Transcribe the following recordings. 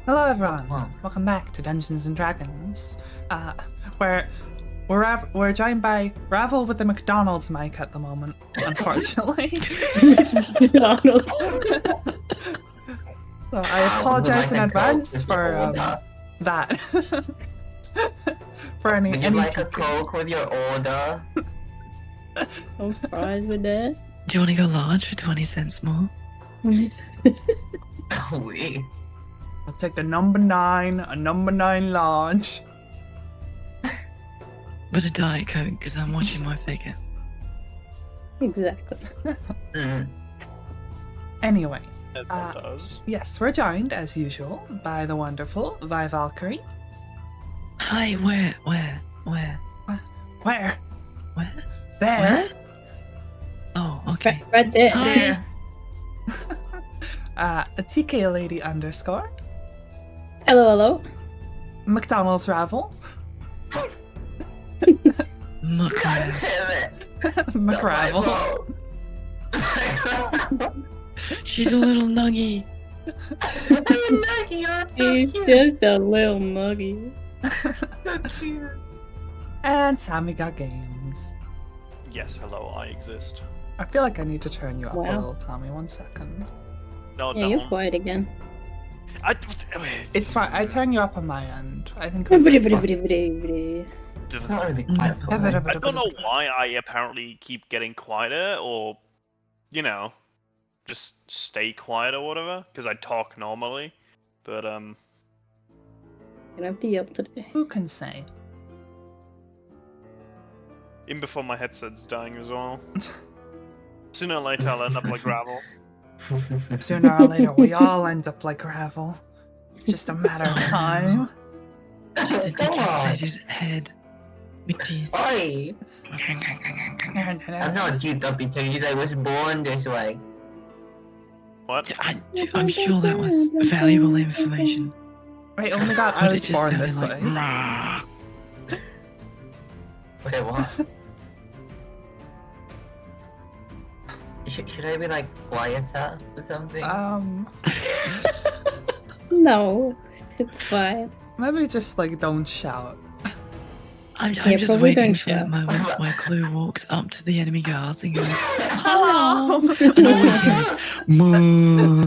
Hello, everyone. Welcome back to Dungeons and Dragons. We're joined by Ravel with the McDonald's mic at the moment, unfortunately. McDonald's. So I apologize in advance for that. For any. Would you like a Coke with your order? I'm fries with that. Do you want to go large for 20 cents more? Oui. I'll take a number 9 large. But a Diet Coke, because I'm watching my figure. Exactly. Anyway, does. yes, we're joined, as usual, by the wonderful Vi Valkyrie. Hi, where? Where? Where? There. Where? Oh, okay. Right there. There. A TK Lady _ Hello. McDonald's Ravel. Muckraven. McRavel. She's a little nuggy. He's just a little muggy. So cute. And Tammy got games. Yes, hello, I exist. I feel like I need to turn you up a Wow. little, Tommy. 1 second. No, Yeah, you're quiet again. It's fine. I turn you up on my end. I think. I Not really quiet. I don't know why I apparently keep getting quieter, or, just stay quiet or whatever, because I talk normally, but, Gonna be up today. Who can say? even before my headset's dying as well. Sooner or later I'll end up like Gravel. Sooner or later, we all end up like Ravel. It's just a matter of time. Just a decapitated head. With teeth. Oi! I'm not decapitated, I was born this way. What? I'm sure that was valuable information. Wait, oh my god, I But was it just born sounded this like, way. "Rah." Wait, what? Should I be like quieter or something? No, it's fine. Maybe just like don't shout. I'm Yeah, just probably waiting don't for that shout. moment where Clue walks up to the enemy guards and goes, Hello. and all he hears, "Moo."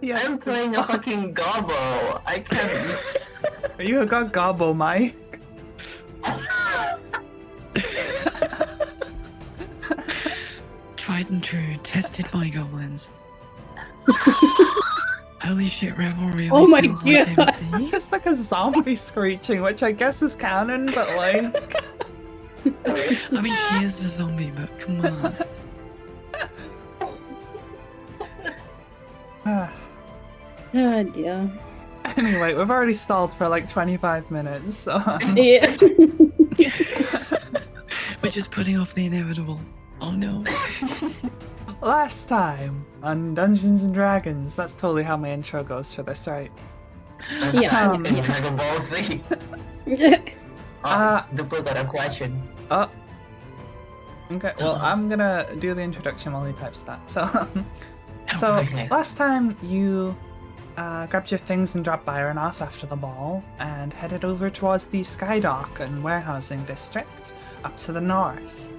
Yeah. I'm playing a fucking gobble. I can't. You got gobble, Mike. Tried and true, tested by goblins. Holy shit, Revel really Oh my sounds like God. MC. Just like a zombie screeching, which I guess is canon, but like. I mean, he is a zombie, but come on. Oh dear. Anyway, we've already stalled for like 25 minutes, so. Yeah. We're just putting off the inevitable. Oh no. Last time on Dungeons and Dragons, that's totally how my intro goes for this, right? Yeah. Dragon Ball Z. Duper got a question. Oh. Okay, well, I'm gonna do the introduction while he types that. So Okay. last time you grabbed your things and dropped Byron off after the ball and headed over towards the Skydock and Warehousing District up to the north.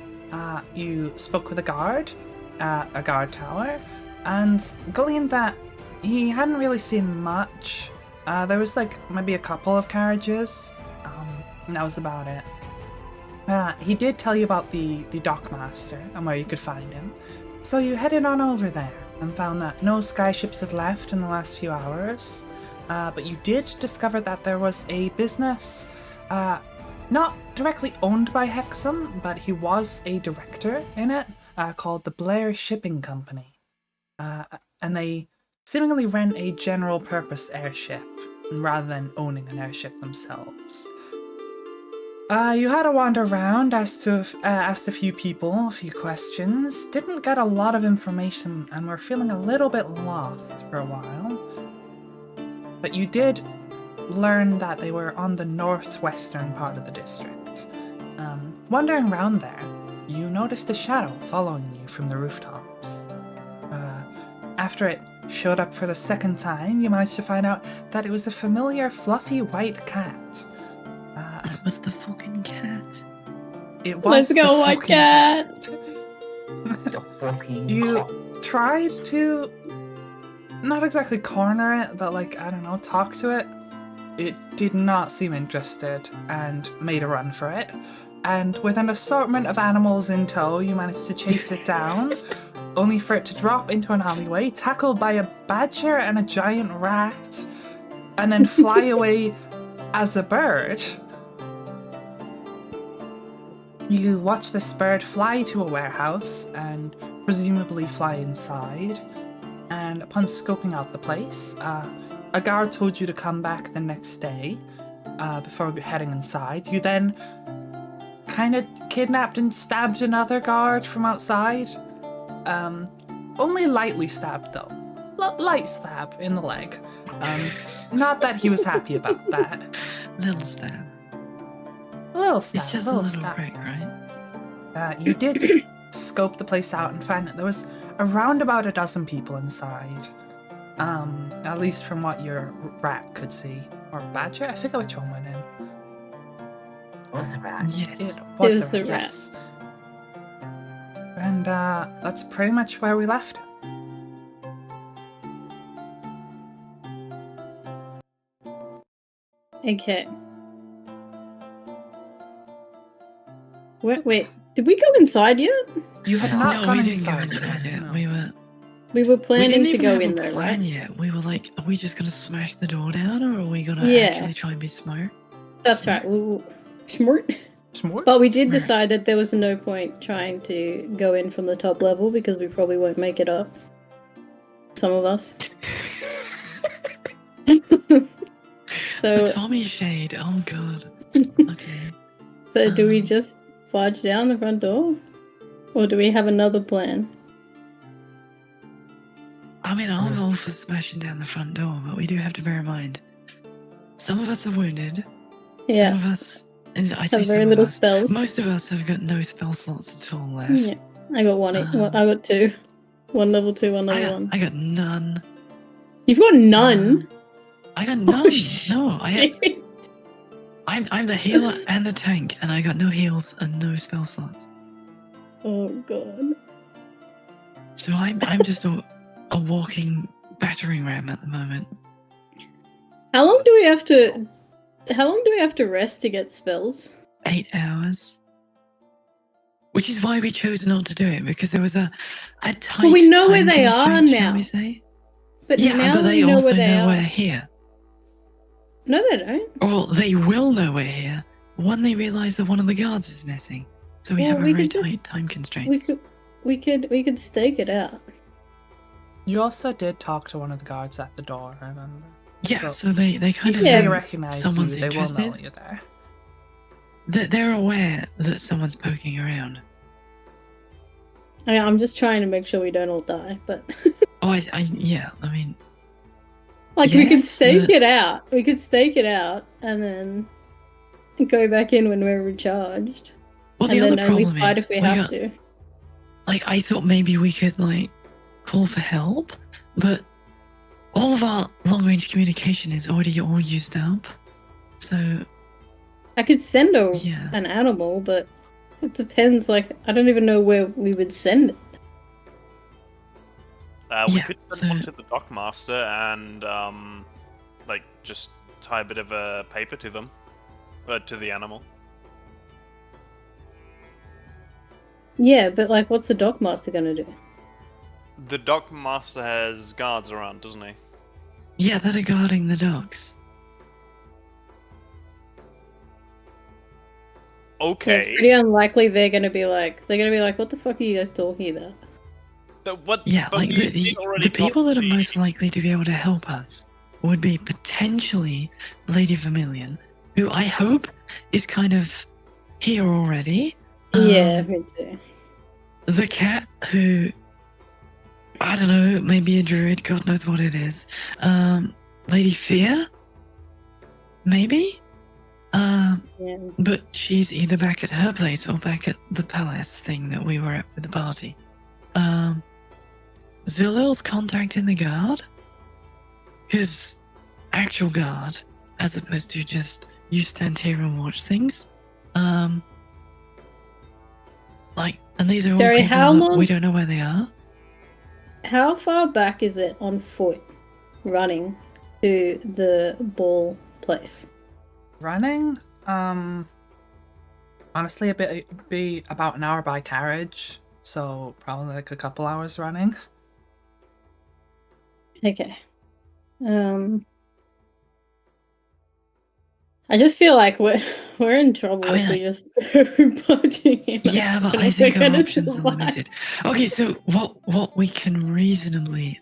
You spoke with a guard at a guard tower and gleaned that he hadn't really seen much. There was like maybe a couple of carriages, and that was about it. He did tell you about the dockmaster and where you could find him. So you headed on over there and found that no skyships had left in the last few hours. But you did discover that there was a business, not directly owned by Hexam, but he was a director in it, called the Blair Shipping Company. And they seemingly rent a general purpose airship, rather than owning an airship themselves. You had a wander around, asked a few people a few questions, didn't get a lot of information, and were feeling a little bit lost for a while. But you did learn that they were on the northwestern part of the district. Wandering around there, you noticed a shadow following you from the rooftops. After it showed up for the second time, you managed to find out that it was a familiar fluffy white cat. It was the fucking cat. It was Let's go, the white fucking cat. The fucking You cop. tried to not exactly corner it, but like, I don't know, talk to it. It did not seem interested and made a run for it. And with an assortment of animals in tow, you managed to chase it down, only for it to drop into an alleyway, tackled by a badger and a giant rat, and then fly away as a bird. You watch this bird fly to a warehouse and presumably fly inside. And upon scoping out the place, a guard told you to come back the next day before heading inside. You then kind of kidnapped and stabbed another guard from outside. Only lightly stabbed though. Light stab in the leg. Not that he was happy about that. Little stab. A little stab. It's just a little prick, right? You did scope the place out and find that there was around about a dozen people inside. At least from what your rat could see. Or badger? I forget which one went in. Was the rat? Yes. It was the rat, rat. yes. And that's pretty much where we left it. Okay. Wait, did we go inside yet? You had No, not No, gone we didn't go inside inside yet. no. We were. We were We planning didn't to even go have in a there, plan right? yet. We were like, are we just gonna smash the door down, or are we gonna Yeah. actually try and be smart? That's right. Smart. Smart? But we did Smart. decide that there was no point trying to go in from the top level because we probably won't make it up. Some of us. So, The Tommy shade. Oh god. Okay. so do we just barge down the front door? Or do we have another plan? I mean, I'll go for smashing down the front door, but we do have to bear in mind, some of us are wounded. Yeah. Some of us, and I say Have some very of little us, spells. most of us have got no spell slots at all left. Yeah. I got one. I got two. One level 2, one level 1. I got none. You've got none? I got Oh, none. shit. No, I'm the healer and the tank, and I got no heals and no spell slots. Oh god. So I'm just a walking battering ram at the moment. How long do we have to rest to get spells? 8 hours. Which is why we chose not to do it, because there was a tight Well, we know where time they are constraint, shall now. we say? But Yeah, now but that they we know also where they know are. we're here. No, they don't. Or they will know we're here when they realise that one of the guards is missing. So we Well, have a we very could tight just- time constraint. We could stake it out. You also did talk to one of the guards at the door, I remember. Yeah, so they kind If of Yeah. they know recognize someone's you, they will interested. know you're there. They're aware that someone's poking around. I'm just trying to make sure we don't all die, but Oh, yeah, I mean, like we could Yes, stake but- it out. We could stake it out and then go back in when we're recharged. well, And the other then only problem fight is, if we have to. like, I thought maybe we could, like, call for help, but all of our long-range communication is already all used up. So, I could send yeah. an animal, but it depends. Like, I don't even know where we would send it. We Yeah, could send one so- to the dockmaster and, like, just tie a bit of a paper to them. To the animal. Yeah, but like, what's the dockmaster gonna do? The dockmaster has guards around, doesn't he? Yeah, that are guarding the docks. Yeah, Okay. it's pretty unlikely they're gonna be like, what the fuck are you guys talking about? Yeah, but like, we did already the people that are talk to most likely to be able to help us would be potentially Lady Vermilion, who I hope is kind of here already. Yeah, me too. The cat, who, I don't know, maybe a druid, God knows what it is. Lady Fear? Maybe? Yeah. But she's either back at her place or back at the palace thing that we were at with the party. Zulil's contacting the guard. His actual guard, as opposed to just you stand here and watch things. And these are all Jerry, people how that long- we don't know where they are. How far back is it on foot, running to the ball place? Running? Honestly, be about an hour by carriage, so probably like a couple hours running. Okay. I just feel like we're in trouble if we just barging in. Yeah, but I think our options are limited. Okay, so what we can reasonably,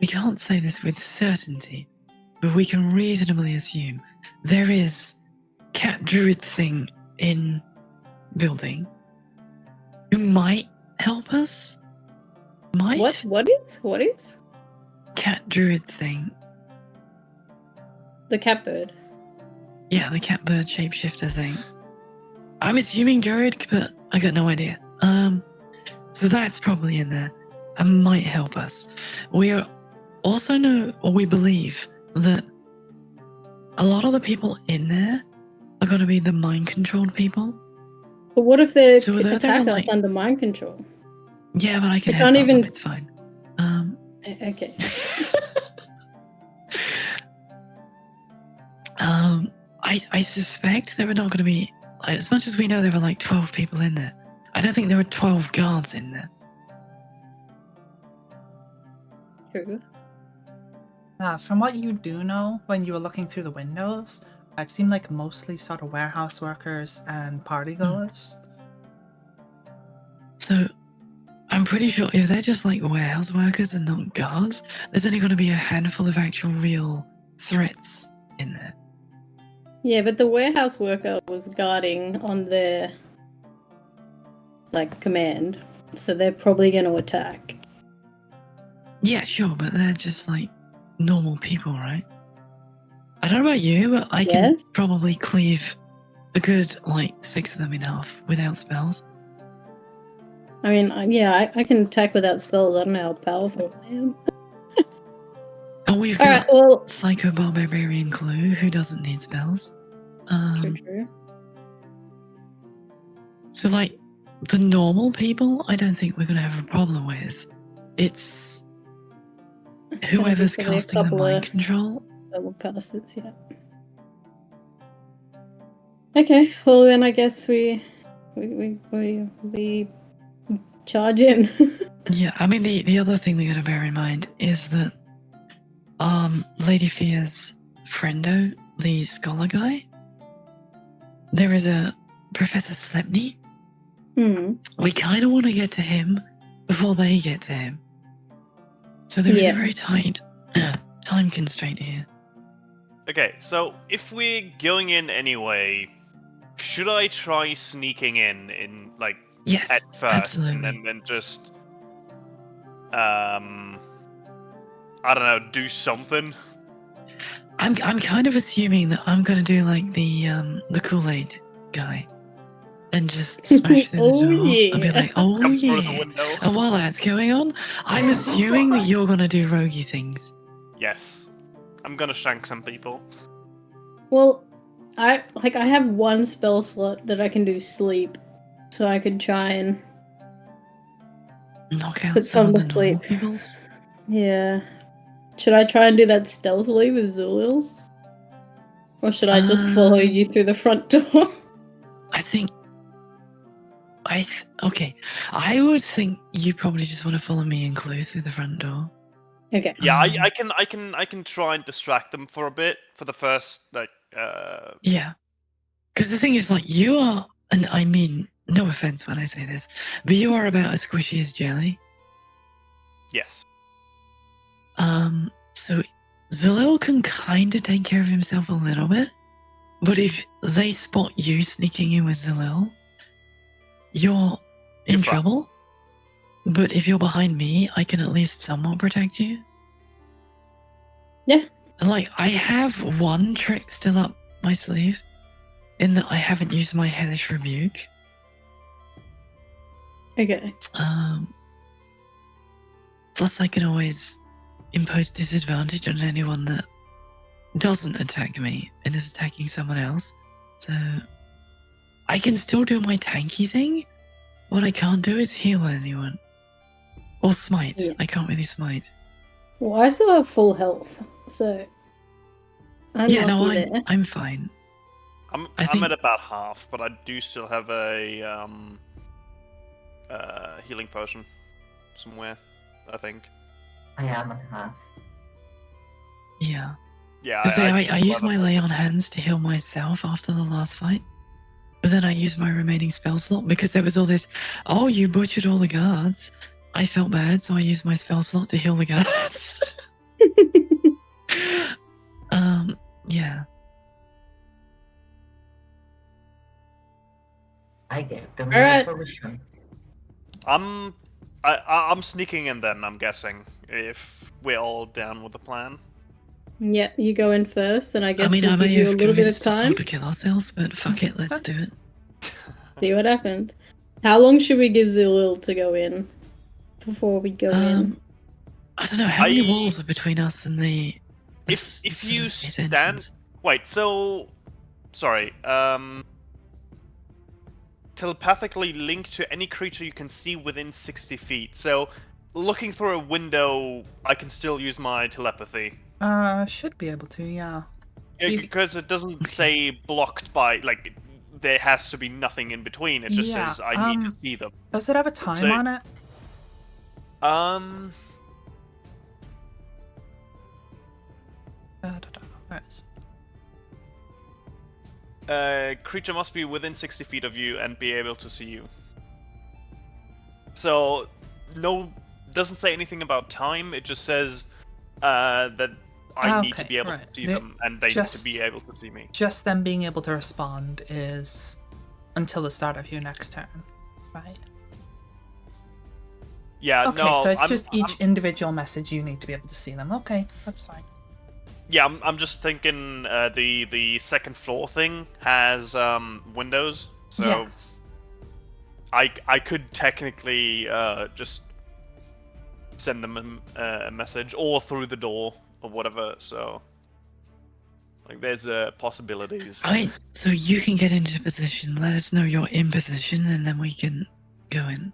we can't say this with certainty, but we can reasonably assume there is cat druid thing in building who might help us. Might? What is? Cat druid thing. The cat bird. Yeah, the cat bird shapeshifter thing. I'm assuming druid, but I got no idea. So that's probably in there and might help us. We believe that a lot of the people in there are going to be the mind controlled people. But what if they So they're attack like- us under mind control? Yeah, but I can They help can't them, even- it's fine. Okay. I suspect there are not going to be, as much as we know there were like 12 people in there, I don't think there were 12 guards in there. True. From what you do know, when you were looking through the windows, it seemed like mostly sort of warehouse workers and partygoers. So I'm pretty sure if they're just like warehouse workers and not guards, there's only going to be a handful of actual real threats in there. Yeah, but the warehouse worker was guarding on their command, so they're probably going to attack. Yeah, sure, but they're just like normal people, right? I don't know about you, but I can Yes. probably cleave a good 6 of them in half without spells. I mean, I can attack without spells. I don't know how powerful I am. And we've All got right, well, Psycho Barbarian Clue, who doesn't need spells. true. So, the normal people, I don't think we're going to have a problem with. It's whoever's Probably a casting the couple mind of control. double casters, yeah. Okay, well then I guess we charge in. Yeah, I mean, the other thing we got to bear in mind is that Lady Fear's friendo, the scholar guy, there is a Professor Slepney. We kind of want to get to him before they get to him. So there is Yeah. a very tight time constraint here. Okay, so if we're going in anyway, should I try sneaking in Yes, at first, absolutely. and then just I don't know, do something? I'm kind of assuming that I'm gonna do the Kool-Aid guy and just smash through the Oh, door and be yeah. like, oh Come through the yeah. window. And while that's going on, I'm assuming that you're gonna do roguey things. Yes, I'm gonna shank some people. Well, I have one spell slot that I can do sleep, so I could try and Knock out Put some of some the to normal sleep. peoples. yeah. Should I try and do that stealthily with Zulil? Or should I just follow you through the front door? I think. Okay. I would think you probably just want to follow me and Clue through the front door. Okay. Yeah, Um, I can try and distract them for a bit for the first Yeah. Because the thing is, you are, and I mean, no offense when I say this, but you are about as squishy as jelly. yes. So Zulil can kind of take care of himself a little bit, but if they spot you sneaking in with Zulil, you're in You're fine. trouble. But if you're behind me, I can at least somewhat protect you. Yeah. And I have one trick still up my sleeve. in that I haven't used my hellish rebuke. Okay. Plus, I can always impose disadvantage on anyone that doesn't attack me and is attacking someone else. So I can still do my tanky thing. What I can't do is heal anyone. Or smite. Yeah. I can't really smite. Well, I still have full health, so I'm lucky there. I'm fine. I'm I think- at about half, but I do still have a healing potion somewhere, I think. I am at half. Yeah. Yeah, Because I do used have my a- lay on hands to heal myself after the last fight. But then I used my remaining spell slot because there was all this, oh, you butchered all the guards. I felt bad, so I used my spell slot to heal the guards. Yeah. I gave them Alright. a potion. I'm sneaking in then, I'm guessing, if we're all down with the plan. Yeah, you go in first, and I guess I we'll may give you a have little bit of convinced us all time. to kill ourselves, but fuck it, let's do it. See what happens. How long should we give Zulil to go in before we go in? I don't know, how many I- walls are between us and the... If you this stand... entrance? Wait, so... Sorry, telepathically link to any creature you can see within 60 feet. So, looking through a window, I can still use my telepathy. Should be able to, yeah. Yeah, You- because it doesn't say blocked by, like, there has to be nothing in between. It just Yeah, says I need to see them. Does it have a time So- on it? Where is it? Creature must be within 60 feet of you and be able to see you. So, no, doesn't say anything about time. It just says that I need to Okay, be able right. to see them, and they need to Just- be able to see me. Just them being able to respond is until the start of your next turn, right? Yeah, Okay, no, so it's I'm, just each individual message you need to be able to see them. Okay, that's fine. Yeah, I'm just thinking the second floor thing has windows, so Yes. I could technically just send them a message or through the door or whatever. So like, there's possibilities. So you can get into position, let us know you're in position, and then we can go in.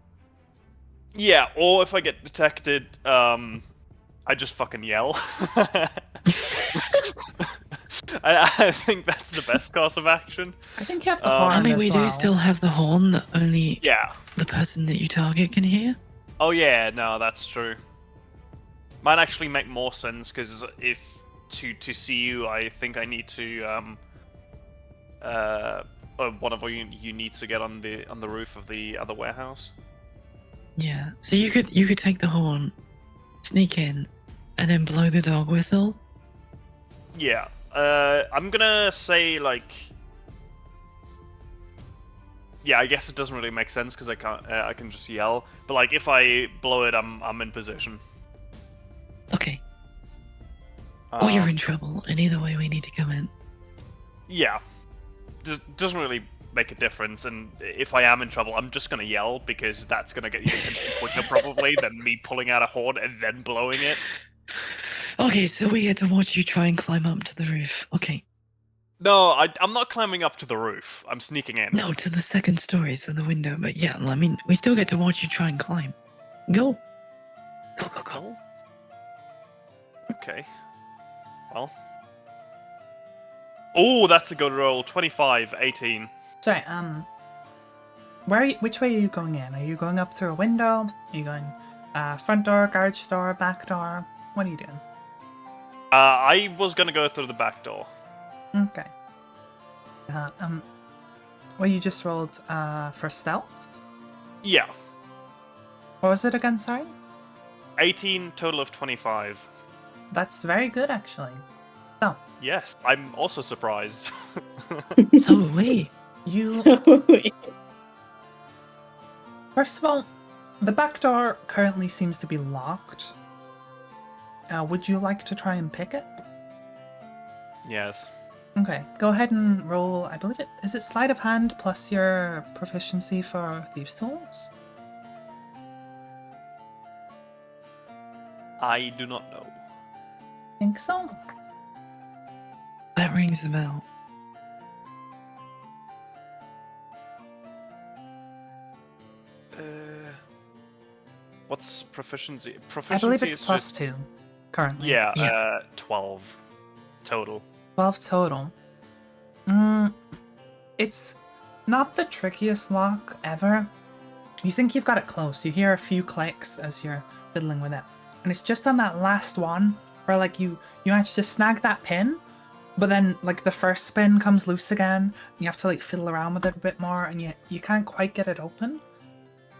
Yeah, or if I get detected, I just fucking yell. I think that's the best course of action. I think you have the I horn I mean, as we well. do still have the horn that only Yeah. the person that you target can hear. Oh yeah, no, that's true. Might actually make more sense because if to see you, I think I need to one of you needs to get on the roof of the other warehouse. Yeah. So you could take the horn, sneak in, and then blow the dog whistle. Yeah. I'm gonna say like. Yeah, I guess it doesn't really make sense because I can just yell. But like, if I blow it, I'm in position. Okay. Or you're Um, in trouble, and either way we need to come in. Yeah. Doesn't really make a difference, and if I am in trouble, I'm just gonna yell because that's gonna get you attention quicker probably than me pulling out a horn and then blowing it. Okay, so we get to watch you try and climb up to the roof. Okay. No, I'm not climbing up to the roof. I'm sneaking in. No, to the second story, so the window. But yeah, I mean, we still get to watch you try and climb. Go. Go, go, go. Oh. Okay. Well. Oh, that's a good roll. 25, 18. Sorry, which way are you going in? Are you going up through a window? Are you going front door, garage door, back door? What are you doing? I was gonna go through the back door. Okay. Well, you just rolled for stealth? Yeah. What was it again, sorry? 18, total of 25. That's very good, actually. Yes, I'm also surprised. So are we. You, So, first of all, the back door currently seems to be locked. Would you like to try and pick it? Yes. Okay, go ahead and roll. I believe is it sleight of hand plus your proficiency for thieves' tools? I do not know. Think so. That rings a bell. What's proficiency? I Proficiency believe it's is plus just 2 currently. yeah, 12 total. 12 total. It's not the trickiest lock ever. You think you've got it close. You hear a few clicks as you're fiddling with it. And it's just on that last one where like you manage to snag that pin, but then like the first spin comes loose again. And you have to like fiddle around with it a bit more and you can't quite get it open.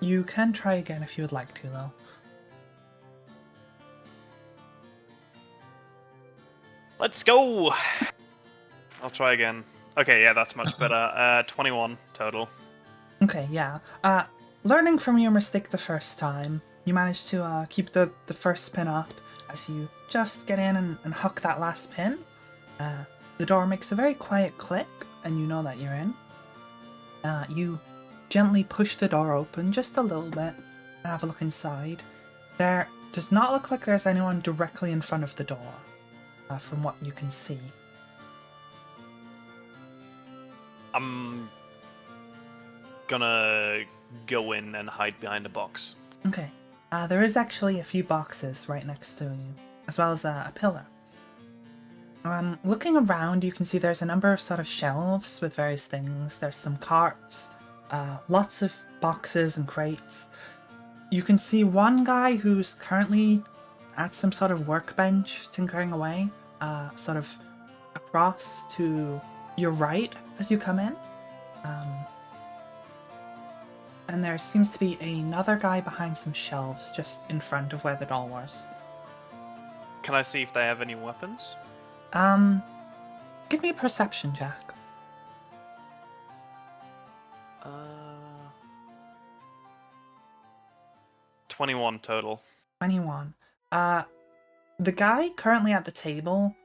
You can try again if you would like to though. Let's go! I'll try again. Okay, yeah, that's much better. 21 total. Okay, yeah. Learning from your mistake the first time, you manage to keep the first pin up as you just get in and hook that last pin. The door makes a very quiet click, and you know that you're in. You gently push the door open just a little bit and have a look inside. There does not look like there's anyone directly in front of the door, from what you can see. I'm gonna go in and hide behind a box. Okay. There is actually a few boxes right next to you, as well as a pillar. Looking around, you can see there's a number of sort of shelves with various things. There's some carts, lots of boxes and crates. You can see one guy who's currently at some sort of workbench tinkering away, sort of across to your right as you come in. And there seems to be another guy behind some shelves just in front of where the doll was. Can I see if they have any weapons? Give me a perception, Jack. 21 total. 21. The guy currently at the table,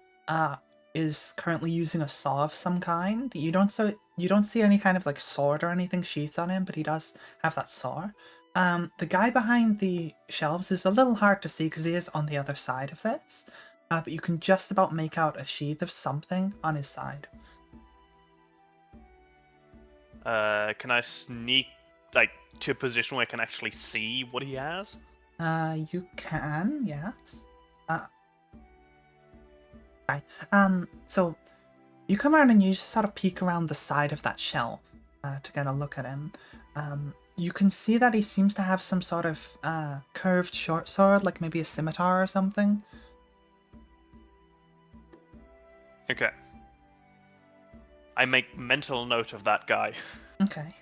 is currently using a saw of some kind. You don't see any kind of like sword or anything sheathed on him, but he does have that saw. The guy behind the shelves is a little hard to see because he is on the other side of this, but you can just about make out a sheath of something on his side. Can I sneak like to a position where I can actually see what he has? You can, yes. Right. So you come around and you just sort of peek around the side of that shelf to get a look at him. You can see that he seems to have some sort of curved short sword, like maybe a scimitar or something. Okay. I make mental note of that guy. Okay.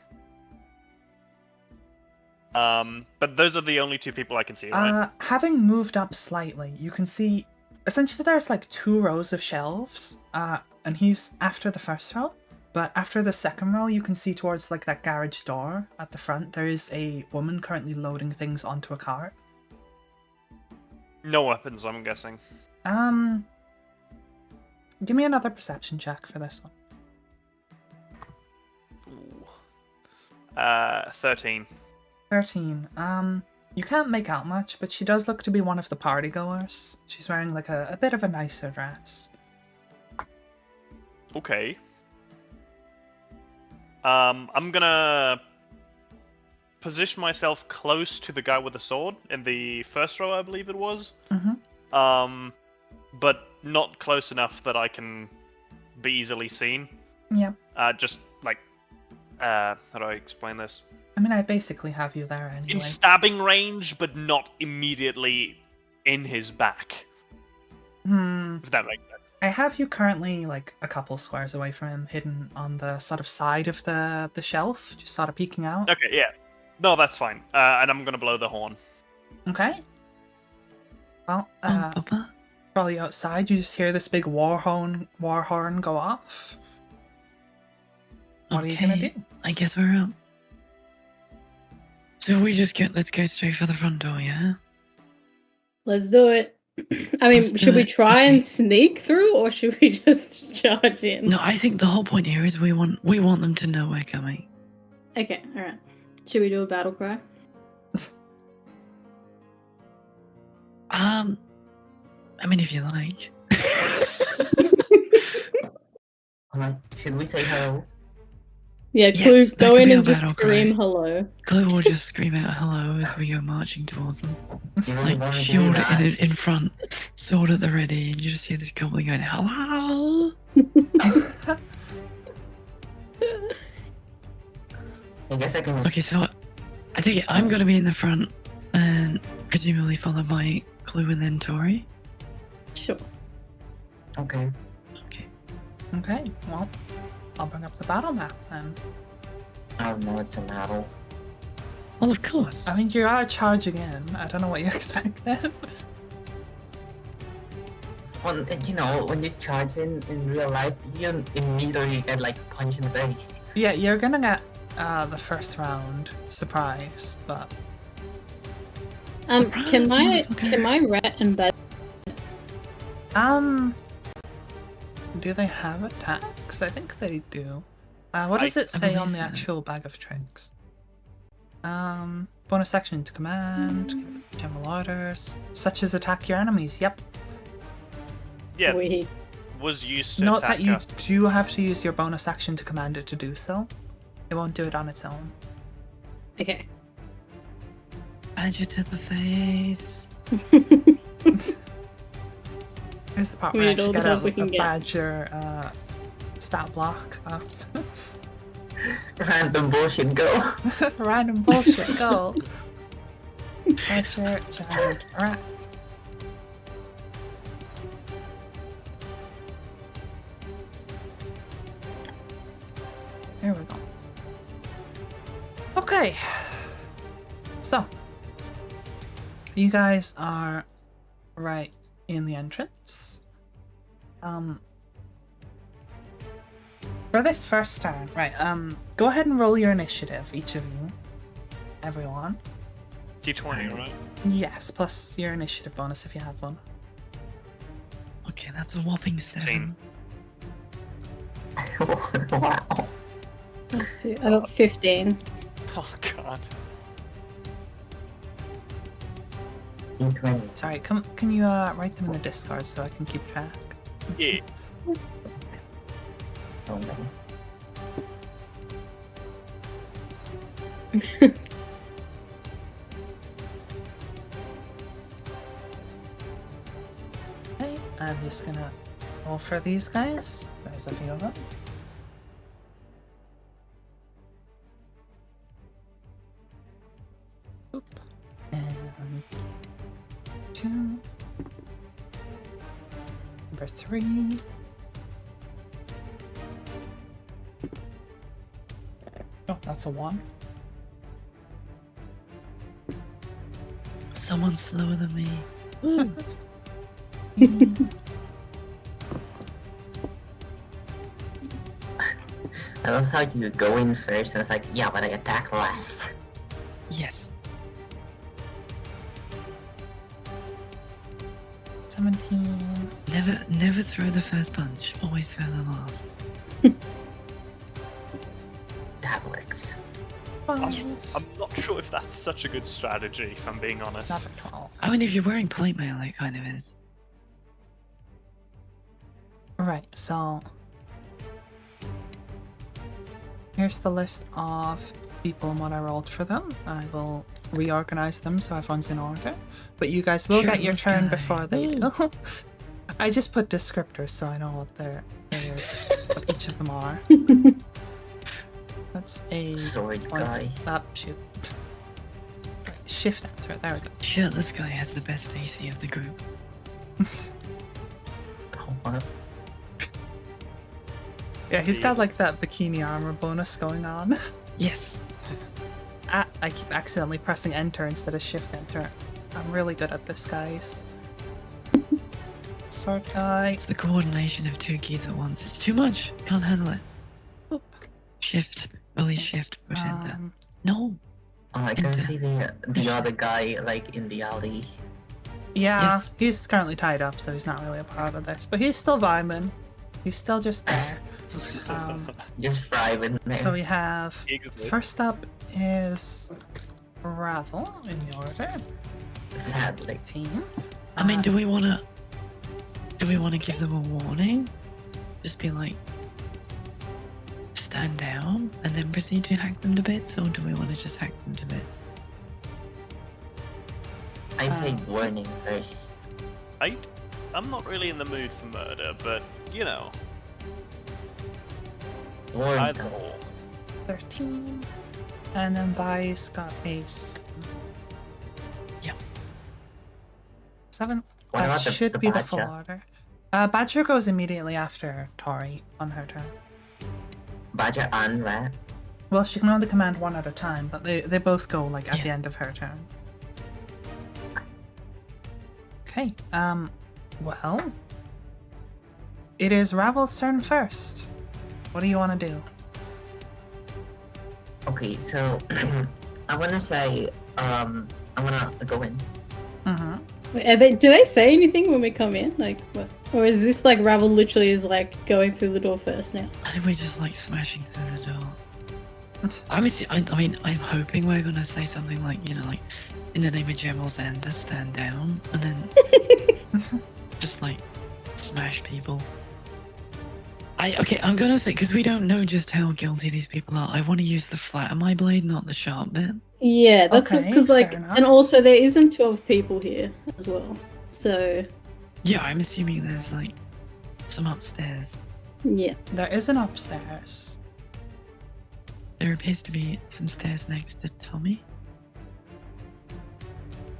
But those are the only two people I can see, right? Having moved up slightly, you can see essentially there's like 2 rows of shelves, and he's after the first row. But after the second row, you can see towards like that garage door at the front, there is a woman currently loading things onto a cart. No weapons, I'm guessing. Give me another perception check for this one. Ooh. 13. 13. You can't make out much, but she does look to be one of the party goers. She's wearing like a bit of a nicer dress. Okay. I'm gonna position myself close to the guy with the sword in the first row, I believe it was. Mm-hmm. But not close enough that I can be easily seen. Yep. Just like, how do I explain this? I mean, I basically have you there In anyway. stabbing range, but not immediately in his back. If that makes sense. I have you currently like a couple squares away from him, hidden on the sort of side of the shelf, just sort of peeking out. Okay, yeah. No, that's fine. And I'm gonna blow the horn. Okay. Well, Papa? probably outside, you just hear this big war horn go off. What are you gonna do? I guess we're up. So let's go straight for the front door, yeah? Let's do it. I mean, What's should we the- try okay. and sneak through, or should we just charge in? No, I think the whole point here is we want them to know we're coming. Okay, alright. Should we do a battle cry? I mean, if you like. Should we say hello? Yeah, Yes, Clue, that go could in be and our just battle scream cry. hello. Chloe will just scream out hello as we go marching towards them. You really Like, want to do shield that? in front, sword at the ready, and you just hear this goblin going, hello! I guess I can just... Okay, so I think I'm gonna be in the front, and presumably followed by Clue and then Tori. Sure. Okay. Okay. Okay, well, I'll bring up the battle map then. Oh no, it's a battle. Well, of course. I mean, you are charging in. I don't know what you expected. Well, you know, when you charge in real life, you immediately get like punched in the face. Yeah, you're gonna get the first round surprise, but Surprise, Can motherfucker. my rat and bed? do they have attacks? I think they do. What does it I say on believe the so. actual bag of tricks? Bonus action to command, general orders, such as attack your enemies. Yep. Yeah, We was used to Note attack that you us. do have to use your bonus action to command it to do so. It won't do it on its own. okay. Badger to the face. Here's the part We where I need all actually the get help we a can get. badger stat block. Random bullshit go. Random bullshit, go. Badger, giant rat. Here we go. Okay. So, you guys are right in the entrance. For this first turn, right, go ahead and roll your initiative, each of you. Everyone. D20, right? Yes, plus your initiative bonus if you have one. Okay, that's a whopping 7. Wow. Let's do. I got 15. Oh god. D20. Sorry, can you write them in the Discord so I can keep track? Yeah. Oh no. Okay, I'm just gonna roll for these guys. There's a few of them. Oop. And 2. Number 3. Oh, that's a 1. Someone's slower than me. I love how you go in first and it's like, yeah, but I attack last. Yes. 17. Never throw the first punch. Always throw the last. That works. I'm, Yes. I'm not sure if that's such a good strategy, if I'm being honest. Not at all. I mean, if you're wearing plate mail, it kind of is. Right, so here's the list of people and what I rolled for them. I will reorganize them so everyone's in order. But you guys will get your Shirtless turn guy. before they do. I just put descriptors so I know what what each of them are. That's a Sword one. guy. Shoot. Right, shift enter. There we go. Shirtless guy has the best AC of the group. Oh, what? Yeah, he's got like that bikini armor bonus going on. Yes. I keep accidentally pressing enter instead of shift enter. I'm really good at this, guys. Sword guy. It's the coordination of 2 keys at once. It's too much. Can't handle it. Oop. Shift. Release shift. Push enter. No. Oh, I can Enter. see the other guy like in the alley. Yeah, Yes. he's currently tied up, so he's not really a part of this. But he's still vibing. He's still just there. Just thriving there. So we have He exists. first up is Ravel in the order. Sadly. Team. I mean, do we wanna give them a warning? Just be like, stand down, and then proceed to hack them to bits, or do we want to just hack them to bits? I say warning first. I'm not really in the mood for murder, but you know, Warn either them. or. 13. And then Vice got a 7. What That about should the be the full Badger? order. Badger goes immediately after Tori on her turn. Badger and Rat. Well, she can only command one at a time, but they both go like at the Yeah. end of her turn. Okay, well, it is Ravel's turn first. What do you want to do? Okay, so I wanna say, I wanna go in. Mm-hmm. Wait, do they say anything when we come in? Like, what? Or is this like Ravel literally is like going through the door first now? I think we're just like smashing through the door. I mean, I'm hoping we're gonna say something like, you know, like, in the name of General Xander, stand down, and then just like smash people. I'm gonna say, because we don't know just how guilty these people are. I want to use the flat of my blade, not the sharp bit. Yeah, that's Okay, because like, fair enough. and also there isn't 12 people here as well. So Yeah, I'm assuming there's like some upstairs. yeah, There is an upstairs. There appears to be some stairs next to Tommy.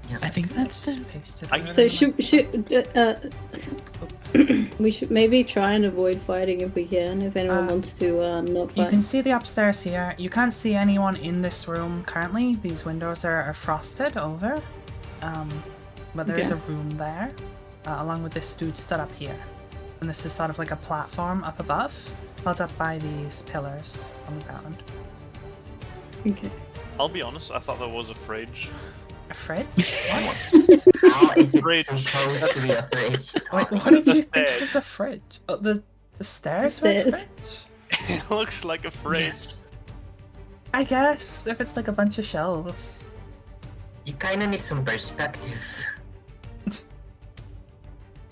Yeah. I think that's Just stairs. pasted I- it so in we should maybe try and avoid fighting if we can. If anyone wants to not You fight. can see the upstairs here. You can't see anyone in this room currently. These windows are frosted over. But there is Okay. a room there, along with this dude stood up here. And this is sort of like a platform up above, held up by these pillars on the ground. Okay. I'll be honest, I thought there was a fridge. A fridge? What? How is it Fridge. supposed to be a fridge? Wait, Tommy? what did The you think stairs. was a fridge? Oh, the stairs The were a stairs. fridge? It looks like a fridge. Yes. I guess, if it's like a bunch of shelves. You kinda need some perspective.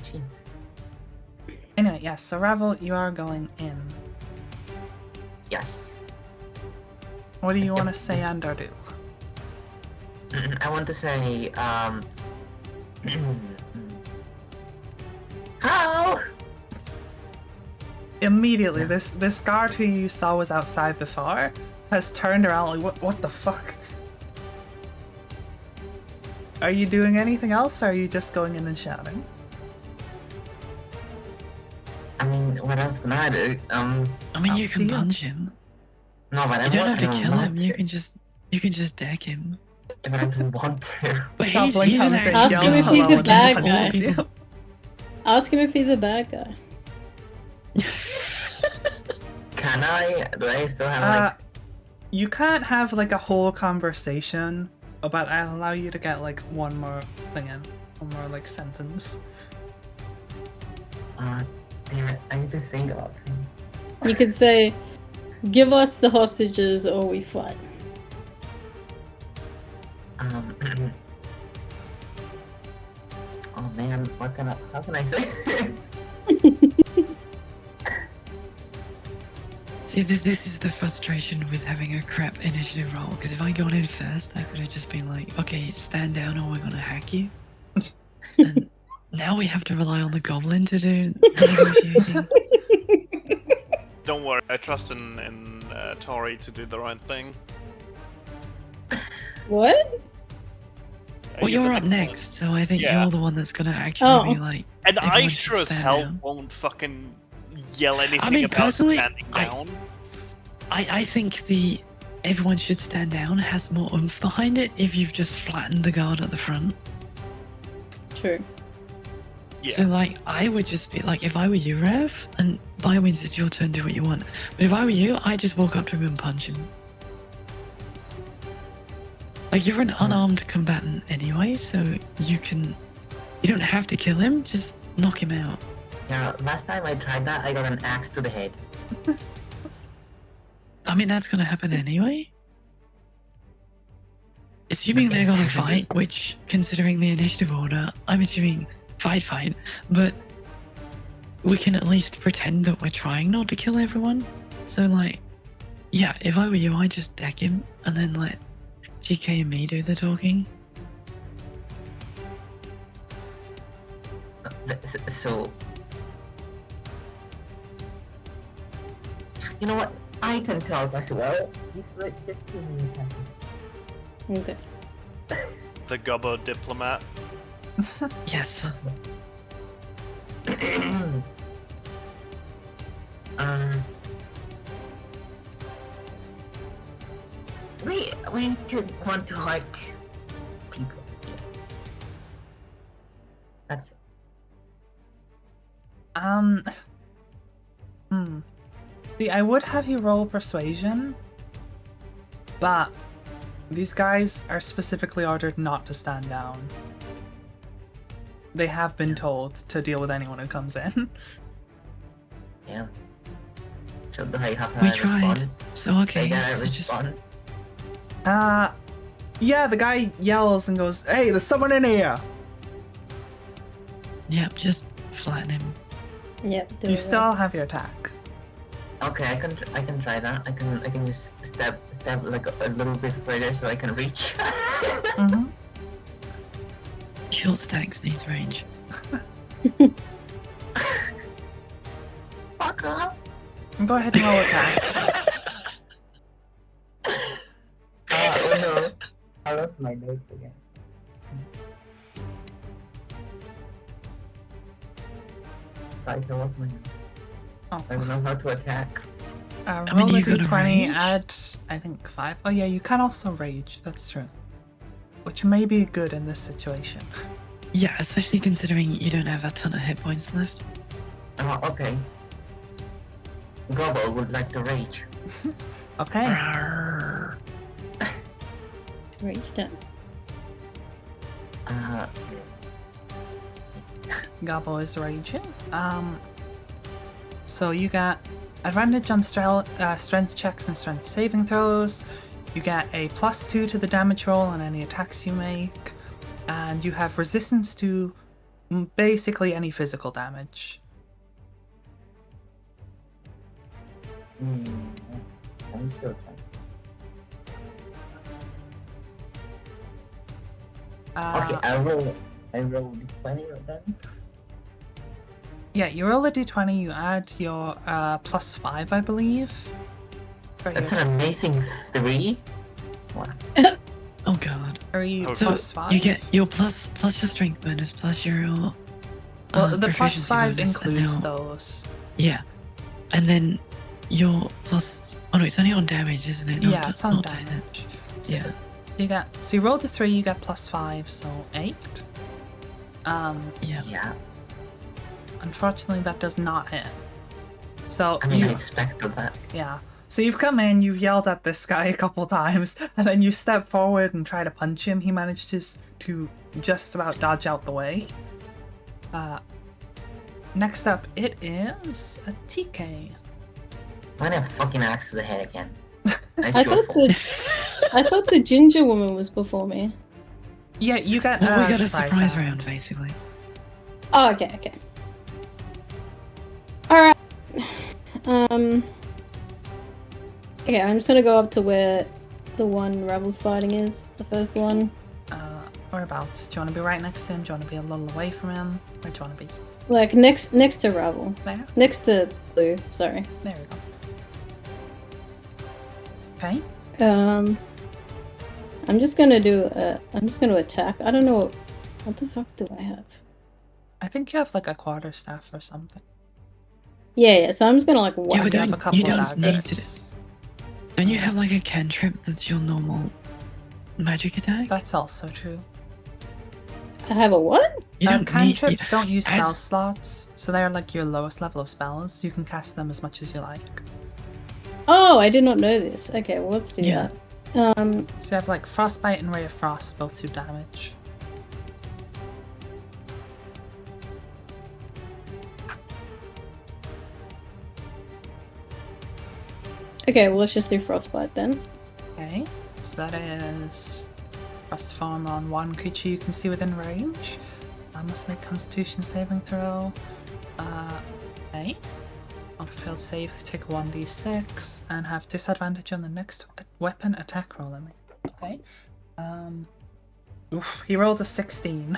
Jeez. Anyway, yes, so Ravel, you are going in. Yes. What do you Yep. want to say and or do? I want to say, how? Immediately, this guard who you saw was outside before has turned around like, what the fuck? Are you doing anything else, or are you just going in and shouting? I mean, what else can I do? I mean, Up you to can you. punch him. No, but I You don't want have to kill him. want You can just deck him. But I don't want to. But Goblin he's an comes in, Ask actual him if yells he's a hello, and bad then guy. punches you. Ask him if he's a bad guy. Can I? Do I still have You can't have like a whole conversation, but I'll allow you to get like one more thing in, one more like sentence. damn it, I need to think about things. You could say, "Give us the hostages, or we fight." Oh man, how can I say this? See, this is the frustration with having a crap initiative roll. Because if I got in first, I could have just been like, okay, stand down or we're gonna hack you. And now we have to rely on the goblin to do the negotiating. Don't worry, I trust in Tori to do the right thing. What? Well, You're you're the up one. next, so I think Yeah. you're the one that's gonna actually be like. And I everyone sure should as stand hell down. won't fucking yell anything mean, about personally, standing I- down. I think the everyone should stand down has more oomph behind it if you've just flattened the guard at the front. True. Yeah. So like, I would just be like, if I were you, Rev, and by all means it's your turn, do what you want. But if I were you, I'd just walk up to him and punch him. Like, you're an unarmed combatant anyway, so you can You don't have to kill him, just knock him out. Yeah, last time I tried that, I got an axe to the head. I mean, that's gonna happen anyway. Assuming they're gonna fight, which, considering the initiative order, I'm assuming fight, but we can at least pretend that we're trying not to kill everyone. So, like, yeah, if I were you, I'd just deck him and then let GK and me do the talking. So, you know what? I can talk as well. Just give me a second. Okay. The Gubbo diplomat. Yes. We didn't want to hurt people. That's it. See, I would have you roll persuasion, but these guys are specifically ordered not to stand down. They have been told to deal with anyone who comes in. Yeah. So do I have a We tried. response? So okay, I got a so just response. Yeah, the guy yells and goes, "Hey, there's someone in here!" yep, just flatten him. Yep. Do You it. still have your attack. Okay, I can try that. I can just step like a little bit further so I can reach. Mm-hmm. Short stacks needs range. Fuck off. Go ahead and roll attack. Oh no. I lost my notes again. Guys, I lost my notes. Oh. I don't know how to attack. Roll mean, a you got a d20, range? add, I think, 5. Oh yeah, you can also rage, that's true. Which may be good in this situation. Yeah, especially considering you don't have a ton of hit points left. Oh, okay. Gobbo would like to rage. Okay. Arrgh. Reach down. Gobbo is raging. So you got advantage on strength checks and strength saving throws. You get a +2 to the damage roll on any attacks you make. And you have resistance to basically any physical damage. I'm still trying. Okay, I roll d20 then. Yeah, you roll a d20, you add your +5, I believe. For That's your an amazing 3. Wow. Oh god. 3 So +5. You get your plus your strength bonus plus your Well, the proficiency +5 bonus, and includes now- those. Yeah, and then your plus. Oh no, it's only on damage, isn't it? Yeah, it's on not to hit. damage. Yeah. So you rolled a 3, you get +5, so 8. Yeah. Yeah. Unfortunately, that does not hit. So I mean, I you, expected that. yeah. So you've come in, you've yelled at this guy a couple times, and then you step forward and try to punch him. He manages to just about dodge out the way. Next up, it is a TK. I'm gonna fucking axe to the head again. Nice I roll thought for- I thought the ginger woman was before me. Yeah, you got Well, we got a surprise surprise round, basically. Oh, okay. Alright. Okay, I'm just gonna go up to where the one Rebel's fighting is. The first one. Whereabouts? Do you want to be right next to him? Do you want to be a little away from him? Where do you want to be? Like next to Rebel. There? Next to Blue, sorry. There we go. Okay. I'm just gonna attack. I don't know what the fuck do I have? I think you have like a quarterstaff or something. Yeah, so I'm just gonna like whack. Yeah, but You have a don't, couple you of don't need to. daggers. Don't you have like a cantrip that's your normal magic attack? That's also true. I have a what? You don't Cantrips don't use as- spell slots, so they're like your lowest level of spells. You can cast them as much as you like. Oh, I did not know this. Okay, well let's do Yeah. that. So you have like Frostbite and Ray of Frost, both do damage. Okay, well, let's just do frostbite then. Okay, so that is Frost Form on one creature you can see within range. I must make Constitution saving throw. Okay. On a failed save, they take a 1d6 and have disadvantage on the next weapon attack roll. Okay. Oof, he rolled a 16.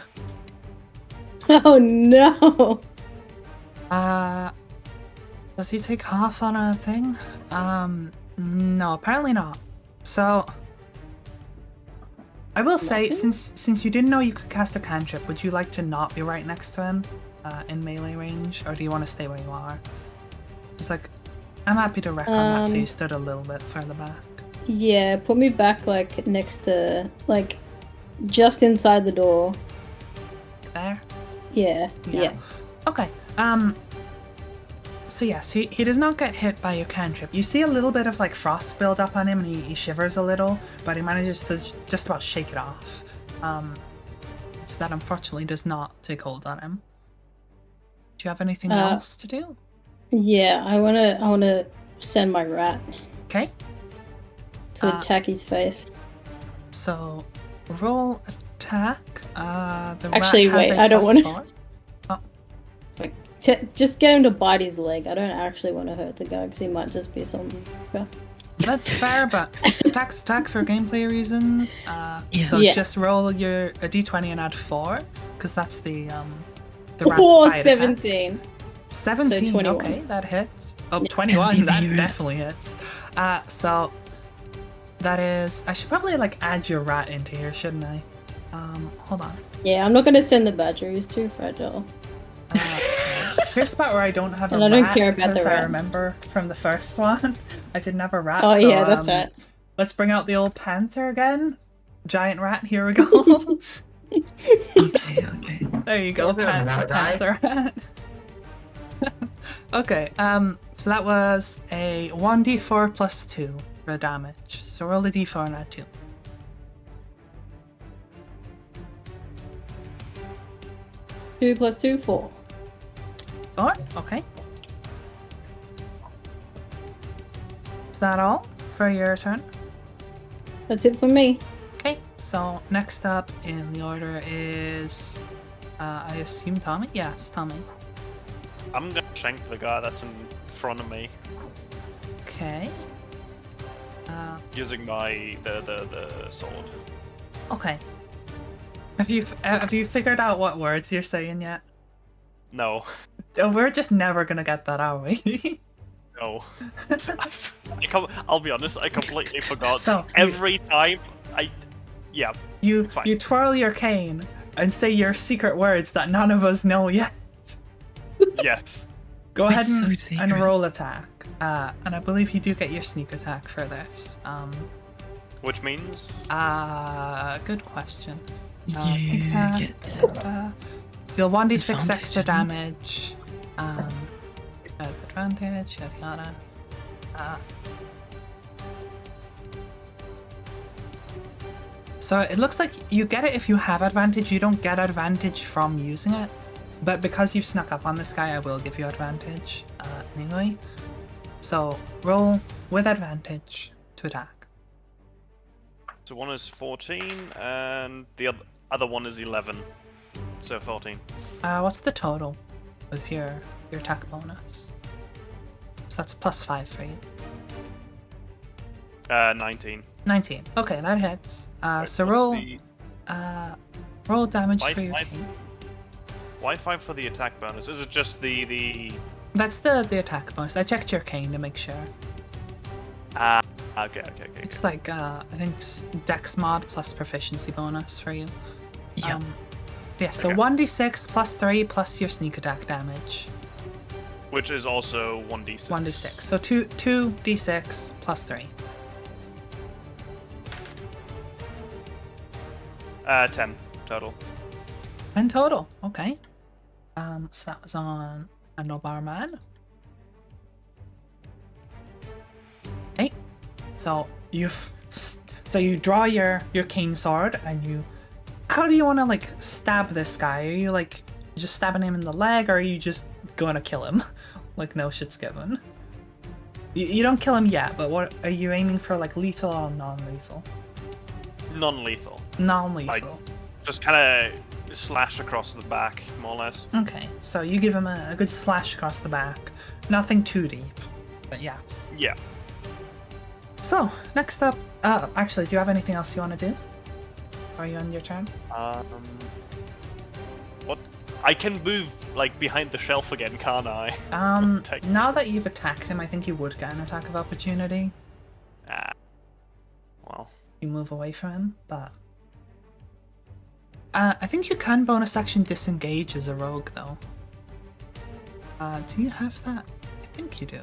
Oh no! Does he take half on a thing? No, apparently not. So, I will say, since you didn't know you could cast a cantrip, would you like to not be right next to him, in melee range, or do you want to stay where you are? It's like, I'm happy to wreck on that, so you stood a little bit further back. Yeah, put me back, like, next to, like, just inside the door. There? Yeah. Okay, so yes, he does not get hit by your cantrip. You see a little bit of, like, frost build up on him, and he shivers a little, but he manages to just about shake it off. So that unfortunately does not take hold on him. Do you have anything else to do? Yeah, I wanna send my rat Okay. to attack his face. So, roll attack. The Actually, rat has wait, a I don't +4. wanna- Just get him to bite his leg. I don't actually want to hurt the guy because he might just be some. That's fair, but attack for gameplay reasons. So Yeah. just roll a d20 and add 4, because that's the rat's Oh, bite 17. attack. 17, So 21. okay, that hits. Oh, 21, that definitely hits. So that is... I should probably, like, add your rat into here, shouldn't I? Hold on. Yeah, I'm not gonna send the badger. He's too fragile. Here's the part where I don't have a And I rat, don't care about the because I rat. remember from the first one, I didn't have a rat. Oh so, yeah, that's right. Let's bring out the old panther again. Giant rat, here we go. Okay. There you go, panther rat. Okay, so that was a 1d4 plus 2 for damage. So roll a d4 and add 2. 2 plus 2, 4. 4, okay. Is that all for your turn? That's it for me. Okay, so next up in the order is, I assume Tommy? Yes, Tommy. I'm gonna shank the guy that's in front of me Okay. using my the sword. Okay. Have you figured out what words you're saying yet? No, Oh, we're just never gonna get that, are we? no. I'll be honest. I completely forgot. So, Every time yeah. You It's fine. you twirl your cane and say your secret words that none of us know yet. Yes. Go ahead It's so and secret. roll attack. And I believe you do get your sneak attack for this. Which means Good question. You Sneak attack. get Deal 1d6 advantage, extra isn't it? damage. Advantage, yada yada. So it looks like you get it if you have advantage. You don't get advantage from using it. But because you've snuck up on this guy, I will give you advantage anyway. So roll with advantage to attack. so one is 14 and the other one is 11. So 14. What's the total with your attack bonus? So that's +5 for you. 19. 19. Okay, that hits. So What's roll damage Why for your five? cane. Why 5 for the attack bonus? Is it just the That's the attack bonus. I checked your cane to make sure. okay. It's like I think Dex mod plus proficiency bonus for you. Yeah. Yeah. So Okay. 1d6 plus 3 plus your sneak attack damage. Which is also 1d6. 1d6. So 2d6 plus 3. 10 total. 10 total. Okay. So that was on Handlebar Man. Okay. So you draw your cane sword and you. How do you want to like stab this guy? Are you like just stabbing him in the leg, or are you just going to kill him? Like no shit's given. You don't kill him yet, but what are you aiming for? Like lethal or non-lethal? Non-lethal. Non-lethal. Just kind of slash across the back, more or less. Okay, so you give him a good slash across the back. Nothing too deep, but yes. Yeah. So, next up, actually, do you have anything else you want to do? Are you on your turn? What? I can move, like, behind the shelf again, can't I? Now that you've attacked him, I think you would get an attack of opportunity. Well. You move away from him, but... I think you can bonus action disengage as a rogue, though. Do you have that? I think you do.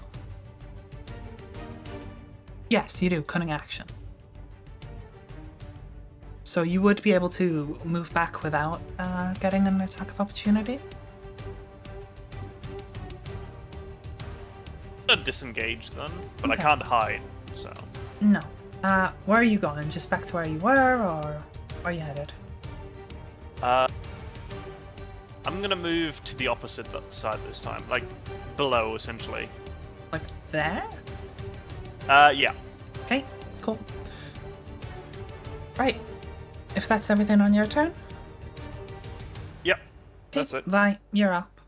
Yes, you do. Cunning action. So you would be able to move back without getting an attack of opportunity? I'd disengage then, but Okay. I can't hide, so. No. Where are you going? Just back to where you were, or where are you headed? I'm gonna move to the opposite side this time, like below, essentially. Like there? Yeah. Okay, cool. Right. If that's everything on your turn, Yep. okay, That's it. Vi, you're up.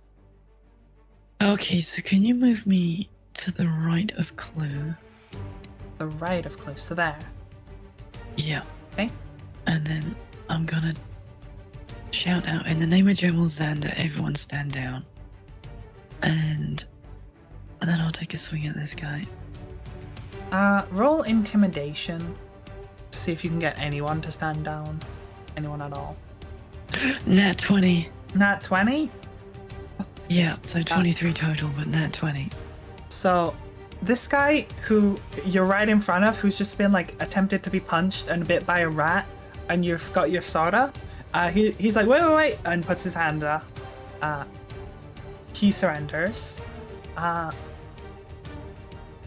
Okay, so can you move me to the right of Clue? The right of close to there. Yeah. Okay. And then I'm gonna shout out in the name of General Xander, everyone stand down. And then I'll take a swing at this guy. Roll intimidation. See if you can get anyone to stand down. Anyone at all. Nat 20. Nat 20? Yeah, so 23 total, but nat 20. So, this guy who you're right in front of, who's just been like attempted to be punched and bit by a rat, and you've got your sword up, he's like, wait, and puts his hand up. He surrenders.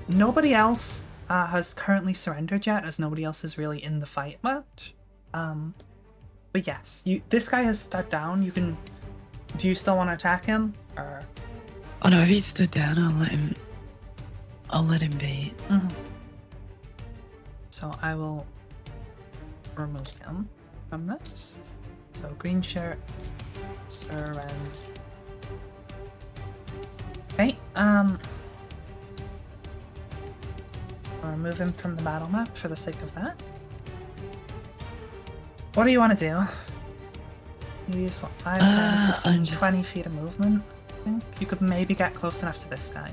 Nobody else has currently surrendered yet, as nobody else is really in the fight much. But yes, this guy has stepped down. You can. Do you still want to attack him, or? Oh no, if he stood down, I'll let him be. Mm-hmm. So I will remove him from this. So green shirt, surrender. Okay, I'll remove him from the battle map for the sake of that. What do you want to do? You use what, 5, 10, 15, 20 feet of movement? I think you could maybe get close enough to this guy.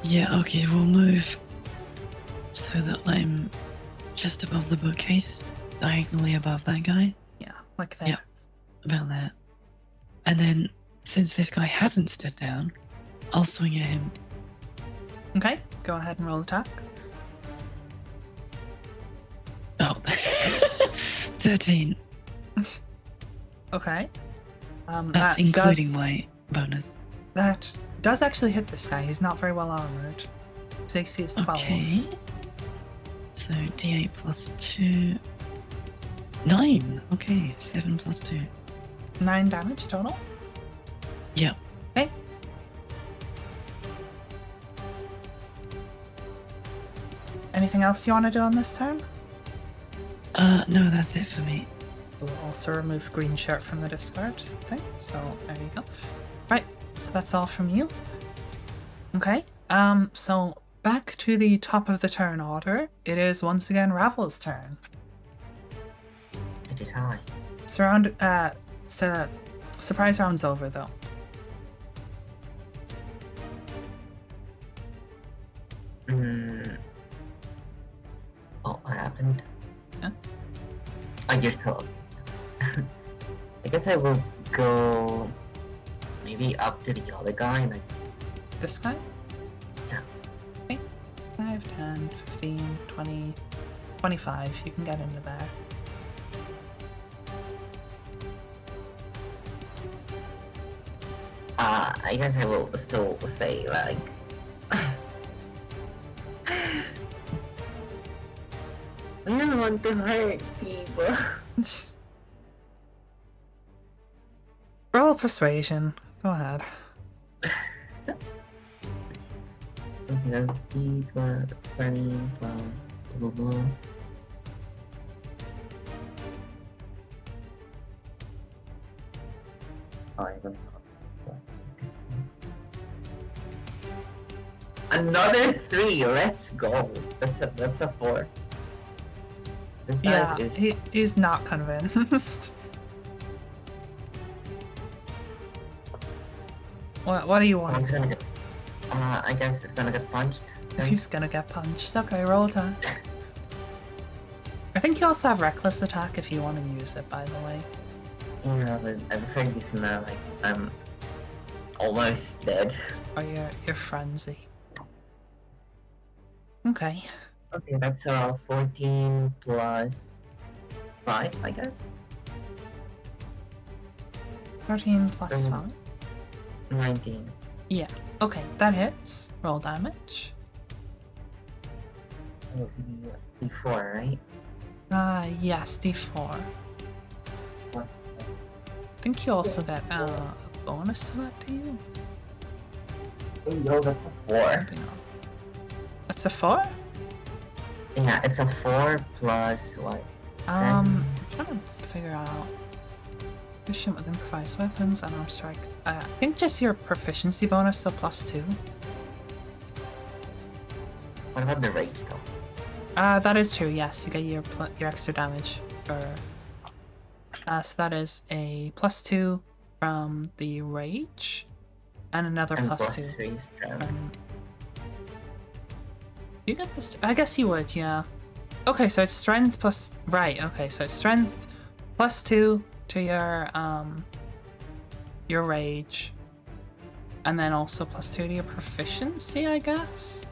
Yeah, okay, we'll move so that I'm just above the bookcase, diagonally above that guy. Yeah, like there. Yep. About that. And then, since this guy hasn't stood down, I'll swing at him. Okay, go ahead and roll attack. Oh. 13. Okay. That's That including does, my bonus. That does actually hit this guy. He's not very well armored. His AC is 12. Okay. So d8 plus 2. 9. Okay, 7 plus 2. 9 damage total. Yep. Okay. Anything else you want to do on this turn? No, that's it for me. We'll also remove green shirt from the discard thing, so there you go. Right, so that's all from you. Okay, so back to the top of the turn order. It is once again Ravel's turn. It is high. Surprise round's over though. Oh, what happened? Huh? Oh, you're still okay. I guess I will go maybe up to the other guy, like, This guy? Yeah. Okay. 5, 10, 15, 20, 25. You can get into there. I guess I will still say, like, I don't want to hurt people. Roll persuasion. Go ahead. Okay, that's D20 plus blah blah blah. Oh, I don't know. Another 3. Let's go. That's a 4. This Yeah, dice is. he's not convinced. What do you Oh, want he's to gonna do? get. I guess it's gonna get punched. then. He's gonna get punched. Okay, roll attack. I think you also have reckless attack if you want to use it, by the way. Yeah, but I prefer using that. Like I'm almost dead. Or your frenzy. Okay. Okay, that's 14 plus 5, I guess. 13 plus 5. 19. Yeah. Okay, that hits. Roll damage. That would be 4, right? Yes, d4. What? I think you also get a bonus to that, do you? Hey, yo, that's a 4. Maybe not. That's a 4? Yeah, it's a 4 plus what? I'm trying to figure out. Proficient with improvised weapons and arm strike. I think just your proficiency bonus, so +2. What about the rage though? That is true. Yes, you get your extra damage for. So that is a +2 from the rage, and another And plus plus 2. 3 strength. You get this. I guess you would. Yeah. Okay, so it's strength plus. Right. Okay, so it's strength +2 to your rage, and then also +2 to your proficiency, I guess.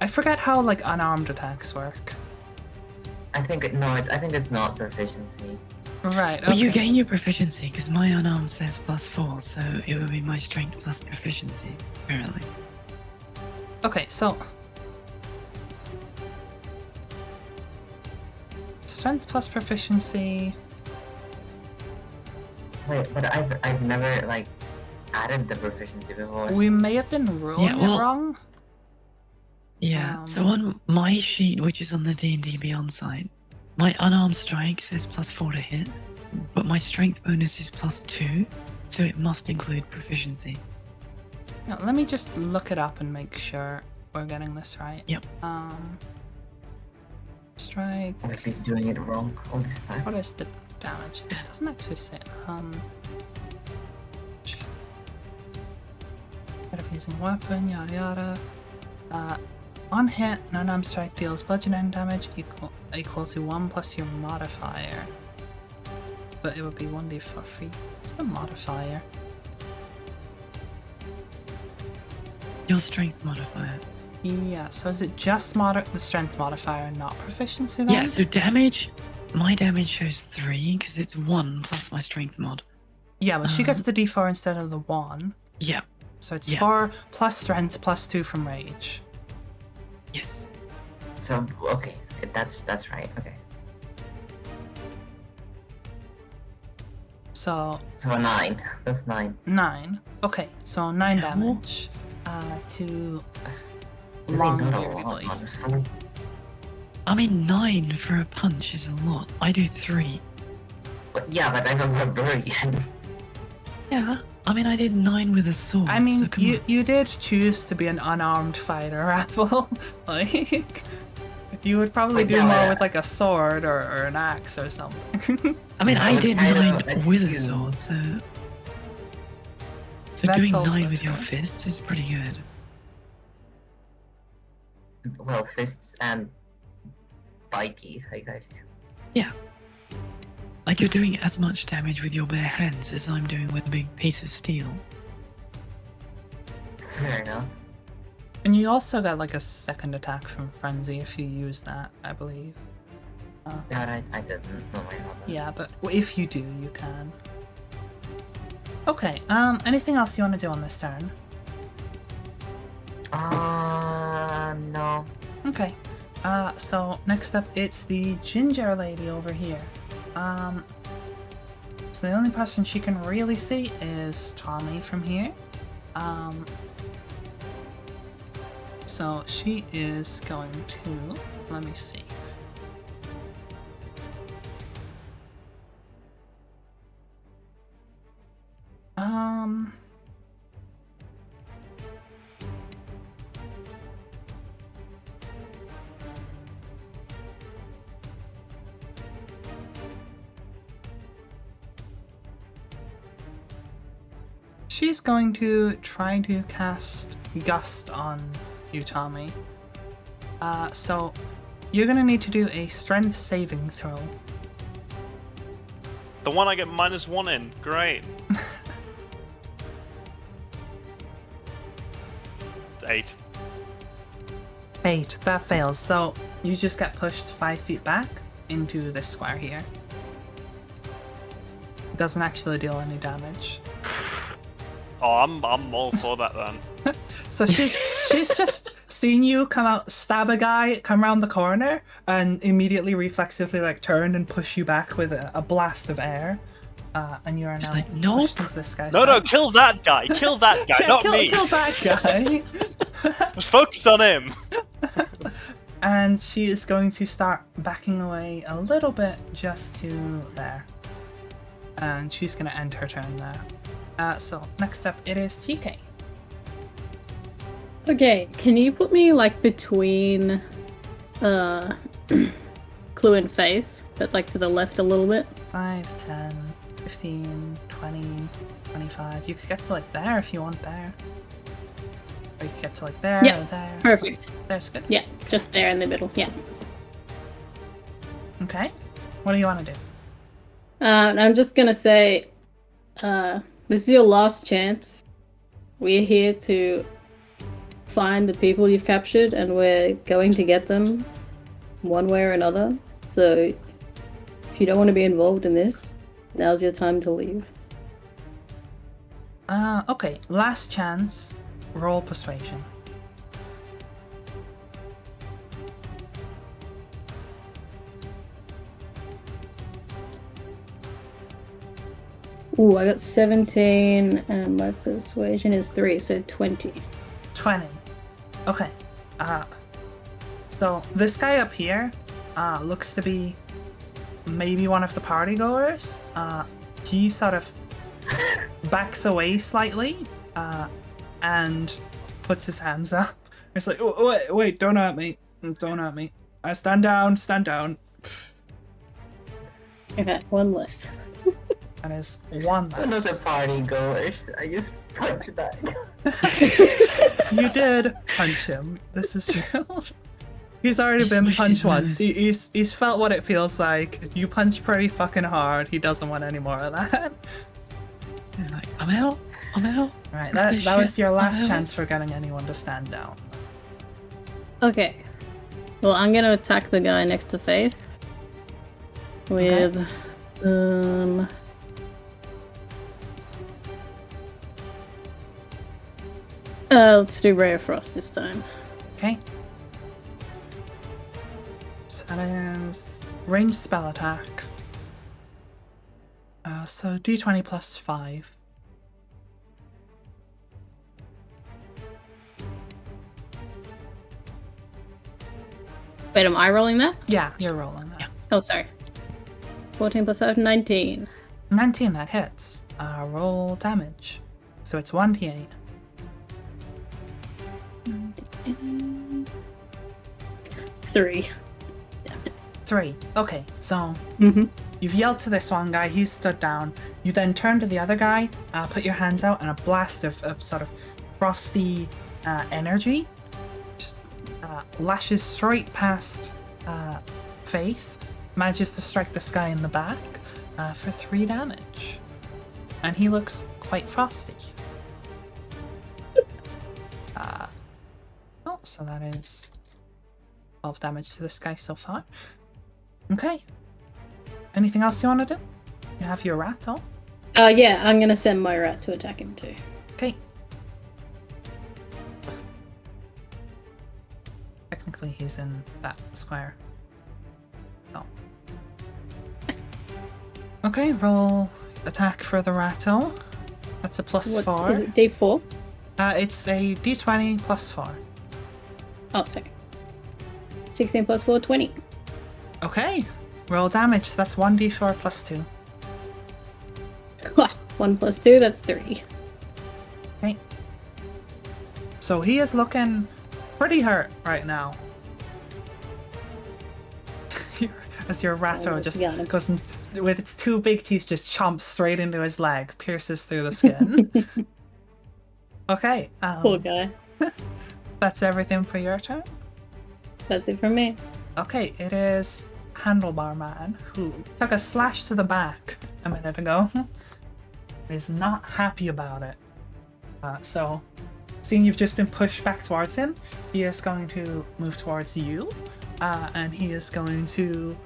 I forget how like unarmed attacks work. I think it's not proficiency. Right. Okay. Well, you gain your proficiency because my unarmed says +4, so it would be my strength plus proficiency, apparently. Okay, so strength plus proficiency. Wait, but I've never like added the proficiency before. We may have been ruling Yeah, well- it wrong. Yeah, so on my sheet, which is on the D&D Beyond site, my unarmed strike says +4 to hit, but my strength bonus is +2, so it must include proficiency. Now, let me just look it up and make sure we're getting this right. Yep. Strike. I've been doing it wrong all this time. What is the damage? This doesn't actually say. Instead of using weapon, yada yada. On hit, an unarmed strike deals bludgeoning damage equal to 1 plus your modifier. But it would be 1d4 free. What's the modifier? Your strength modifier. Yeah, so is it just the strength modifier and not proficiency then? Yeah, so damage, my damage shows 3 because it's 1 plus my strength mod. Yeah, but she gets the d4 instead of the 1. Yeah, So it's Yeah. 4 plus strength plus 2 from rage. yes. So okay, that's right. Okay, So so a 9. That's 9. 9. Okay, so 9 Yeah. damage to That's long really not a bearded lot, boy. honestly. I mean, 9 for a punch is a lot. I do 3. But yeah, but I'm a barbarian. Yeah, I mean, I did 9 with a sword. I mean, so come on. you did choose to be an unarmed fighter, Apple. Like, you would probably But do yeah, more but- with like a sword or an axe or something. I mean, I I would did kind 9 of with a assume- sword, so. So That's doing also 9 with your true. fists is pretty good. Well, fists and bitey, I guess. Like you're doing as much damage with your bare hands as I'm doing with a big piece of steel. Fair enough. And you also got like a second attack from Frenzy if you use that, I believe. That I didn't know my about that. Yeah, but if you do, you can. Okay, anything else you want to do on this turn? No. Okay. So next up, it's the ginger lady over here. So the only person she can really see is Tommy from here. So she is going to. Let me see. She's going to try to cast Gust on you, Tommy. So you're gonna need to do a strength saving throw. The one I get -1 in. Great. It's 8. 8. That fails. So you just get pushed 5 feet back into this square here. Doesn't actually deal any damage. Oh, I'm all for that then. So she's just seen you come out, stab a guy, come around the corner, and immediately reflexively like turn and push you back with a blast of air. And you are now like, nope. pushed into this guy's No, sides. kill that guy. Kill that guy, Yeah, not kill, me. Kill that guy. Just focus on him. And she is going to start backing away a little bit just to there. And she's going to end her turn there. So next up it is TK. Okay, can you put me like between Clue and Faith, but like to the left a little bit? 5, 10, 15, 20, 25. You could get to like there if you want there. Or you could get to like there Yep, or there. perfect. There's good. Yeah, just there in the middle. Yeah. Okay. What do you want to do? I'm just gonna say, this is your last chance. We're here to find the people you've captured, and we're going to get them one way or another. So, if you don't want to be involved in this, now's your time to leave. Okay. Last chance. Roll persuasion. Ooh, I got 17, and my persuasion is 3, so 20. 20. Okay. So this guy up here looks to be maybe one of the party goers. He sort of backs away slightly and puts his hands up. It's like, oh, wait, don't hurt me. Don't hurt me. Stand down, stand down. Okay, one less. That is one less. Another party goers. I just punched that guy. You did punch him. This is true. He's already been Smushed his punched once. nose. He's felt what it feels like. You punch pretty fucking hard. He doesn't want any more of that. He's like, I'm out. I'm out. Right, Fuck this that was shit. your last I'm out. chance for getting anyone to stand down. Okay. Well, I'm gonna attack the guy next to Faith. With, let's do Ray of Frost this time. Okay. So that is ranged spell attack. So d20 plus 5. Wait, am I rolling that? Yeah, you're rolling that. Oh, sorry. 14 plus 5, 19. 19, that hits. Roll damage. So it's 1d8. 3. 3. Okay, so Mm-hmm. you've yelled to this one guy, he's stood down. You then turn to the other guy, put your hands out, and a blast of sort of frosty energy just lashes straight past Faith, manages to strike this guy in the back for 3 damage. And he looks quite frosty. Oh, so that is 12 damage to this guy so far. Okay. Anything else you want to do? You have your rat, though? Yeah, I'm gonna send my rat to attack him too. Okay. Technically, he's in that square. Oh. Okay, roll attack for the rattle. That's a plus 4. Is it D4? It's a d20 plus 4. Oh, sorry. 16 plus 4, 20. Okay. Roll damage. That's 1d4 plus 2. 1 plus 2, that's 3. Okay. So he is looking pretty hurt right now. As your ratto just goes in, with its 2 big teeth, just chomps straight into his leg, pierces through the skin. Okay. Poor guy. That's everything for your turn? That's it from me. Okay, it is Handlebar Man, who took a slash to the back a minute ago. Is not happy about it. So, seeing you've just been pushed back towards him, he is going to move towards you, and he is going to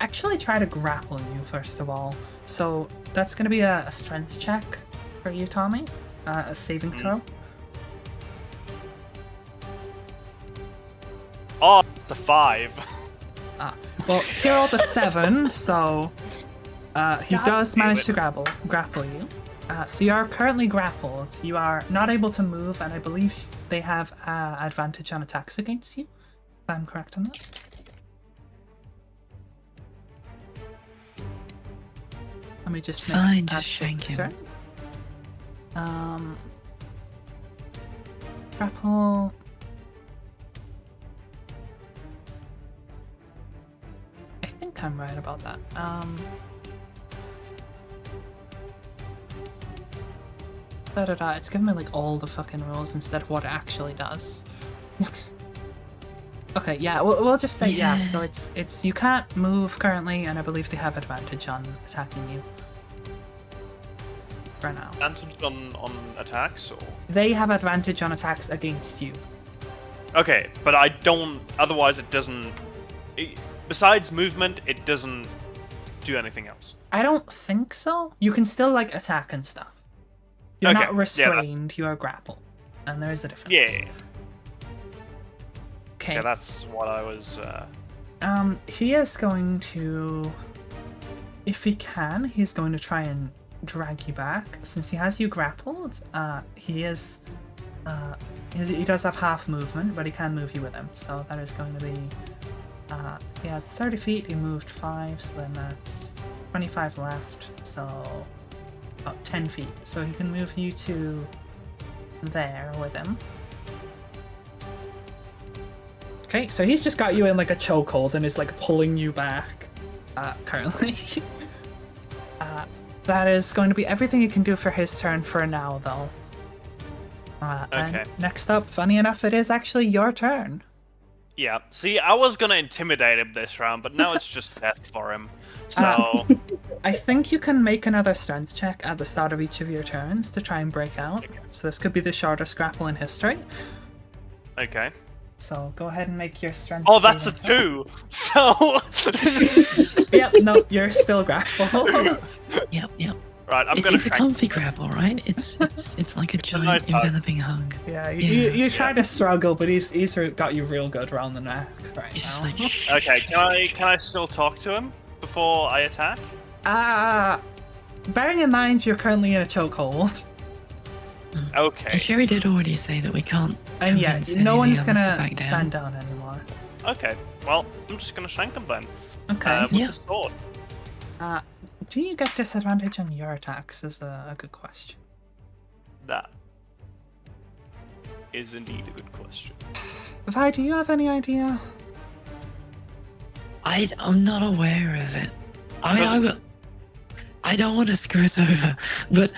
actually try to grapple you first of all. So that's going to be a strength check for you, Tommy. A saving throw. Oh, it's a 5. Well, he rolled a 7, so he does manage to grapple you. So you are currently grappled. You are not able to move, and I believe they have advantage on attacks against you. If I'm correct on that. Let me just make Fine, just shank him. Grapple. I think I'm right about that. It's giving me like all the fucking rules instead of what it actually does. Okay, yeah, we'll just say yeah. So it's you can't move currently, and I believe they have advantage on attacking you. For now. Advantage on attacks, or? They have advantage on attacks against you. Okay, but I don't. Otherwise, it doesn't. Besides movement, it doesn't do anything else. I don't think so. You can still like attack and stuff. You're not restrained. You are grappled, and there is a difference. Yeah. Okay. Yeah, that's what I was. He is going to, if he can, he's going to try and drag you back. Since he has you grappled, he does have half movement, but he can move you with him. So that is going to be, he has 30 feet, he moved 5, so then that's 25 left, so about 10 feet. So he can move you to there with him. Okay, so he's just got you in like a chokehold and is like pulling you back, currently. That is going to be everything he can do for his turn for now, though. Okay. And next up, funny enough, it is actually your turn. Yeah. See, I was gonna intimidate him this round, but now it's just death for him. So. I think you can make another strength check at the start of each of your turns to try and break out. Okay. So this could be the shortest grapple in history. Okay. So go ahead and make your strength. Oh, that's a 2. So. Yep. No, you're still grappled. Yep. Right, It's a comfy grapple, right? It's like a giant nice enveloping hug. Yeah, you try to struggle, but he's got you real good around the neck right He's now. just like, shh. Okay, can I still talk to him before I attack? Bearing in mind you're currently in a chokehold. Okay. And Sherry did already say that we can't. And yeah, convince any no of the one's others to gonna back down. stand down anymore. Okay. Well, I'm just gonna shank him then. Okay. With the sword. Do you get disadvantage on your attacks? Is a good question. That is indeed a good question. Vi, do you have any idea? I'm not aware of it. I don't want to screw us over, but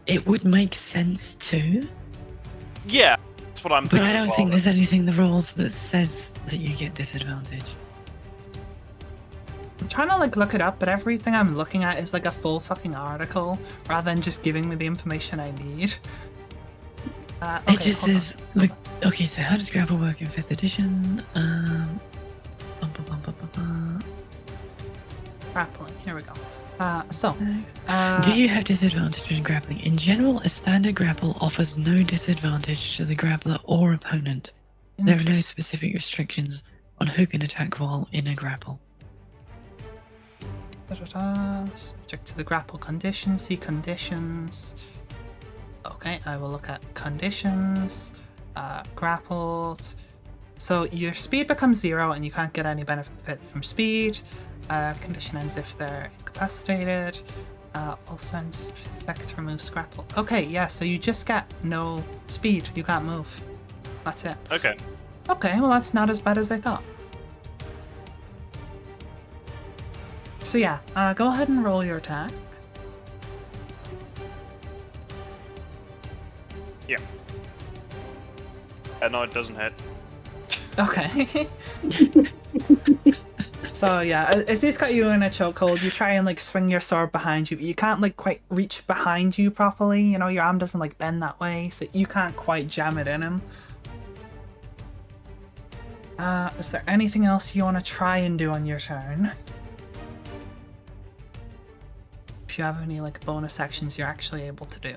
it would make sense too. Yeah, that's what I'm thinking. But I don't think there's anything in the rules that says that you get disadvantage. I'm trying to like look it up, but everything I'm looking at is like a full fucking article rather than just giving me the information I need. Okay, it just says, okay, so how does grapple work in 5th edition? Grappling, here we go. Do you have disadvantage in grappling? In general, a standard grapple offers no disadvantage to the grappler or opponent. There are no specific restrictions on who can attack while in a grapple. Subject to the grapple condition, see conditions. Okay, I will look at conditions. grappled. So your speed becomes 0 and you can't get any benefit from speed. Condition ends if they're incapacitated. Also ends if the effect removes grapple. Okay, yeah, so you just get no speed. You can't move. That's it. Okay. Okay, well that's not as bad as I thought. So yeah, go ahead and roll your attack. Yeah. No, it doesn't hit. Okay. So yeah, as he's got you in a chokehold, you try and like swing your sword behind you, but you can't like quite reach behind you properly. You know, your arm doesn't like bend that way, so you can't quite jam it in him. Is there anything else you want to try and do on your turn? If you have any like bonus actions you're actually able to do.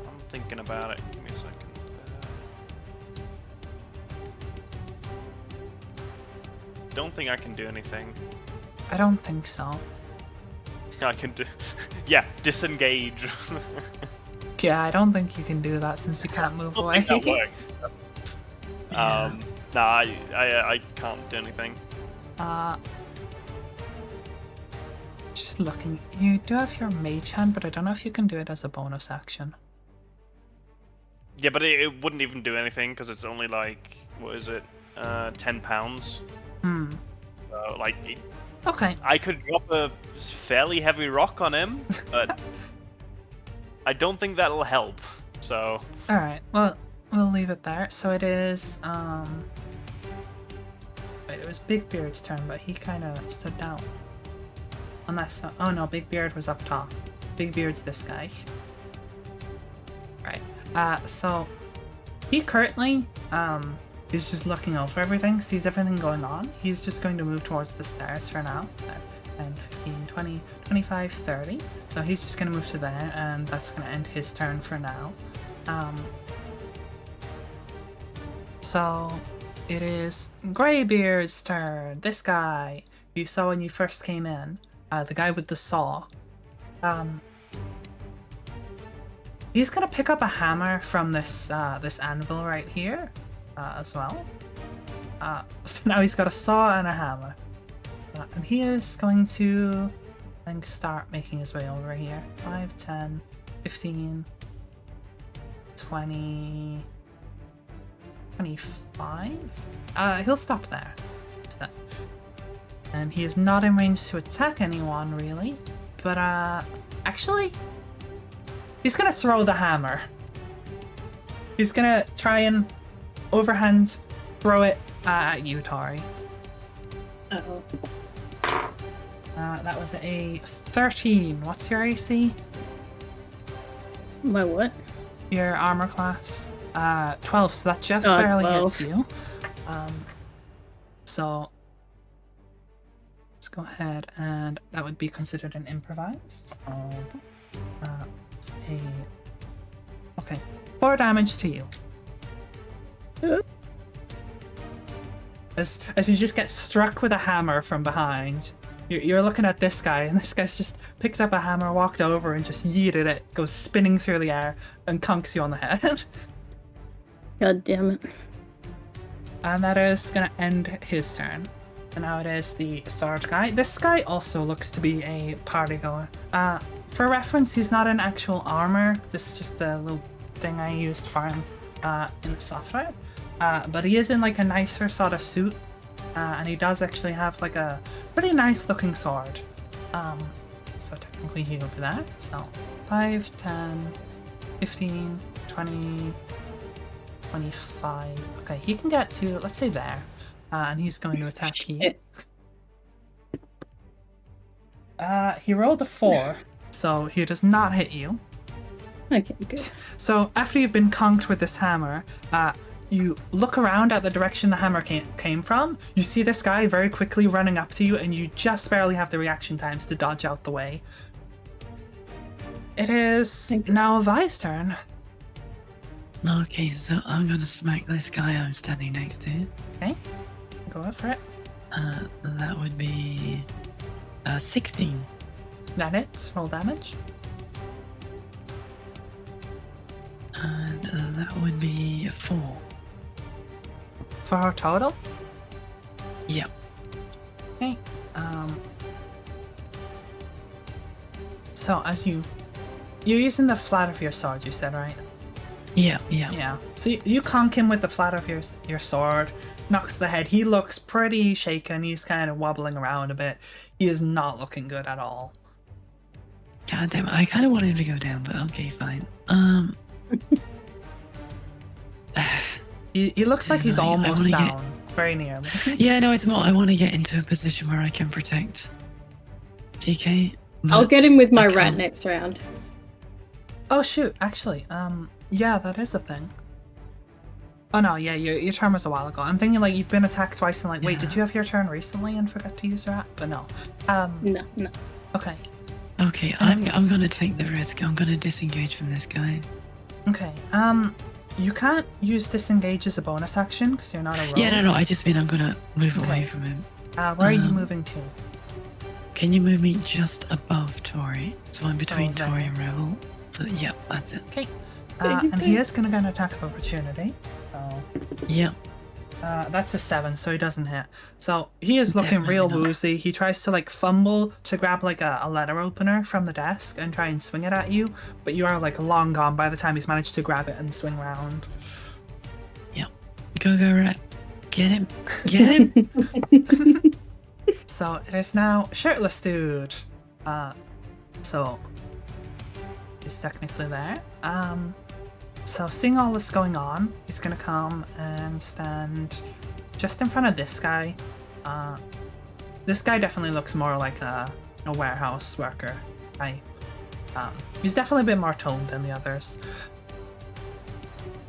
I'm thinking about it. Give me a second. Don't think I can do anything. I don't think so. I can do. Yeah, disengage. Yeah, I don't think you can do that since you can't move away. That works. Yeah. Nah, I can't do anything. Just looking. You do have your mage hand, but I don't know if you can do it as a bonus action. Yeah, but it wouldn't even do anything because it's only like, what is it? 10 pounds. So, like, Okay. I could drop a fairly heavy rock on him, but I don't think that'll help. So. Alright, well, we'll leave it there. So it is, wait, it was Big Beard's turn, but he kind of stood down. Unless, oh no, Big Beard was up top. Big Beard's this guy. Right, so he currently, is just looking over everything, sees everything going on. He's just going to move towards the stairs for now. 10, 15, 20, 25, 30. So he's just going to move to there, and that's going to end his turn for now. So it is Greybeard's turn. This guy you saw when you first came in, the guy with the saw. He's gonna pick up a hammer from this this anvil right here, as well. So now he's got a saw and a hammer, and he is going to, I think, start making his way over here. 5, 10, 15, 20, 25. He'll stop there. And he is not in range to attack anyone really, but actually, he's gonna throw the hammer. He's gonna try and overhand throw it at you, Tori. Uh-oh. That was a 13. What's your AC? My what? Your armor class? 12, so that just Oh, barely 12. hits you. So let's go ahead, and that would be considered an improvised. Okay, 4 damage to you. As you just get struck with a hammer from behind. You're looking at this guy, and this guy just picks up a hammer, walks over, and just yeeted it, goes spinning through the air, and conks you on the head. God damn it. And that is gonna end his turn. And now it is the sword guy. This guy also looks to be a party goer. For reference, he's not in actual armor. This is just a little thing I used for him in the software. But he is in like a nicer sort of suit. And he does actually have like a pretty nice looking sword. So technically he'll be there. So 5, 10, 15, 20, 25. Okay, he can get to, let's say there. And he's going to attack you. He rolled a 4, so he does not hit you. Okay, good. So after you've been conked with this hammer, you look around at the direction the hammer came from. You see this guy very quickly running up to you, and you just barely have the reaction times to dodge out the way. It is now Vi's turn. Okay, so I'm gonna smack this guy I'm standing next to. Okay, go for it. That would be 16. That hits. Roll damage. That would be 4. For her total? Yeah. Okay. So as you're using the flat of your sword, you said, right? Yeah. Yeah. So you conk him with the flat of your sword, knocks the head. He looks pretty shaken. He's kind of wobbling around a bit. He is not looking good at all. God damn it. I kind of wanted him to go down, but okay, fine. He looks like he's I almost wanna down. Very near me. Yeah, no, it's more. I want to get into a position where I can protect TK. I'll get him with my I rat can't. next round. Oh shoot, actually, yeah, that is a thing. Oh no, yeah, your turn was a while ago. I'm thinking like you've been attacked twice and like, wait, did Yeah. you have your turn recently and forget to use rat? But no. No. Okay. Okay, I'm gonna take the risk. I'm gonna disengage from this guy. Okay. You can't use disengage as a bonus action because you're not a rogue. Yeah, no, I just mean I'm gonna move Okay. away from him. Where are you moving to? Can you move me just above Tori? So I'm between there. Tori and Revel. But yeah, that's it. Okay. And he is gonna get an attack of opportunity. So Yeah. that's a 7, so he doesn't hit. So he is looking real Definitely not. woozy. He tries to like fumble to grab like a letter opener from the desk and try and swing it at you, but you are like long gone by the time he's managed to grab it and swing round. Yeah. Go, rat. Get him. Get him. So it is now shirtless dude. So he's technically there. So seeing all this going on, he's gonna come and stand just in front of this guy. This guy definitely looks more like a warehouse worker type. He's definitely a bit more toned than the others.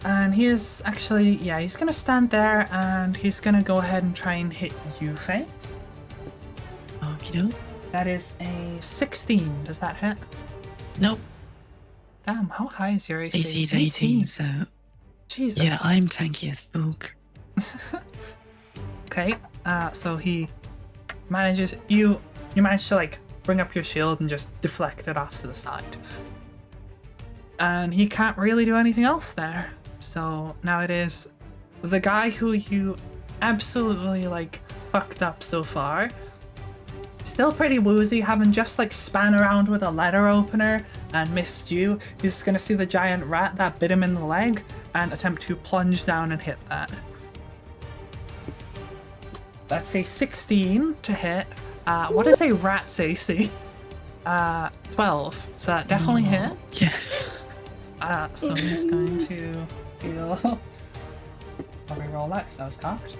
And he is actually, yeah, he's gonna stand there and he's gonna go ahead and try and hit you, Faith. Okie doke. That is a 16. Does that hit? Nope. Damn, how high is your AC? AC's 18, so Jesus. yeah, I'm tanky as fuck. Okay, so he manages, you manage to like bring up your shield and just deflect it off to the side. And he can't really do anything else there. So now it is the guy who you absolutely like fucked up so far. Still pretty woozy, having just like span around with a letter opener and missed you. He's gonna see the giant rat that bit him in the leg and attempt to plunge down and hit that. That's a 16 to hit. What is a rat's AC? 12. So that definitely hits. Yeah. So he's going to heal. I'll reroll that because that was cocked.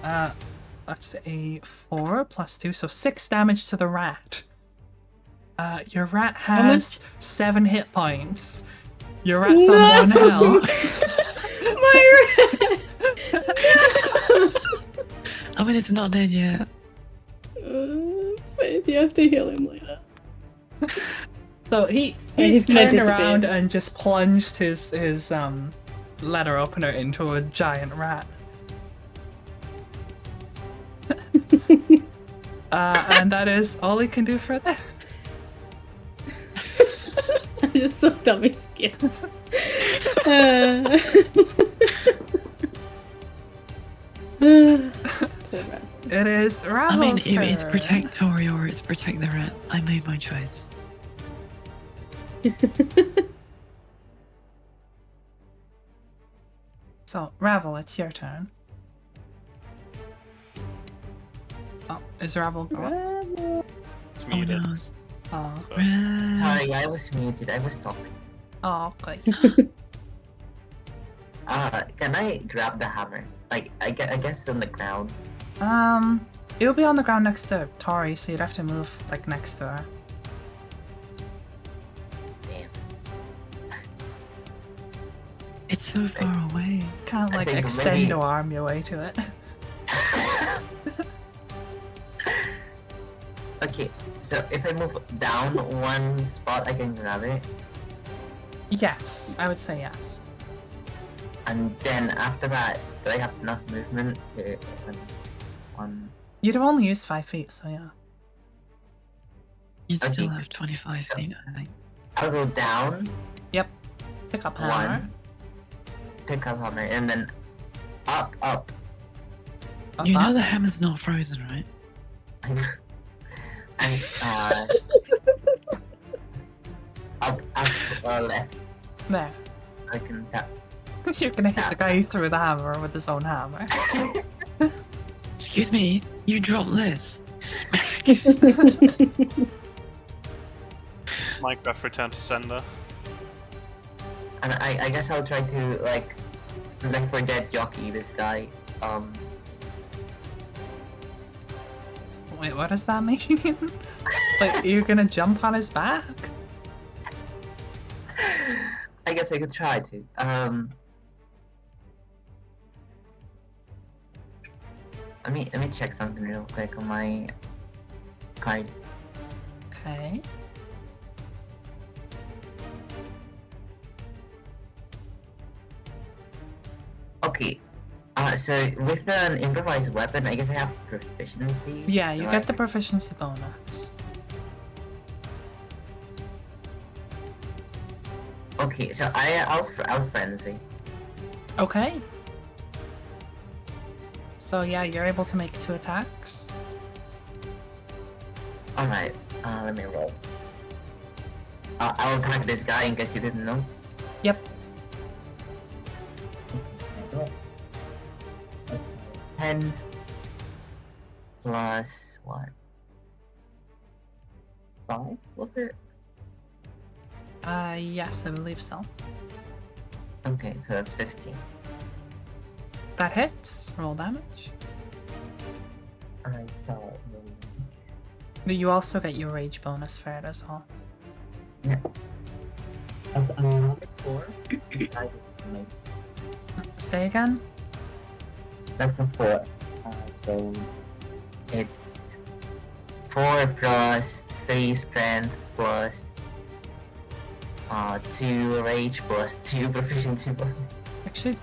That's a 4 plus 2, so 6 damage to the rat. Your rat has 7 hit points. Your rat's on 1 health. My rat! No! I mean, it's not dead yet. Faith, you have to heal him later. So Yeah, he's he's gonna turned disappear. around and just plunged his letter opener into a giant rat. And that is all he can do for this. I just sucked up his skin. Poor rat. It is Ravel's I mean, if it's turn. protect Tori or it's protect the rat, I made my choice. So, Ravel, it's your turn. Oh, is Ravel gone? It's Oh muted. no. Oh, Rat. Sorry, I was muted. I was talking. oh, okay. Can I grab the hammer? Like, I guess it's on the ground. It will be on the ground next to Tori, so you'd have to move like next to her. Damn. It's so far away. Can't I like think extend maybe- your arm your way to it. Okay, so if I move down 1 spot, I can grab it. Yes, I would say yes. And then after that, do I have enough movement to on? You'd have only used 5 feet, so yeah. You'd still Okay. have 25 feet, I think. I'll go down Pick up hammer. 1, pick up hammer, and then up. You know the hammer's not frozen, right? And up, left. There. I can tap. You're gonna hit the guy who threw the hammer with his own hammer. Excuse me, you dropped this. Smack. It's Minecraft Return to Sender. And I guess I'll try to like Left 4 Dead jockey this guy. Wait, what does that mean? Like, you're gonna jump on his back? I guess I could try to. Let me check something real quick on my card. Okay. Okay. So with an improvised weapon, I guess I have proficiency. Yeah, you right? get the proficiency bonus. Okay, so I'll frenzy. Okay. So yeah, you're able to make 2 attacks. Alright, let me roll. I'll attack this guy in case you didn't know. Yep. 10 plus what? 5, was it? Yes, I believe so. Okay, so that's 15. That hits. Roll damage. I thought You also get your rage bonus for it as well. yeah. That's another 4. Say again? That's a 4. So it's 4 plus 3 strength plus 2 rage plus 2 proficiency bonus. Actually,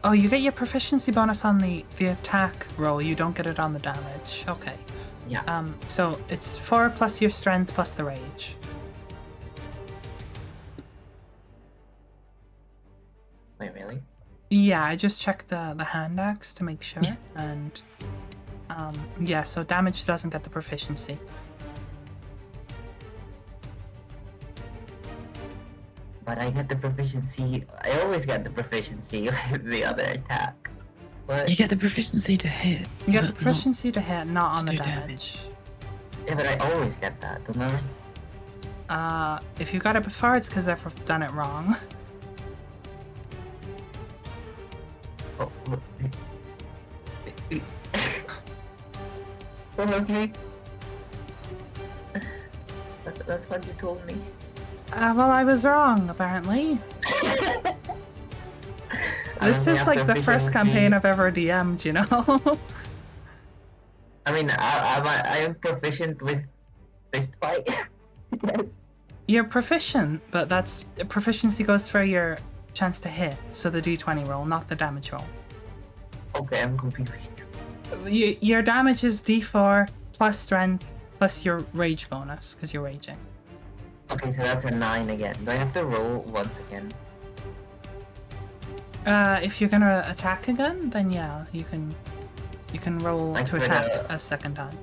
oh, you get your proficiency bonus on the attack roll. You don't get it on the damage. Okay. Yeah. So it's 4 plus your strength plus the rage. Wait, really? Yeah, I just checked the hand axe to make sure, and yeah, so damage doesn't get the proficiency. But I get the proficiency. I always get the proficiency with the other attack. But You get the proficiency to hit. You get the but not- proficiency to hit, not on to the do damage. yeah, but I always get that, don't I? If you got it before, it's because I've done it wrong. Oh, look. Oh, okay. That's what you told me. Well, I was wrong, apparently. This is like the first campaign I've ever DM'd, you know? I mean, I am proficient with fist fight. Yes. You're proficient, but that's proficiency goes for your chance to hit, so the d20 roll, not the damage roll. Okay, I'm confused. Your damage is d4 plus strength plus your rage bonus, because you're raging. Okay, so that's a 9 again. Do I have to roll once again? If you're gonna attack again, then yeah, you can roll Like to for attack the- a second time.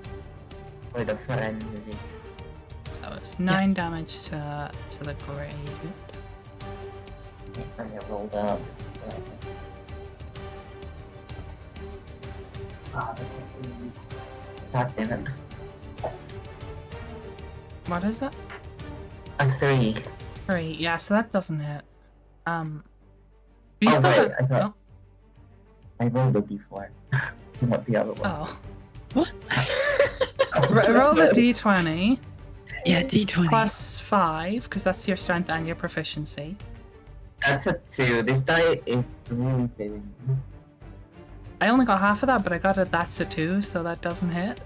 Or the frenzy? So it's 9 Yes. damage to the grave. I get rolled up. God damn it. What is it? A 3. 3. Yeah, so that doesn't hit. You Oh, still wait, got- I thought- I rolled a d4. Not the other one. Oh. What? Roll the d20 Yeah, D20. plus 5, because that's your strength and your proficiency. That's a 2. This die is really fitting. I only got half of that, but I got it. That's a 2, so that doesn't hit.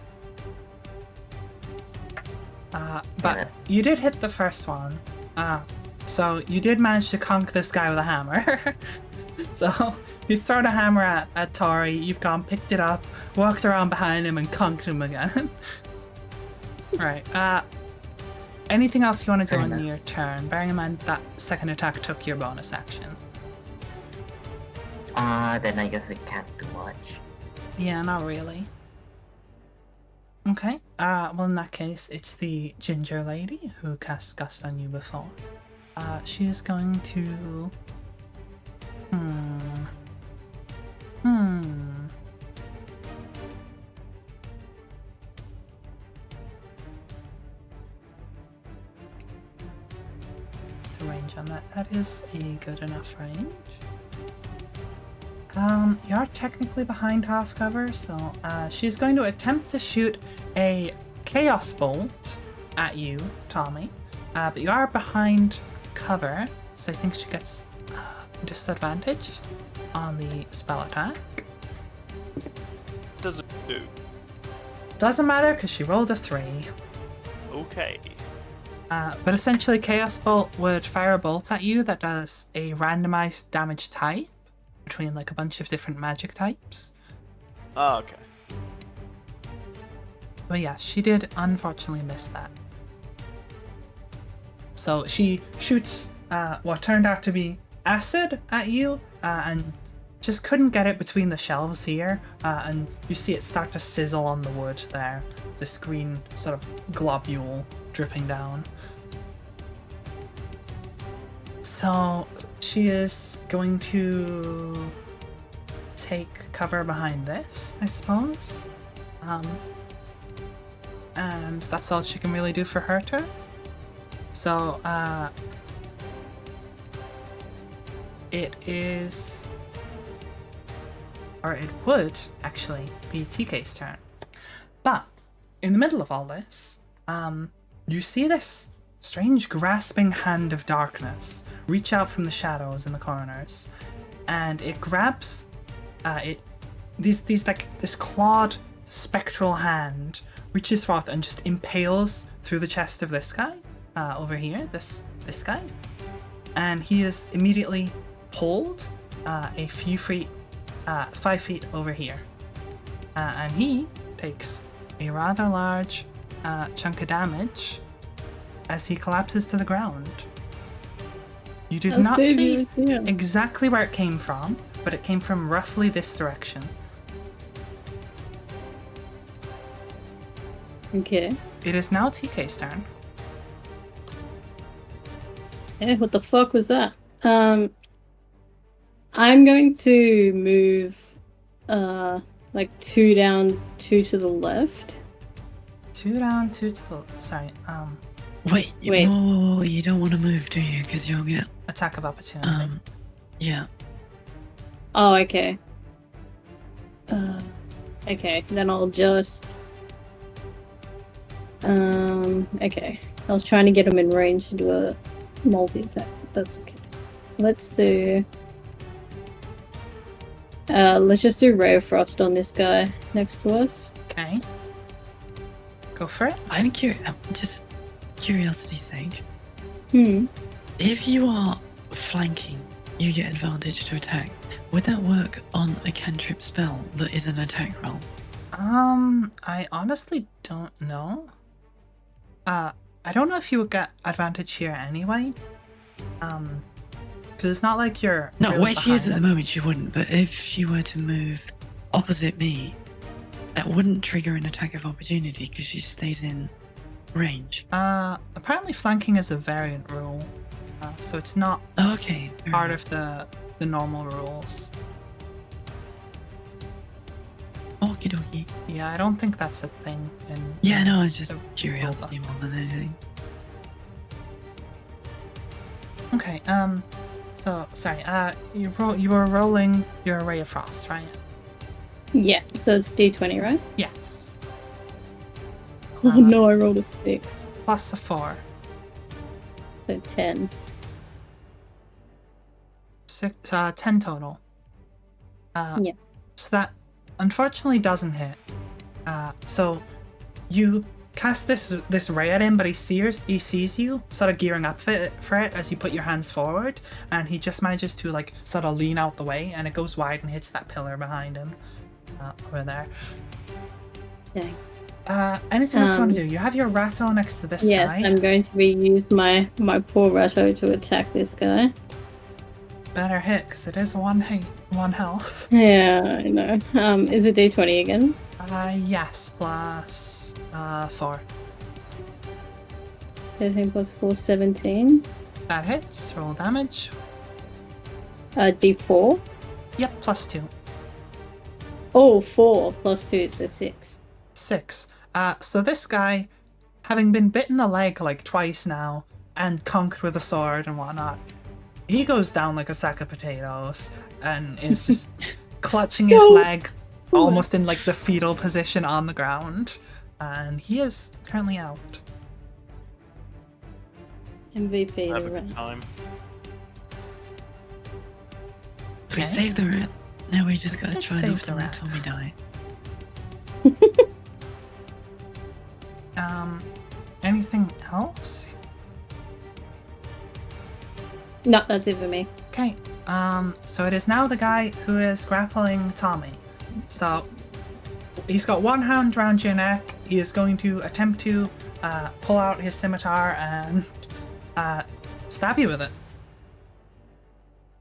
But you did hit the first one. So you did manage to conk this guy with a hammer. So he's thrown a hammer at Tori. You've gone, picked it up, walked around behind him, and conked him again. Right. Anything else you want to do on your turn? Bearing in mind that second attack took your bonus action. Then I guess I can't do much. Yeah, not really. Okay, well in that case, it's the ginger lady who cast Gust on you before. She is going to... What's the range on that? That is a good enough range. You are technically behind half cover, so she's going to attempt to shoot a Chaos Bolt at you, Tommy. But you are behind cover, so I think she gets disadvantage on the spell attack. Does it do? Doesn't matter because she rolled a 3. Okay. But essentially, Chaos Bolt would fire a bolt at you that does a randomized damage type between like a bunch of different magic types. Oh, okay. But yeah, she did unfortunately miss that. So she shoots what turned out to be acid at you and just couldn't get it between the shelves here. And you see it start to sizzle on the wood there. This green sort of globule dripping down. So she is going to take cover behind this, I suppose. And that's all she can really do for her turn. So, it is... Or it would, actually, be TK's turn. But, in the middle of all this, you see this strange grasping hand of darkness reach out from the shadows in the corners. And it grabs... this clawed, spectral hand reaches forth and just impales through the chest of this guy. Over here, this guy, and he is immediately pulled a few feet, 5 feet over here, and he takes a rather large chunk of damage as he collapses to the ground. You did not see exactly where it came from, but it came from roughly this direction. Okay. It is now TK's turn. Hey, what the fuck was that? I'm going to move like 2 down, 2 to the left. 2 down, 2 to the... Sorry, Wait. Wait. Whoa, you don't want to move, do you? Because you'll get... attack of opportunity. Yeah. Oh, okay. Okay, then I'll just... okay. I was trying to get him in range to do a multi-attack. That's okay. Let's do... let's just do Ray of Frost on this guy next to us. Okay. Go for it. I'm curious, just curiosity's sake. Hmm. If you are flanking, you get advantage to attack. Would that work on a cantrip spell that is an attack roll? I honestly don't know. I don't know if you would get advantage here anyway. Because it's not like you're... No, really where she is at behind. the moment, she wouldn't. But if she were to move opposite me, that wouldn't trigger an attack of opportunity because she stays in range. Apparently flanking is a variant rule. So it's not Okay. fair part enough. of the normal rules. Okie dokie. Yeah, I don't think that's a thing in... Yeah, no, it's just the curiosity rulebook. more than anything. Okay, so, sorry, you were rolling your Ray of Frost, right? Yeah, so it's D20, right? Yes. Oh no, I rolled a 6. Plus a 4. So 10. 10 total. Yeah. So that unfortunately doesn't hit. So you cast this ray at him, but he sees you sort of gearing up for it as you put your hands forward, and he just manages to like sort of lean out the way, and it goes wide and hits that pillar behind him over there. Dang. Anything else you want to do? You have your ratto next to this Yes, guy. I'm going to use my poor Ratto to attack this guy. better hit, because it is one health. Yeah, I know. Is it D20 again? Yes, plus 4. 13 plus 4, 17. That hits. Roll damage. D4. Yep, plus 2. Oh, 4 plus 2, so 6. 6. So this guy, having been bitten the leg like twice now, and conked with a sword and whatnot, he goes down like a sack of potatoes and is just clutching his leg almost in like the fetal position on the ground. And he is currently out. MVP Have to a good run. time. If we Okay. save the rat, now we just gotta Let's try not save to the let rat. Tommy die. Anything else? No, that's it for me. Okay, so it is now the guy who is grappling Tommy. So, he's got one hand around your neck. He is going to attempt to pull out his scimitar and stab you with it.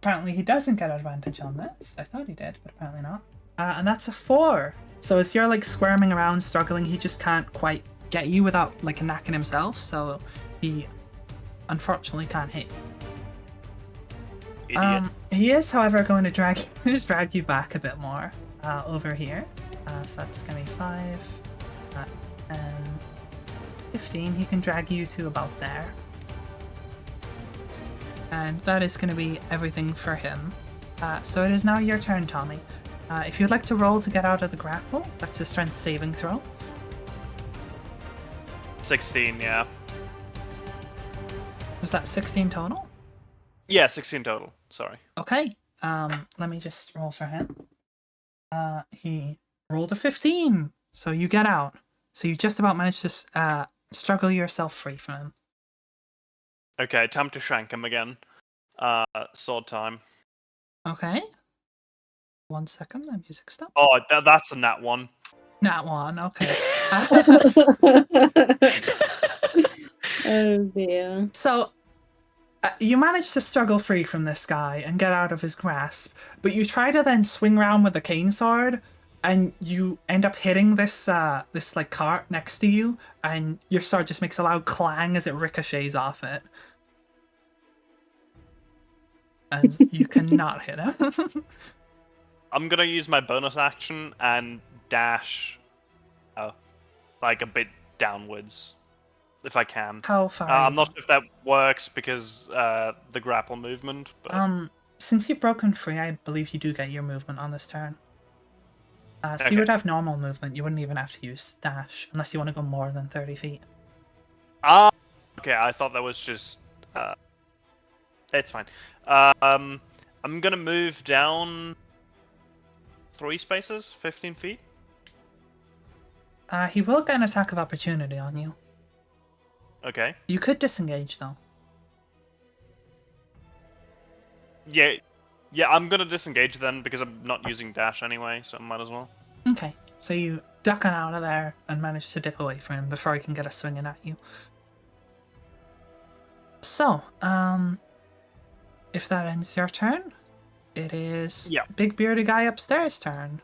Apparently he doesn't get advantage on this. I thought he did, but apparently not. And that's a 4. So as you're like squirming around, struggling, he just can't quite get you without like knacking himself. So he unfortunately can't hit you. Idiot. He is, however, going to drag you back a bit more over here. So that's gonna be 5 and 15. He can drag you to about there. And that is going to be everything for him. So it is now your turn, Tommy. If you'd like to roll to get out of the grapple, that's a strength saving throw. 16, yeah. Was that 16 total? Yeah, 16 total. Sorry. Okay. Let me just roll for him. He rolled a 15, so you get out. So you just about managed to struggle yourself free from him. Okay, time to shank him again. Sword time. Okay. 1 second, my music stopped. Oh, that's a nat 1. Nat 1, okay. Oh dear. So, you manage to struggle free from this guy and get out of his grasp, but you try to then swing around with the cane sword, and you end up hitting this this like cart next to you, and your sword just makes a loud clang as it ricochets off it. And you cannot hit him. I'm gonna use my bonus action and dash, like a bit downwards, if I can. How far? I'm not sure if that works because the grapple movement. But Since you've broken free, I believe you do get your movement on this turn. So Okay. you would have normal movement. You wouldn't even have to use dash unless you want to go more than 30 feet. Okay, I thought that was just. It's fine. I'm gonna move down 3 spaces, 15 feet. He will get an attack of opportunity on you. Okay. You could disengage though. Yeah, I'm gonna disengage then because I'm not using dash anyway, so I might as well. Okay, so you duck on out of there and manage to dip away from him before he can get a swinging at you. So, if that ends your turn, it is Yeah. Big Bearded Guy upstairs' turn.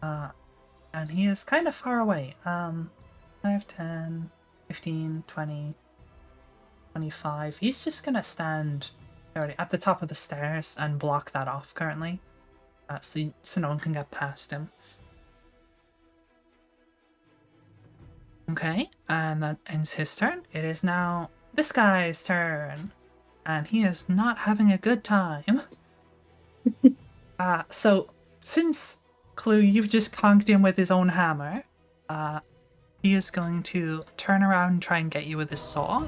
And he is kind of far away. 5, 10, 15, 20, 25. He's just gonna stand at the top of the stairs and block that off currently. So no one can get past him. Okay, and that ends his turn. It is now this guy's turn. And he is not having a good time. So since Clue, you've just conked him with his own hammer, he is going to turn around and try and get you with his saw.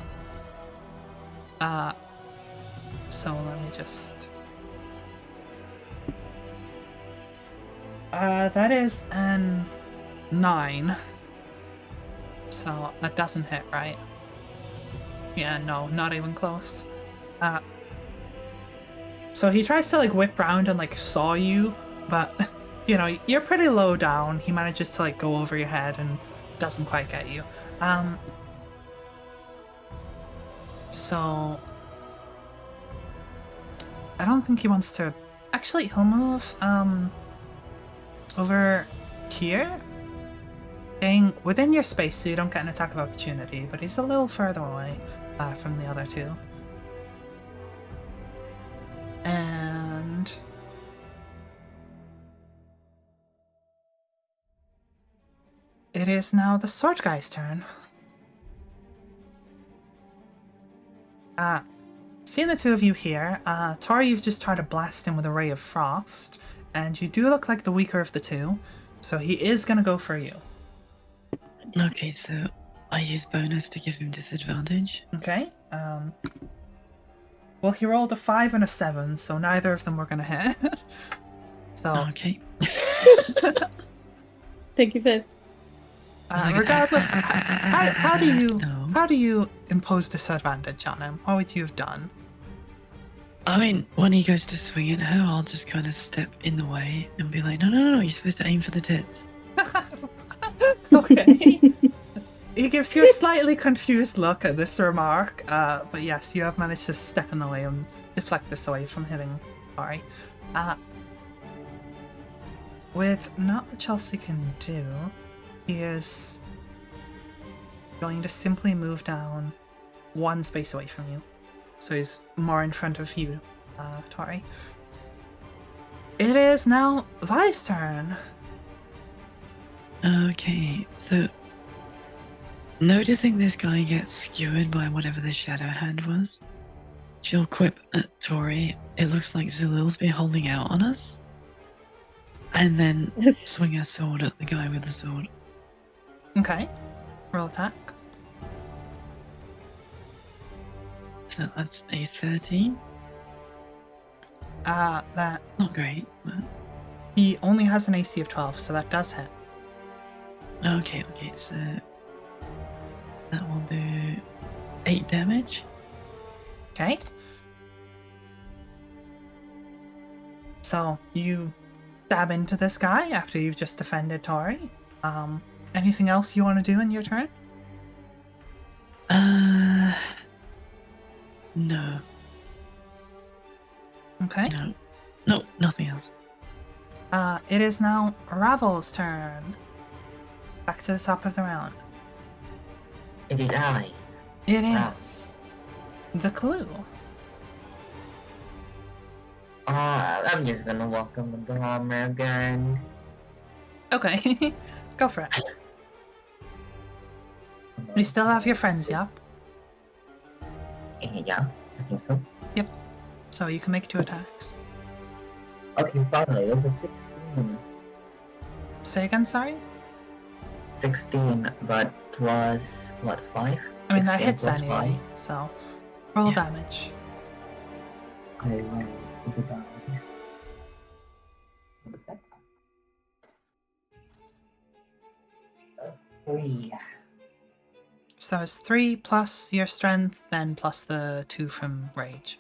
So let me just... that is an 9. So that doesn't hit, right? Yeah, no, not even close. So he tries to like whip round and like saw you, but you know, you're pretty low down. He manages to like go over your head and doesn't quite get you. So I don't think he wants to. Actually, he'll move over here, staying within your space so you don't get an attack of opportunity. But he's a little further away from the other two. And it is now the sword guy's turn. Seeing the two of you here, Tori, you've just tried to blast him with a ray of frost, and you do look like the weaker of the two, so he is gonna go for you. Okay, so I use bonus to give him disadvantage. Okay. Well, he rolled a 5 and a 7, so neither of them were gonna hit. So, Okay. Take your pick. regardless, how do you No. how do you impose disadvantage on him? What would you have done? I mean, when he goes to swing at her, I'll just kind of step in the way and be like, no, you're supposed to aim for the tits. Okay. He gives you a slightly confused look at this remark, but yes, you have managed to step in the way and deflect this away from hitting Tori. With not much else he can do, he is going to simply move down one space away from you. So he's more in front of you, Tori. It is now Vi's turn. Okay, so noticing this guy get skewered by whatever the shadow hand was, she'll quip at Tori. It looks like Zulil's been holding out on us. And then swing her sword at the guy with the sword. Okay. Roll attack. So that's a 13. That Not great, but... he only has an AC of 12, so that does hit. Okay, so... that will do 8 damage. Okay. So you stab into this guy after you've just defended Tori. Anything else you want to do in your turn? No. Okay. No, nothing else. It is now Ravel's turn. Back to the top of the round. It is I. It Wow. is the clue. I'm just gonna welcome the hammer again. Okay, go for it. You still have your friends, yep? Yeah, I think so. So you can make 2 attacks. Okay, finally, it was a 16. Say again, sorry? 16, but plus, what, 5? I mean, that 16 hits plus anyway, 5. so roll Yeah. damage. Okay, right. Look at that. Three. So it's 3 plus your strength, then plus the 2 from rage.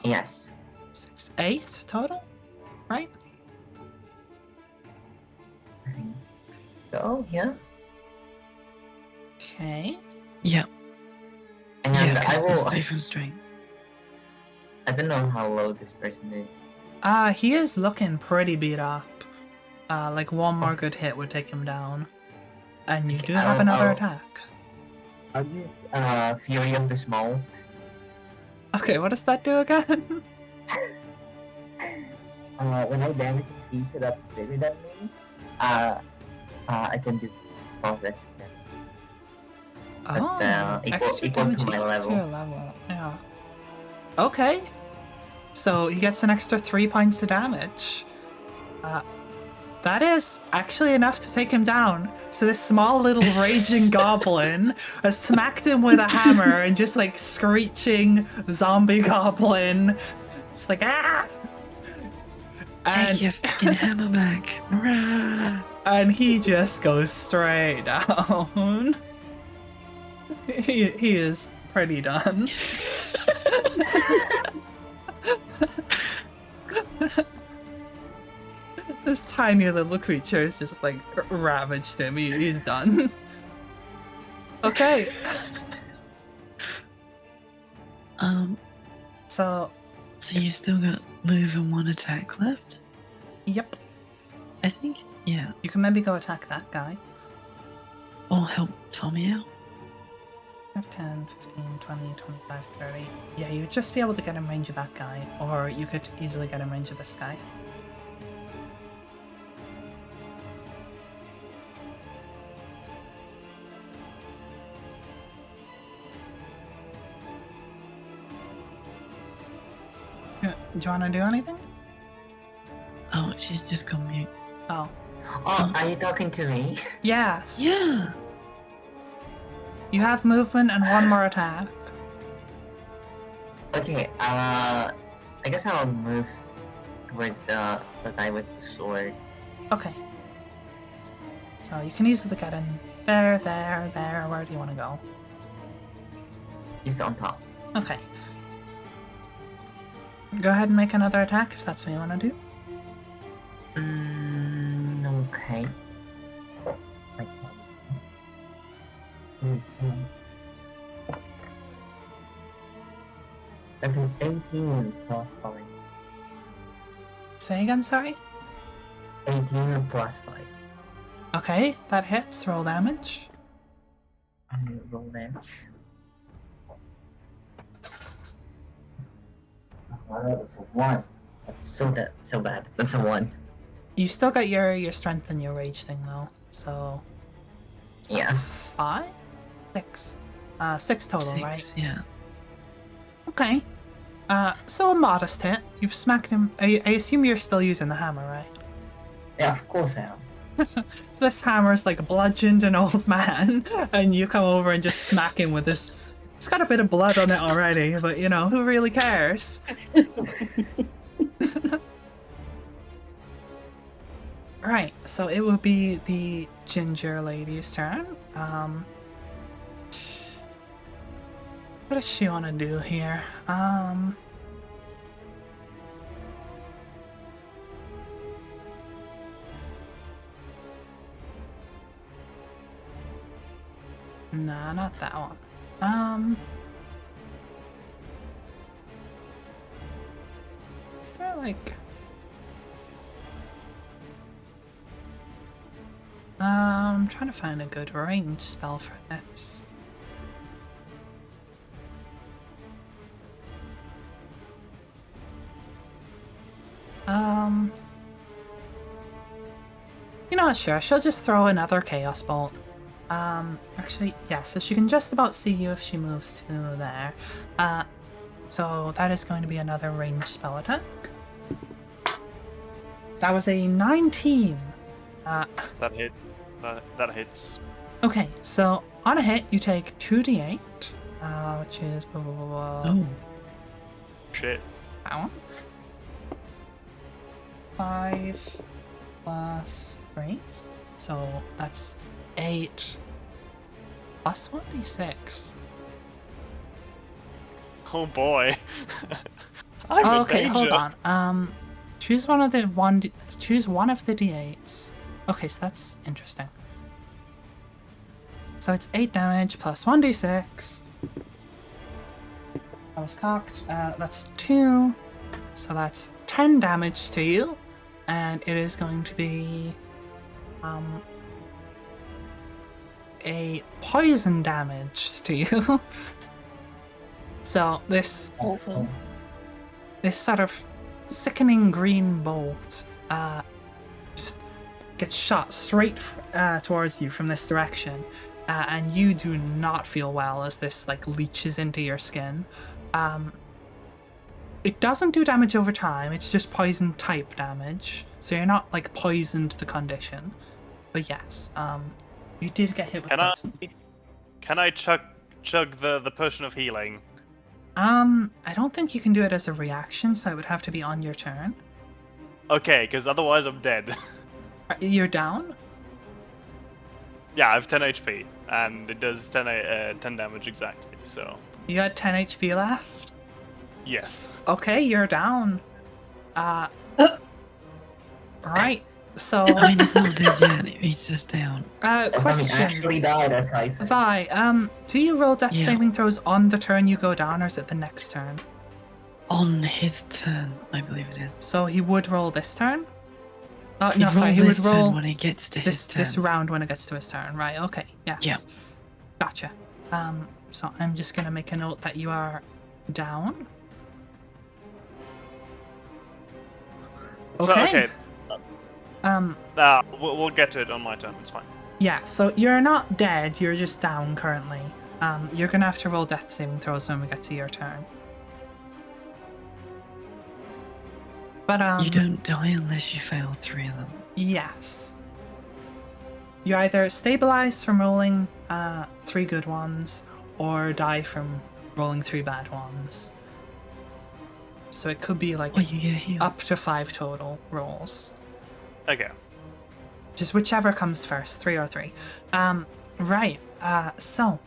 Yes. 6, 8 total, right? I think so, yeah. Okay. Yeah, And yeah, I will. stay from strength. I don't know how low this person is. He is looking pretty beat up. Like one more good hit would take him down. And you do have another attack. I'll use Fury of the Small. Okay, what does that do again? When I damage a creature that's bigger than me, I can just process them. That's extra equal damage to my equal level. your level. Yeah. Okay. So he gets an extra 3 points of damage. That is actually enough to take him down. So this small little raging goblin has smacked him with a hammer and just like screeching zombie goblin. Just like, ah! Take your fucking hammer back. Rah! And he just goes straight down. He is pretty done. This tiny little creature is just like ravaged him. He's done. Okay. So, So you still got move and 1 attack left? yep, I think. Yeah. you can maybe go attack that guy. Or help Tommy out. 5, 10, 15, 20, 25, 30. Yeah, you'd just be able to get in range of that guy, or you could easily get in range of this guy. Yeah, do you want to do anything? Oh, she's just gone mute. Oh, Oh, are you talking to me? yes. Yeah. You have movement and 1 more attack. Okay, I guess I'll move towards the guy with the sword. Okay. So you can easily get in there, there, there. Where do you want to go? He's on top. Okay. Go ahead and make another attack if that's what you want to do. Okay. That's an 18 plus 5. Say again, sorry? 18 plus 5. Okay, that hits. Roll damage. And roll damage. Oh, that's a 1. That's so bad. That's a 1. You still got your strength and your rage thing though, so Yeah. 5? 6. 6 total, 6, right? yeah. Okay. So a modest hit. You've smacked him. I assume you're still using the hammer, right? Yeah, of course I am. So this hammer's like bludgeoned an old man, and you come over and just smack him with this. It's got a bit of blood on it already, but you know, who really cares? Right, so it will be the ginger lady's turn. What does she want to do here? Nah, not that one. Is there like... I'm trying to find a good range spell for this. You know what, sure, she'll just throw another Chaos Bolt. Actually, yeah, so she can just about see you if she moves to there. So that is going to be another ranged spell attack. That was a 19. That hit. That hits. Okay, so on a hit, you take 2d8, which is blah, blah, blah, blah. Oh. Shit. That one. 5 plus 3, so that's 8 plus 1d6. Oh boy. I'm in Okay, hold danger. on. Choose one of the choose one of the d8s. Okay, so that's interesting. So it's 8 damage plus 1d6. That was cocked. That's 2. So that's 10 damage to you. And it is going to be a poison damage to you. So this Also, sort of sickening green bolt just gets shot straight towards you from this direction, and you do not feel well as this like leeches into your skin. It doesn't do damage over time, it's just poison type damage, so you're not like poisoned to the condition. But yes, you did get hit with poison. Can I chug the potion of healing? I don't think you can do it as a reaction, so it would have to be on your turn. Okay, because otherwise I'm dead. You're down? Yeah, I have 10 HP, and it does 10 damage exactly, so... You got 10 HP left? Yes. Okay, you're down. Right, so... I mean, he's not dead yet. He's just down. Question. actually died, as I said. Vi, do you roll death Yeah. saving throws on the turn you go down, or is it the next turn? on his turn, I believe it is. So he would roll this turn? Oh, He'd no, sorry, he roll would this turn roll when he gets to his this turn. round when it gets to his turn. Right, okay, yes. Yeah. Gotcha. So I'm just gonna make a note that you are down. So, okay. Um, We'll get to it on my turn. It's fine. yeah, so you're not dead, you're just down currently. You're gonna have to roll death saving throws when we get to your turn. But You don't die unless you fail 3 of them. yes. You either stabilize from rolling 3 good ones, or die from rolling 3 bad ones. So it could be like Or you get healed. up to 5 total rolls. Okay. Just whichever comes first, 3 or 3. Right, so.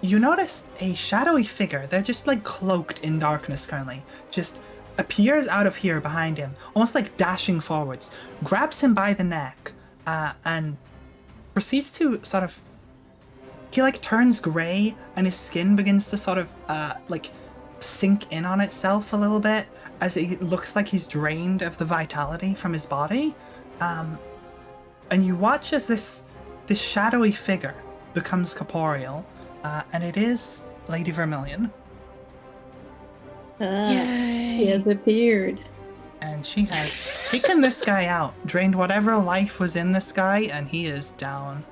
You notice a shadowy figure, they're just like cloaked in darkness currently, just appears out of here behind him, almost like dashing forwards, grabs him by the neck, and proceeds to sort of, he like turns grey and his skin begins to sort of like sink in on itself a little bit as it looks like he's drained of the vitality from his body. And you watch as this shadowy figure becomes corporeal, and it is Lady Vermilion. She has appeared. And she has taken this guy out, drained whatever life was in this guy, and he is down.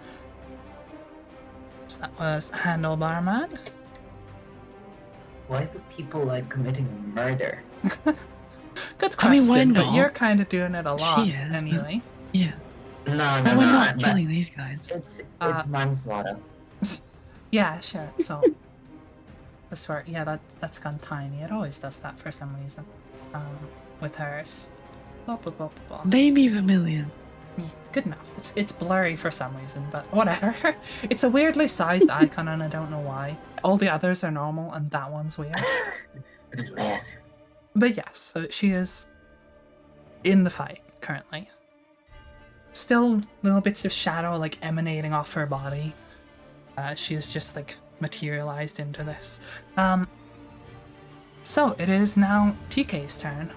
So that was Handlebar Man. Why do people like committing murder? Good question, I mean, why but not? you're kind of doing it a lot She is, but- anyway. Yeah. No, But we're not but killing these guys. It's Uh, manslaughter. Yeah, sure. So, I swear, yeah, that's gone tiny. It always does that for some reason. With hers. Blah, blah, blah, blah, blah. Maybe Vermilion. Yeah, good enough. It's blurry for some reason, but whatever. It's a weirdly sized icon, and I don't know why. All the others are normal, and that one's weird. It's massive. But yes, so she is in the fight currently. Still little bits of shadow like emanating off her body. She is just like materialized into this. So it is now TK's turn.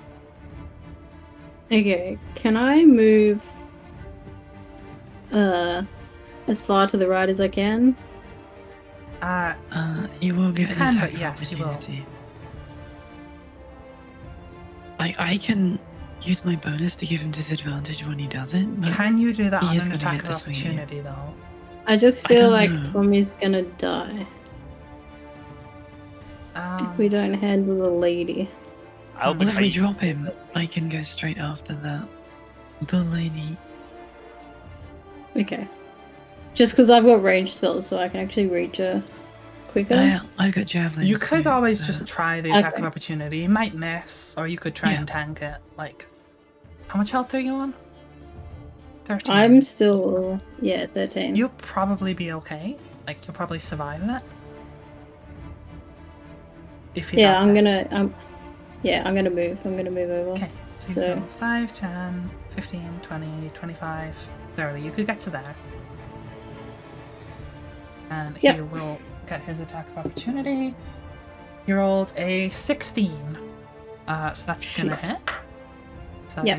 Okay, can I move as far to the right as I can? You will get You an can, attack but yes, you will. opportunity. I can use my bonus to give him disadvantage when he does it. But Can you do that he on is an gonna attack get of to swing at you. opportunity though? I just I feel don't like know. Tommy's gonna die if we don't handle the lady. I'll well, if we behave. drop him, I can go straight after that. The lady. Okay. Just because I've got range spells, so I can actually reach her quicker. I've got javelins. You could too, always so- just try the attack of Okay. opportunity. You might miss, or you could try and tank it. Like, how much health are you on? 13. I'm still 13. You'll probably be okay. Like, you'll probably survive it. If he Yeah, does I'm that. gonna I'm gonna move. I'm gonna move over. Okay, so you So- go 5, 10, 15, 20, 25, 30. You could get to there. And Yep. he will get his attack of opportunity. He rolls a 16. So that's gonna Shit. hit. So Yep.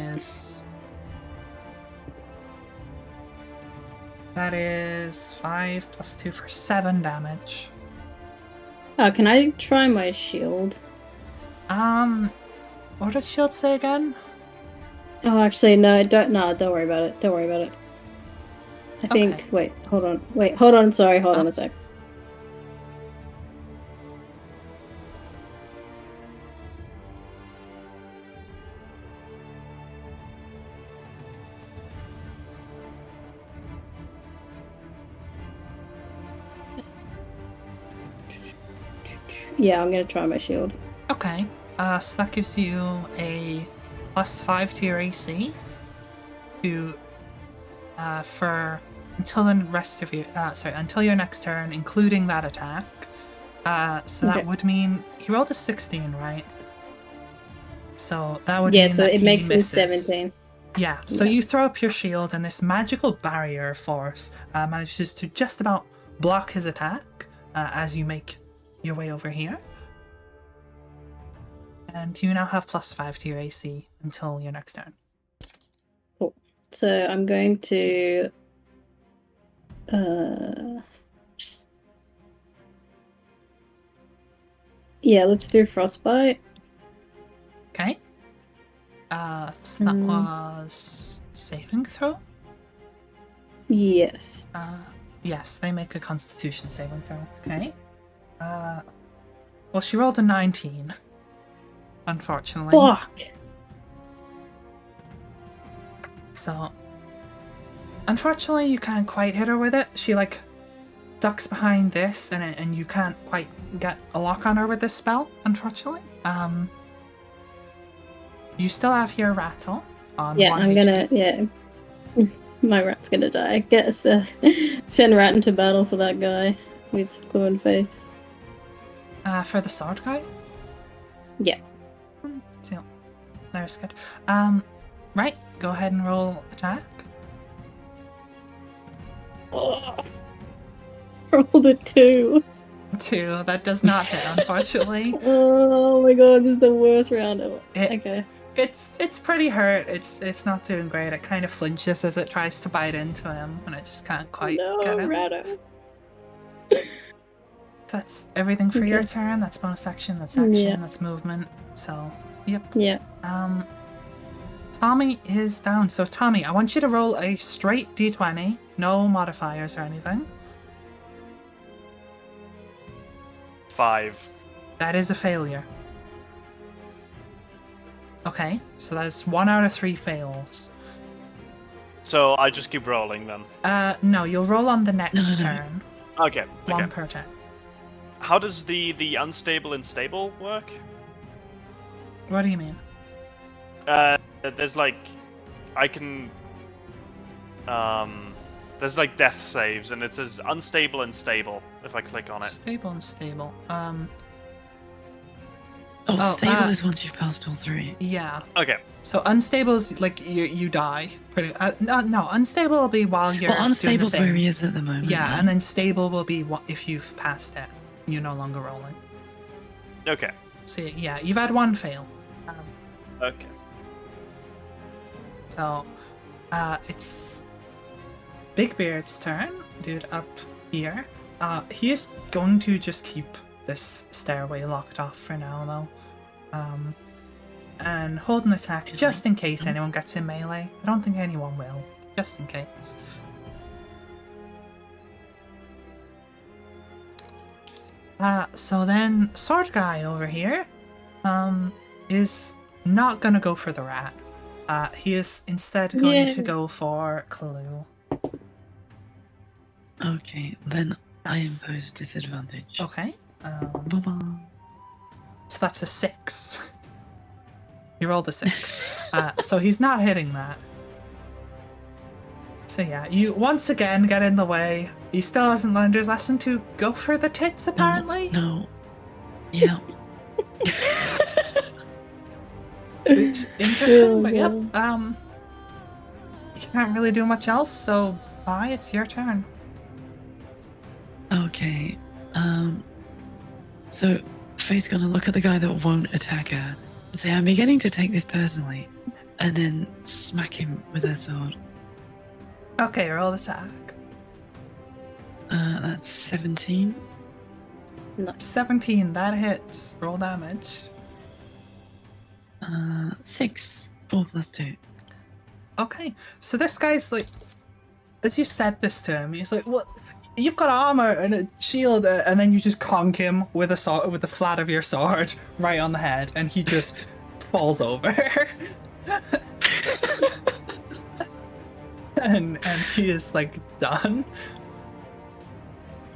that is 5 plus 2 for 7 damage. Oh, can I try my shield? What does shield say again? Oh, actually, no, don't worry about it. Don't worry about it. I think. Okay. Wait, hold on. Sorry, hold on a sec. Yeah, I'm gonna try my shield. Okay. So that gives you a +5 to your AC. For until the rest of your until your next turn, including that attack. So that Okay. would mean he rolled a 16, right? So that would Yeah, mean so that it he makes me misses. 17. Yeah, so Yeah. you throw up your shield, and this magical barrier force manages to just about block his attack as you make your way over here. And you now have +5 to your AC until your next turn. Cool. So I'm going to yeah, let's do frostbite. Okay. So that was saving throw? Yes. Yes, they make a constitution saving throw. Okay. Well, she rolled a 19. Unfortunately. Fuck. So, unfortunately, you can't quite hit her with it. She, like, ducks behind this, and you can't quite get a lock on her with this spell, unfortunately. You still have your rattle on Yeah, 1 I'm HP. gonna, my rat's gonna die. Get us, send rat into battle for that guy with Clue and Faith. For the sword guy? Yeah. So, there's good. Right, go ahead and roll attack. Oh. Rolled a 2. 2, that does not hit, unfortunately. Oh my god, this is the worst round ever. Okay. It's pretty hurt. It's not doing great. It kind of flinches as it tries to bite into him, and it just can't quite get him. Ratto. That's everything for your Okay. turn. That's bonus action. That's action. Yeah. That's movement. So, yep. Yeah. Tommy is down. So Tommy, I want you to roll a straight d20, no modifiers or anything. 5. That is a failure. Okay, so that's 1 out of 3 fails. So I just keep rolling then. No, you'll roll on the next No. turn. Okay. 1 Okay. per turn. How does the unstable and stable work? What do you mean? There's like, I can. There's like death saves, and it says unstable and stable if I click on it. Stable and stable. Stable is once you've passed all 3. Yeah. Okay. So unstable is like you die. Pretty. No, unstable will be while you're. Well, unstable's doing the where thing. he is at the moment. Yeah, right? and then stable will be if you've passed it. You're no longer rolling. Okay. So yeah, you've had 1 fail. Okay. So, it's Big Beard's turn. Dude up here. He is going to just keep this stairway locked off for now, though. And hold an attack just in case anyone gets in melee. I don't think anyone will. Just in case. So then sword guy over here, is not gonna go for the rat. He is instead going to go for Clue. Okay, then I That's- impose disadvantage. Okay. Bye-bye. So that's a 6. You rolled a 6. So he's not hitting that. So yeah, you once again get in the way. He still hasn't learned his lesson to go for the tits, apparently. No. Yeah. Which, interesting, Oh, but yep. God. You can't really do much else, so bye, it's your turn. Okay. So Faye's gonna look at the guy that won't attack her and say, I'm beginning to take this personally, and then smack him with her sword. Okay, roll attack. That's 17. Nice. 17, that hits. Roll damage. 6. 4 plus 2. Okay, so this guy's like, as you said this to him, he's like, "What? You've got armor and a shield," and then you just conk him with a sword, with the flat of your sword right on the head, and he just falls over. and he is like done.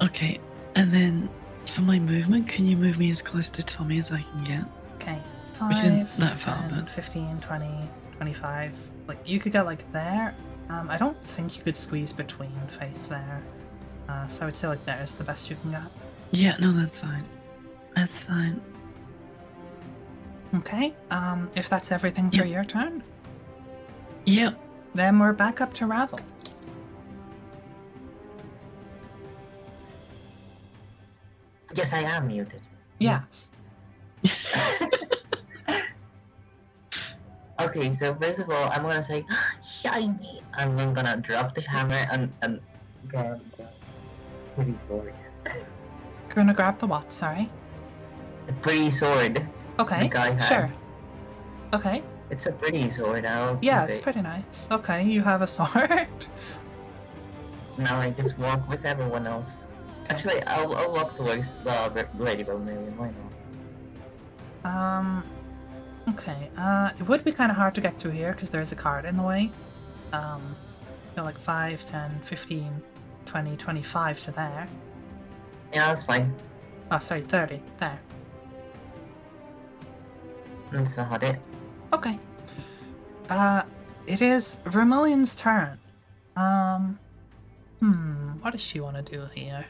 Okay, and then for my movement, can you move me as close to Tommy as I can get? Okay, Which 5, isn't that far, 10, but- 15, 20, 25. Like, you could get like there. I don't think you could squeeze between Faith there. So I would say like there is the best you can get. Yeah, no, that's fine. That's fine. Okay, if that's everything for Yep. your turn, Yep. then we're back up to Ravel. Yes, I am muted. Yes. Okay, so first of all, I'm gonna say shiny, and I'm gonna drop the hammer and grab the pretty sword. You're gonna grab the what, sorry? The pretty sword. Okay, The guy had. sure. Okay. It's a pretty sword. I'll Yeah, keep it's it. pretty nice. Okay, you have a sword. Now I just walk with everyone else. Actually, I'll walk towards the Lady Vermilion. Why not? Okay, it would be kind of hard to get through here because there's a cart in the way. Like 5, 10, 15, 20, 25 to there. Yeah, that's fine. Oh, sorry, 30. There. That's not it. Okay. It is Vermilion's turn. What does she want to do here?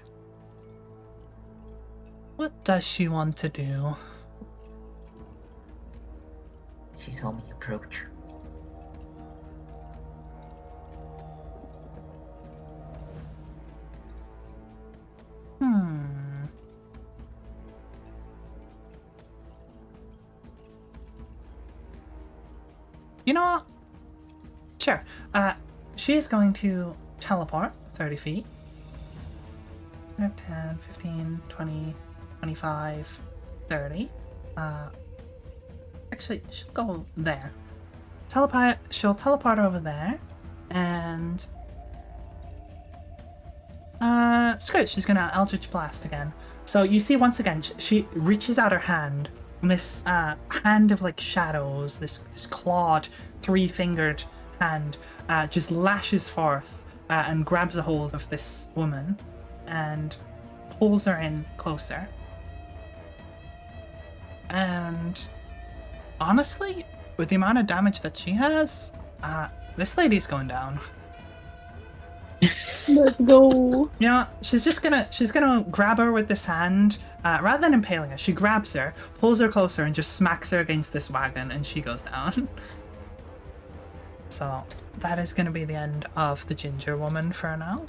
What does she want to do? She saw me approach. You know what? Sure. She is going to teleport 30 feet. 10, 15, 20, 25, 30. Actually, she'll go there. She'll teleport over there, and screw it, she's gonna Eldritch Blast again. So you see once again, she reaches out her hand, and this hand of like shadows, this clawed, 3-fingered hand, just lashes forth and grabs a hold of this woman, and pulls her in closer. And honestly, with the amount of damage that she has, this lady's going down. Let's go. You know, she's gonna grab her with this hand, rather than impaling her. She grabs her, pulls her closer, and just smacks her against this wagon, and she goes down. So that is gonna be the end of the ginger woman for now.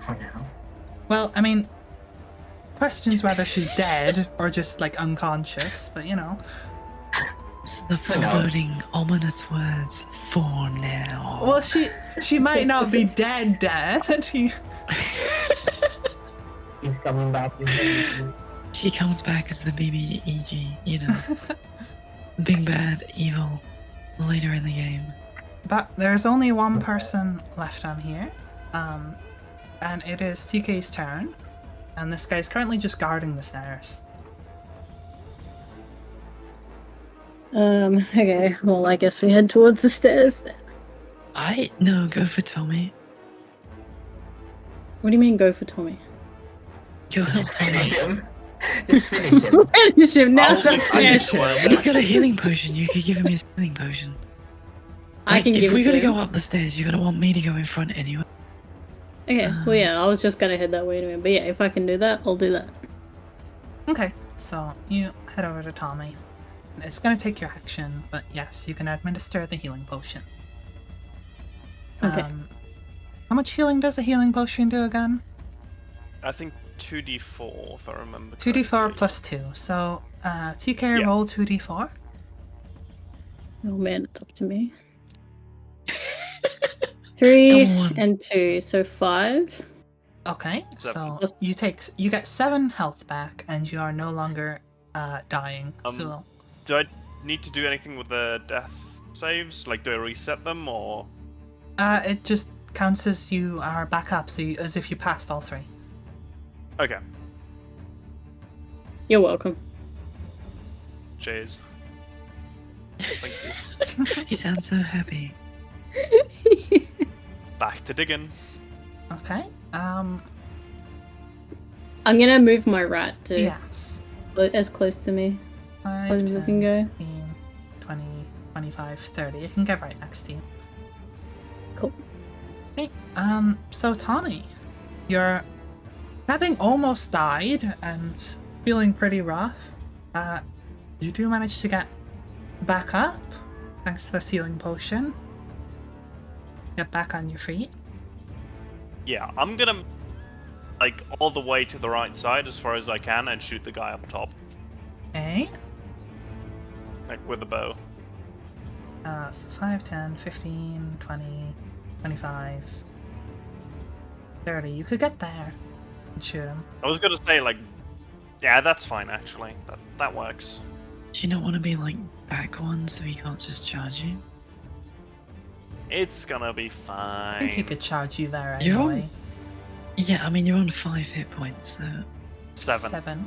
For now. Well, I mean, questions whether she's dead or just like unconscious, but you know. It's the foreboding, ominous words for now. Well, she might not be dead. He's coming back. She comes back as the BBEG, you know. Big bad, evil, later in the game. But there's only one person left on here, and it is TK's turn, and this guy's currently just guarding the stairs. Okay, well, I guess we head towards the stairs then. No, go for Tommy. What do you mean, go for Tommy? Go help Just finish Tommy. him. Just finish him. Finish him now. I'll finish him. He's got a healing potion. You could give him his healing potion. I can if give we it gotta to him. go up the stairs, you're gonna want me to go in front anyway. Okay, well, yeah, I was just gonna head that way anyway. But yeah, if I can do that, I'll do that. Okay, so you head over to Tommy. It's gonna take your action, but yes, you can administer the healing potion. Okay. How much healing does a healing potion do again? I think 2d4 if I remember. 2d4 correctly. plus 2. So, TK Yeah. roll 2d4. Oh man, it's up to me. 3 Come on. and 2, so 5. Okay, Seven. so you get 7 health back, and you are no longer dying. So Do I need to do anything with the death saves? Like, do I reset them or? it just counts as you are back up, so as if you passed all 3. Okay. You're welcome. Cheers. Thank you. He sounds so happy. Back to digging. Okay. I'm gonna move my rat to Yes. as close to me 5, as 10, it can go. 15, 20, 25, 30. It can get right next to you. Cool. Okay. So Tommy, you're having almost died and feeling pretty rough. You do manage to get back up thanks to the healing potion. Get back on your feet. Yeah, I'm gonna like all the way to the right side as far as I can and shoot the guy up top, Okay. like with a bow. So 5, 10, 15, 20, 25, 30. You could get there and shoot him. I was gonna say like, yeah, that's fine actually. That works. Do you not want to be like back one so he can't just charge you? It's gonna be I fine. think he could charge you there You're on- anyway. Yeah, I mean you're on 5 hit points, so 7.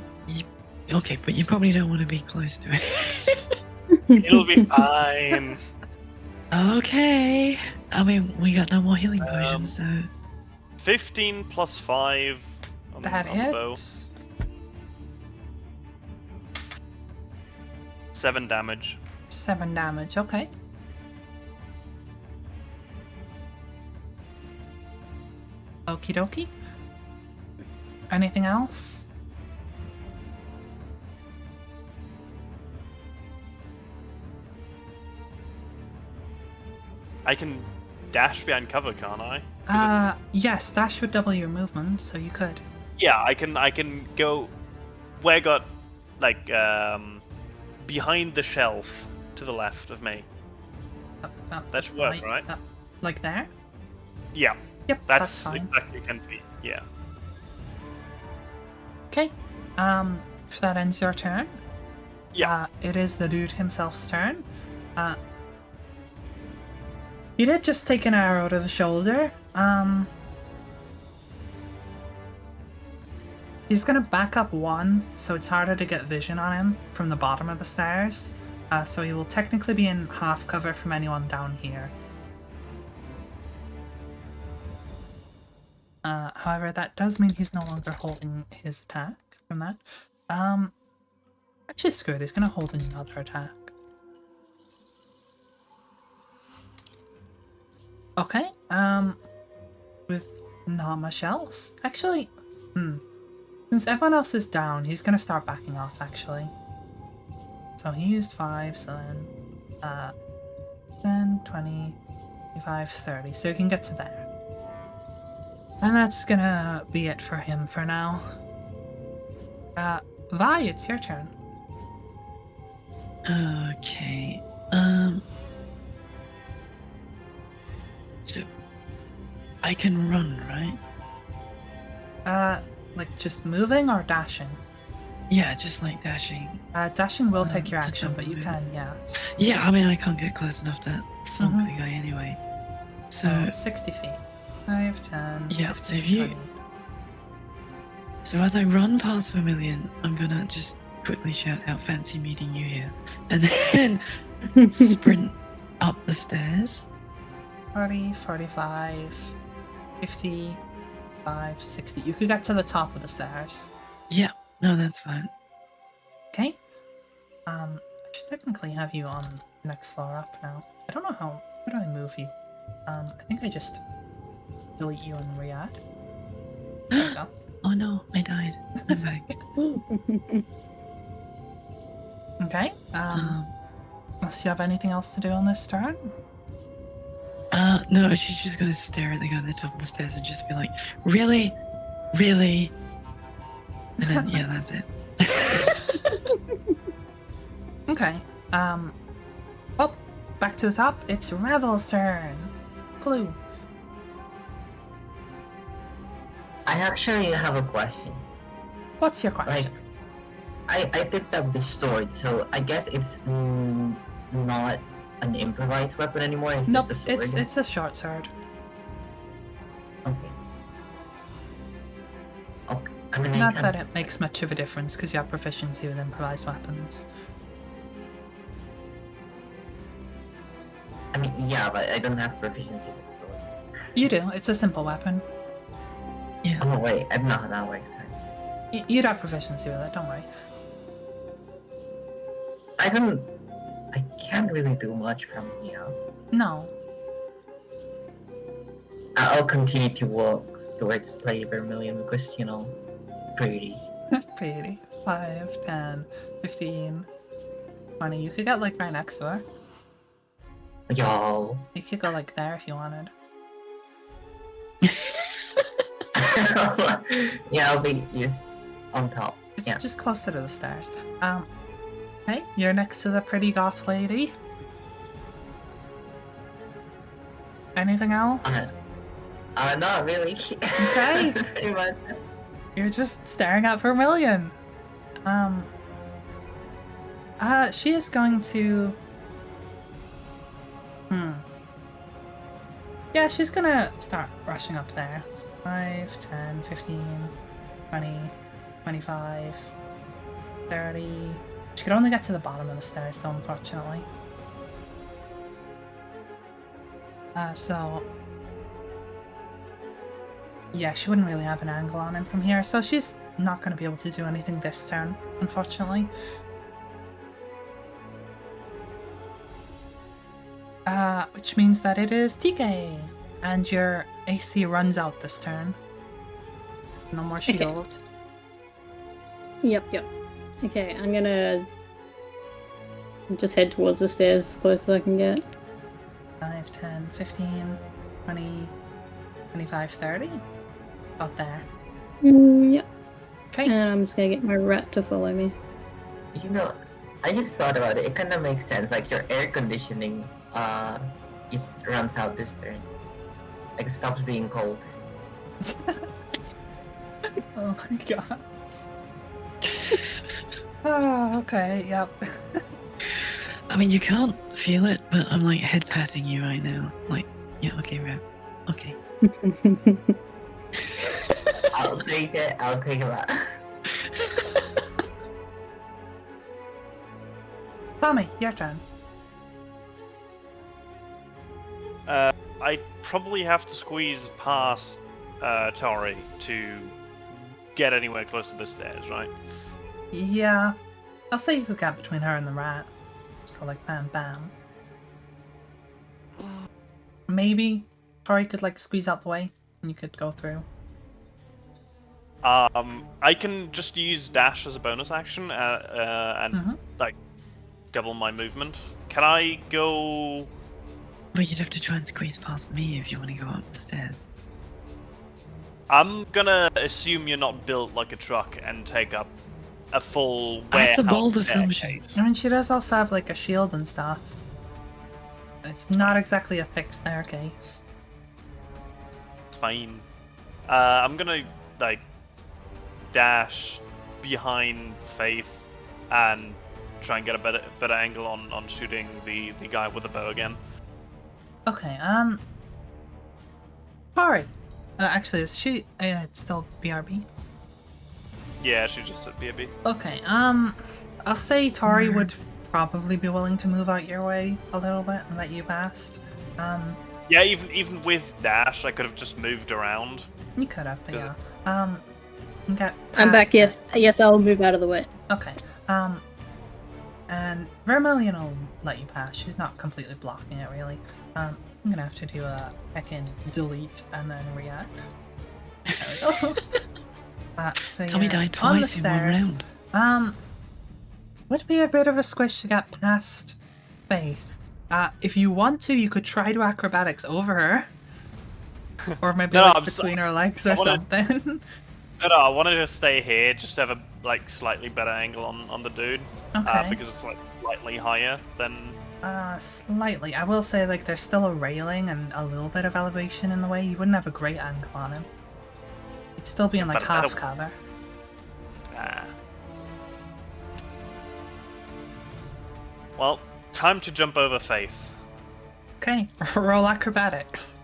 okay, but you probably don't want to be close to it. It'll be fine. Okay. I mean, we got no more healing potions, so 15 plus 5 on, That on the bow. hits. 7 damage. 7 damage, okay. Okie dokie. Anything else? I can dash behind cover, can't I? Yes, dash would double your movement, so you could. Yeah, I can go where I got like behind the shelf to the left of me. That should work, right? Like there? Yeah, Yep, that's fine. exactly 10 feet. Yeah. Okay. If that ends your turn, Yeah. it is the dude himself's turn. He did just take an arrow to the shoulder. He's gonna back up 1, so it's harder to get vision on him from the bottom of the stairs. So he will technically be in half cover from anyone down here. However, that does mean he's no longer holding his attack from that. Actually, screw it, he's gonna hold another attack. Okay, with not much else. Actually, since everyone else is down, he's gonna start backing off, actually. So he used 5, so then, 10, 20, 25, 30, so you can get to there. And that's gonna be it for him for now. Vi, it's your turn. okay. So I can run, right? Like just moving or dashing? Yeah, just like dashing. Dashing will take your to action, but you double can, yeah. Yeah, I mean I can't get close enough to thump Mhm. the guy anyway. So 60 feet. 5, 10, Yeah, 15, so if you- 20. So as I run past Vermilion, I'm gonna just quickly shout out fancy meeting you here. And then sprint up the stairs. 40, 45, 50, 5, 60. You could get to the top of the stairs. Yeah, no, that's fine. Okay. I should technically have you on the next floor up now. I don't know how do I move you? I think I just delete you and re-add. There we go. Oh no, I died. I'm back. Okay. Unless you have anything else to do on this turn? No, she's just gonna stare at the guy at the top of the stairs and just be like, really? Really? And then, yeah, that's it. Okay. Oh, back to the top. It's Revel's turn. Clue. I actually have a question. What's your question? I picked up the sword, so I guess it's not an improvised weapon anymore. It's Nope, just a sword. it's a short sword. Okay. Okay. I mean, Not that it makes much of a difference because you have proficiency with improvised weapons. I mean, yeah, but I don't have proficiency with sword. You do. It's a simple weapon. Yeah. Oh wait, I don't know how that works. Sorry. You'd have proficiency with it. Don't worry. I can't really do much from here. No. I'll continue to walk towards Lady Vermilion because, you know, pretty. Pretty. 5, 10, 15, 20. You could get like right next to her. Yo. You could go like there if you wanted. Yeah, I'll be just on top. It's Yeah. just closer to the stairs. Hey, you're next to the pretty goth lady. Anything else? Not really. Okay. Pretty much. You're just staring at Vermilion. She is going to... Yeah, she's gonna start rushing up there. 5, 10, 15, 20, 25, 30... She could only get to the bottom of the stairs though, unfortunately. So... Yeah, she wouldn't really have an angle on him from here, so she's not going to be able to do anything this turn, unfortunately. Which means that it is TK, and your AC runs out this turn. No more shield. Yep. Okay, I'm gonna just head towards the stairs as close as I can get. 5, 10, 15, 20, 25, 30. About there. Yep. Okay. And I'm just gonna get my rat to follow me. You know, I just thought about it. It kind of makes sense. Like your air conditioning, just runs out this turn. Like it stops being cold. Oh my god. Oh, okay, yep. I mean, you can't feel it, but I'm like head patting you right now. Like, yeah, okay, Rev. Okay. I'll take it. I'll take it. Tommy, your turn. I probably have to squeeze past Tori to get anywhere close to the stairs, right? Yeah. I'll say you could get between her and the rat. Just go like bam bam. Maybe Tori could like squeeze out the way and you could go through. I can just use dash as a bonus action and like double my movement. Can I go? But you'd have to try and squeeze past me if you want to go up the stairs. I'm gonna assume you're not built like a truck and take up a full warehouse. That's a bold assumption. staircase. I mean, she does also have like a shield and stuff. It's not exactly a thick staircase. It's fine. I'm gonna like dash behind Faith and try and get a better angle on shooting the guy with the bow again. Okay, Tori. Actually, is she? It's still BRB. Yeah, she just said BAB. Okay, I'll say Tori would probably be willing to move out your way a little bit and let you past. Yeah, even with dash, I could have just moved around. You could have, but Is yeah. You get I'm back. past Yes, I'll move out of the way. Okay. And Vermilion will let you pass. She's not completely blocking it, really. I'm gonna have to do a heckin' delete and then react. There we go. So Tommy yeah, died on the twice in one stairs, round. would be a bit of a squish to get past Faith. If you want to, you could try to acrobatics over her. Or maybe No, like between her legs or something. No, I want to just stay here, just have a like slightly better angle on the dude. Okay. Because it's like slightly higher than. Slightly. I will say, like, there's still a railing and a little bit of elevation in the way. You wouldn't have a great angle on him. You'd still be in, like, But half cover. Well, time to jump over Faith. Okay, roll acrobatics.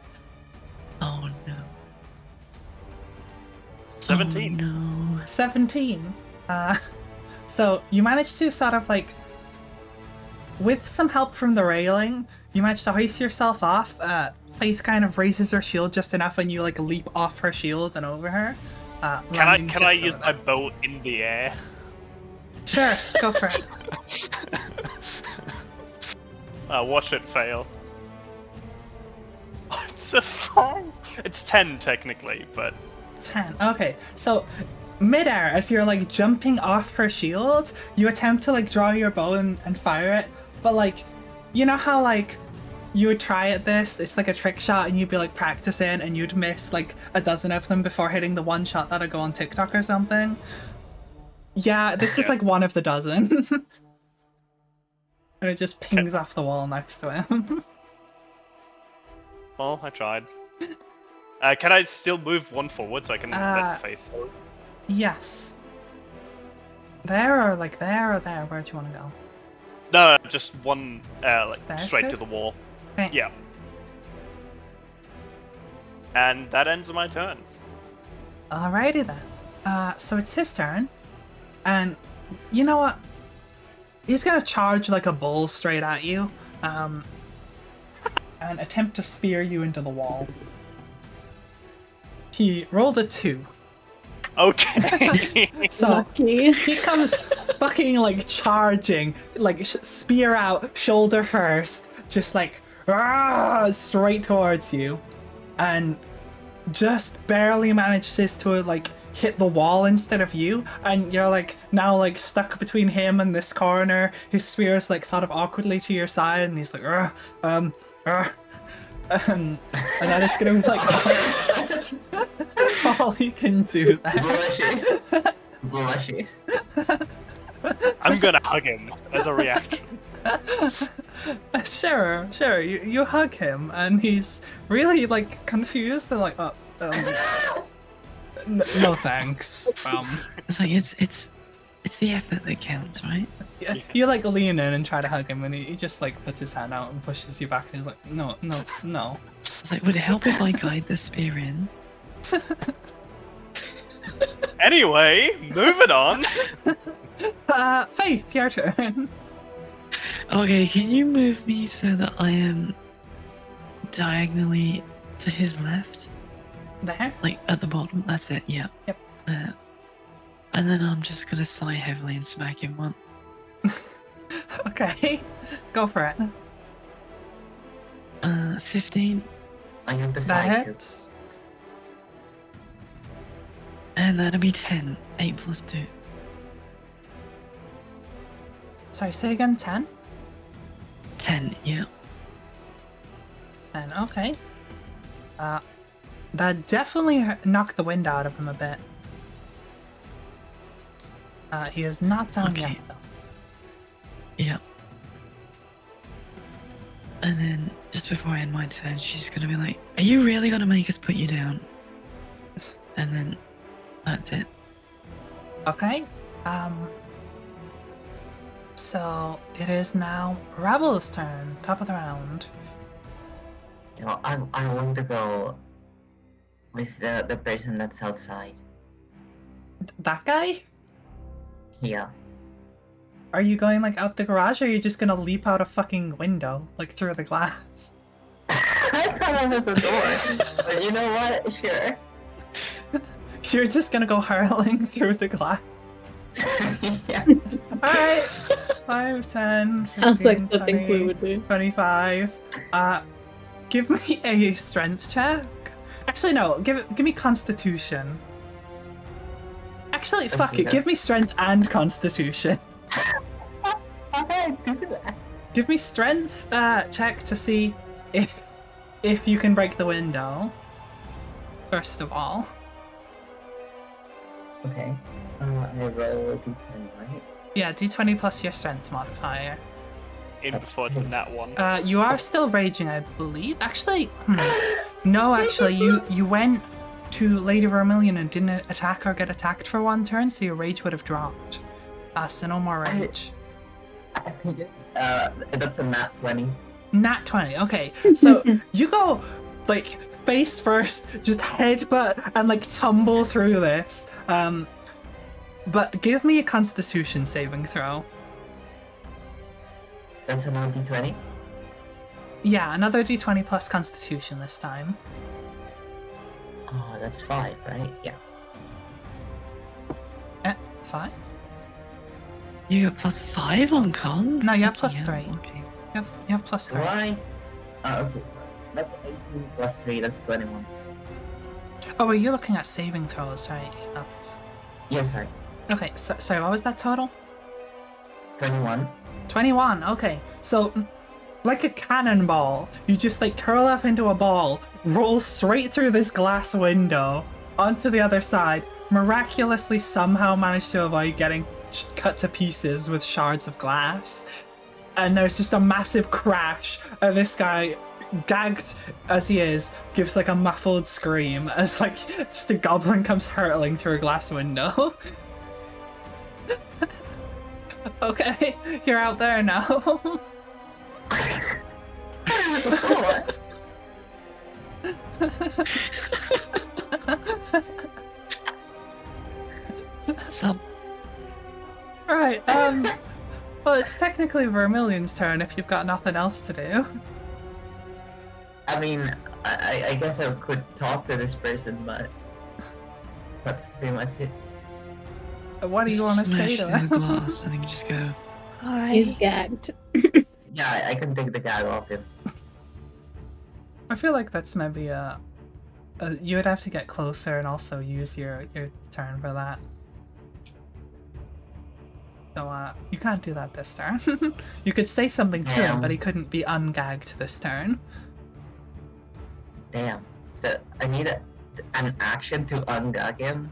Oh no. 17. Oh, no. 17. So you managed to sort of, like, with some help from the railing, you managed to hoist yourself off. Faith kind of raises her shield just enough and you, like, leap off her shield and over her. Can I use my bow in the air? Sure, go for it. Watch it fail. It's a 5. It's 10 technically, but 10. Okay, so midair, as you're like jumping off her shield, you attempt to like draw your bow and fire it, but like, you know how like you would try at this. It's like a trick shot, and you'd be like practicing, and you'd miss like a dozen of them before hitting the one shot that'd go on TikTok or something. Yeah, this is like one of the dozen. And it just pings off the wall next to him. Well, I tried. Can I still move one forward so I can let Faith forward? Yes. There or like there or there? Where do you want to go? No, just one, Stairs straight good? to the wall. Okay. Yeah. And that ends my turn. Alrighty then. So it's his turn. And you know what? He's gonna charge like a bull straight at you. And attempt to spear you into the wall. He rolled a 2. Okay. So Lucky. he comes fucking like charging, like spear out, shoulder first, just like straight towards you, and just barely manages to like hit the wall instead of you, and you're like now like stuck between him and this corner. His spear's like sort of awkwardly to your side, and he's like and that is gonna be like all he can do there. Blushes. I'm gonna hug him as a reaction. Sure. You hug him, and he's really like confused and like, no thanks. It's like it's the effort that counts, right? You like lean in and try to hug him, and he just like puts his hand out and pushes you back, and he's like, no. It's like, would it help if I guide the spear in? Anyway, moving on. Faith, your turn. Okay, can you move me so that I am diagonally to his left? There? Like at the bottom, that's it, yeah. Yep. There. And then I'm just gonna sigh heavily and smack him one. Okay, go for it. 15. I have the That side too. hits. And that'll be 10. 8 plus 2. Sorry, say again, 10? 10, yeah. And okay. That definitely knocked the wind out of him a bit. He is not down Okay. yet, though. Yeah. And then, just before I end my turn, she's gonna be like, are you really gonna make us put you down? And then, that's it. Okay. So it is now Rebel's turn, top of the round. You know, I want to go with the person that's outside. That guy? Yeah. Are you going like out the garage, or are you just gonna leap out a fucking window, like through the glass? I thought it was a door. But you know what? Sure. You're just gonna go hurling through the glass. Yeah. Alright. 5, 10, Sounds 15, like something 20, we would do. 25. Give me a strength check. Actually, no. Give me Constitution. Actually, fuck Okay, it. Give me strength and Constitution. How did I do that? Give me strength check to see if you can break the window. First of all. Okay. I roll a d20, right? Yeah, d20 plus your strength modifier. In before it's in that one. You are still raging, I believe. Actually, no. Actually, you went to Lady Vermilion and didn't attack or get attacked for one turn, so your rage would have dropped. So no more rage. That's a nat 20. Nat 20. Okay, so you go like face first, just headbutt and like tumble through this. But give me a Constitution saving throw. That's an d20. Yeah, another d20 plus Constitution this time. Oh, that's 5, right? Yeah. 5? You got plus 5 on con? No, you have plus Yeah, 3. okay. You have plus 3. Why? Okay. That's 18 plus 3, that's 21. Oh, were you looking at saving throws, right? Oh. Yes, sorry. Okay, so, sorry, what was that total? 21. 21, okay. So, like a cannonball. You just like curl up into a ball, roll straight through this glass window onto the other side, miraculously somehow manage to avoid getting cut to pieces with shards of glass. And there's just a massive crash, and this guy, gagged as he is, gives like a muffled scream as like just a goblin comes hurtling through a glass window. Okay, you're out there now. Sup? Right, well, it's technically Vermilion's turn if you've got nothing else to do. I mean, I guess I could talk to this person, but that's pretty much it. What do you want to say to Smash him? the glass and then you just go, hi. He's gagged. Yeah, I can take the gag off him. I feel like that's maybe you would have to get closer and also use your turn for that. So you can't do that this turn. You could say something to him, but he couldn't be ungagged this turn. Damn. So I need an action to ungag him.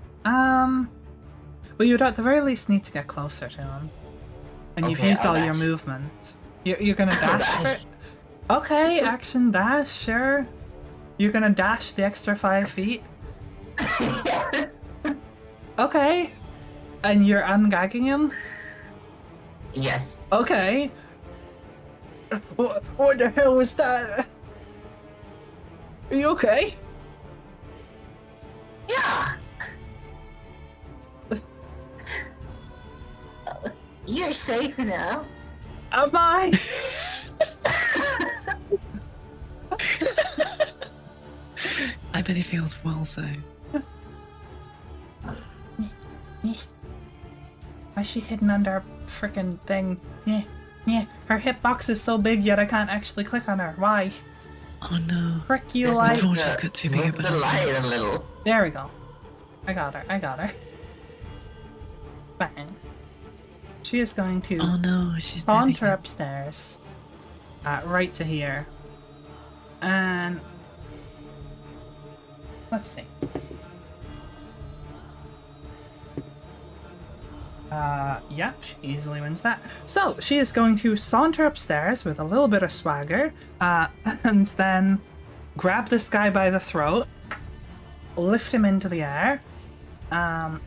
Well, you'd at the very least need to get closer to him. And you've Okay, used I'll all your dash. movement. You're gonna I'll dash for dash. it? Okay, action dash, sure. You're gonna dash the extra 5 feet? Yes. Okay. And you're ungagging him? Yes. Okay. What the hell was that? Are you okay? Yeah. You're safe now. Am I? I bet he feels well so. Why is she hidden under a frickin' thing? Yeah. Her hitbox is so big yet I can't actually click on her. Why? Oh no. Frick you, Just like. George just got too big move a the button. light a little. There we go. I got her. Bang. She is going to Oh no, she's dead saunter again. upstairs. Right to here. And let's see. Yep, she easily wins that. So, she is going to saunter upstairs with a little bit of swagger, and then grab this guy by the throat, lift him into the air, and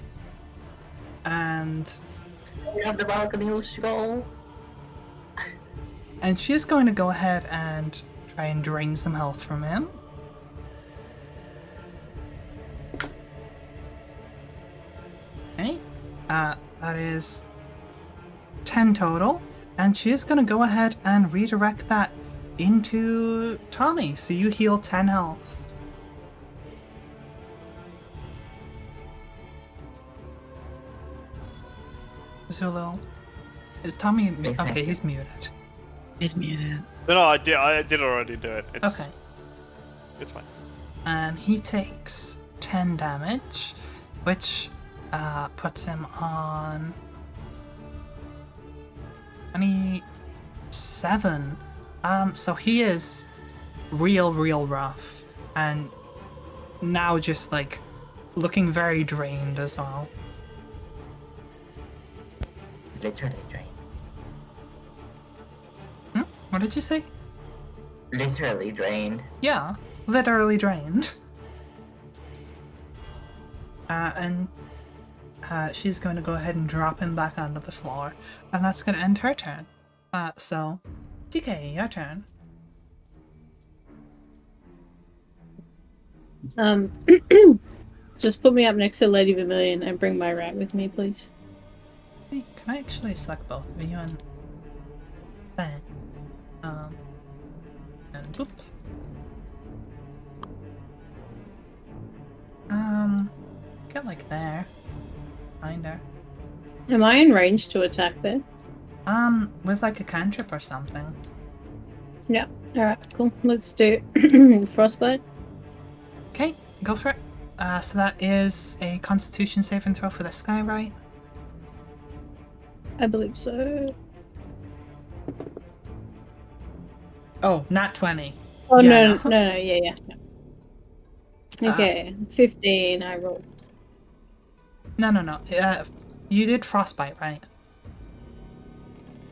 We have the balcony, let's go. she is going to go ahead and try and drain some health from him. Okay, that is 10 total, and she is going to go ahead and redirect that into Tommy, so you heal 10 health. Zulu, is Tommy? Say thank Okay, you. he's muted. He's muted. No, I did already do it. It's, Okay. It's fine. And he takes 10 damage, which puts him on 27. So he is real rough, and now just like looking very drained as well. Literally drained. What did you say? Literally drained. Yeah, literally drained. And she's going to go ahead and drop him back onto the floor, and that's going to end her turn. So, DK, your turn. Just put me up next to Lady Vermilion and bring my rat with me, please. Hey, can I actually select both of you and bang? And boop. Get like there. Kinda. Am I in range to attack there? With like a cantrip or something. Yeah. Alright, cool. Let's do Frostbite. Okay, go for it. So that is a Constitution saving throw for this guy, right? I believe so. Oh, nat 20. Oh Yeah, no, yeah. Okay, 15 I rolled. No. You did frostbite, right?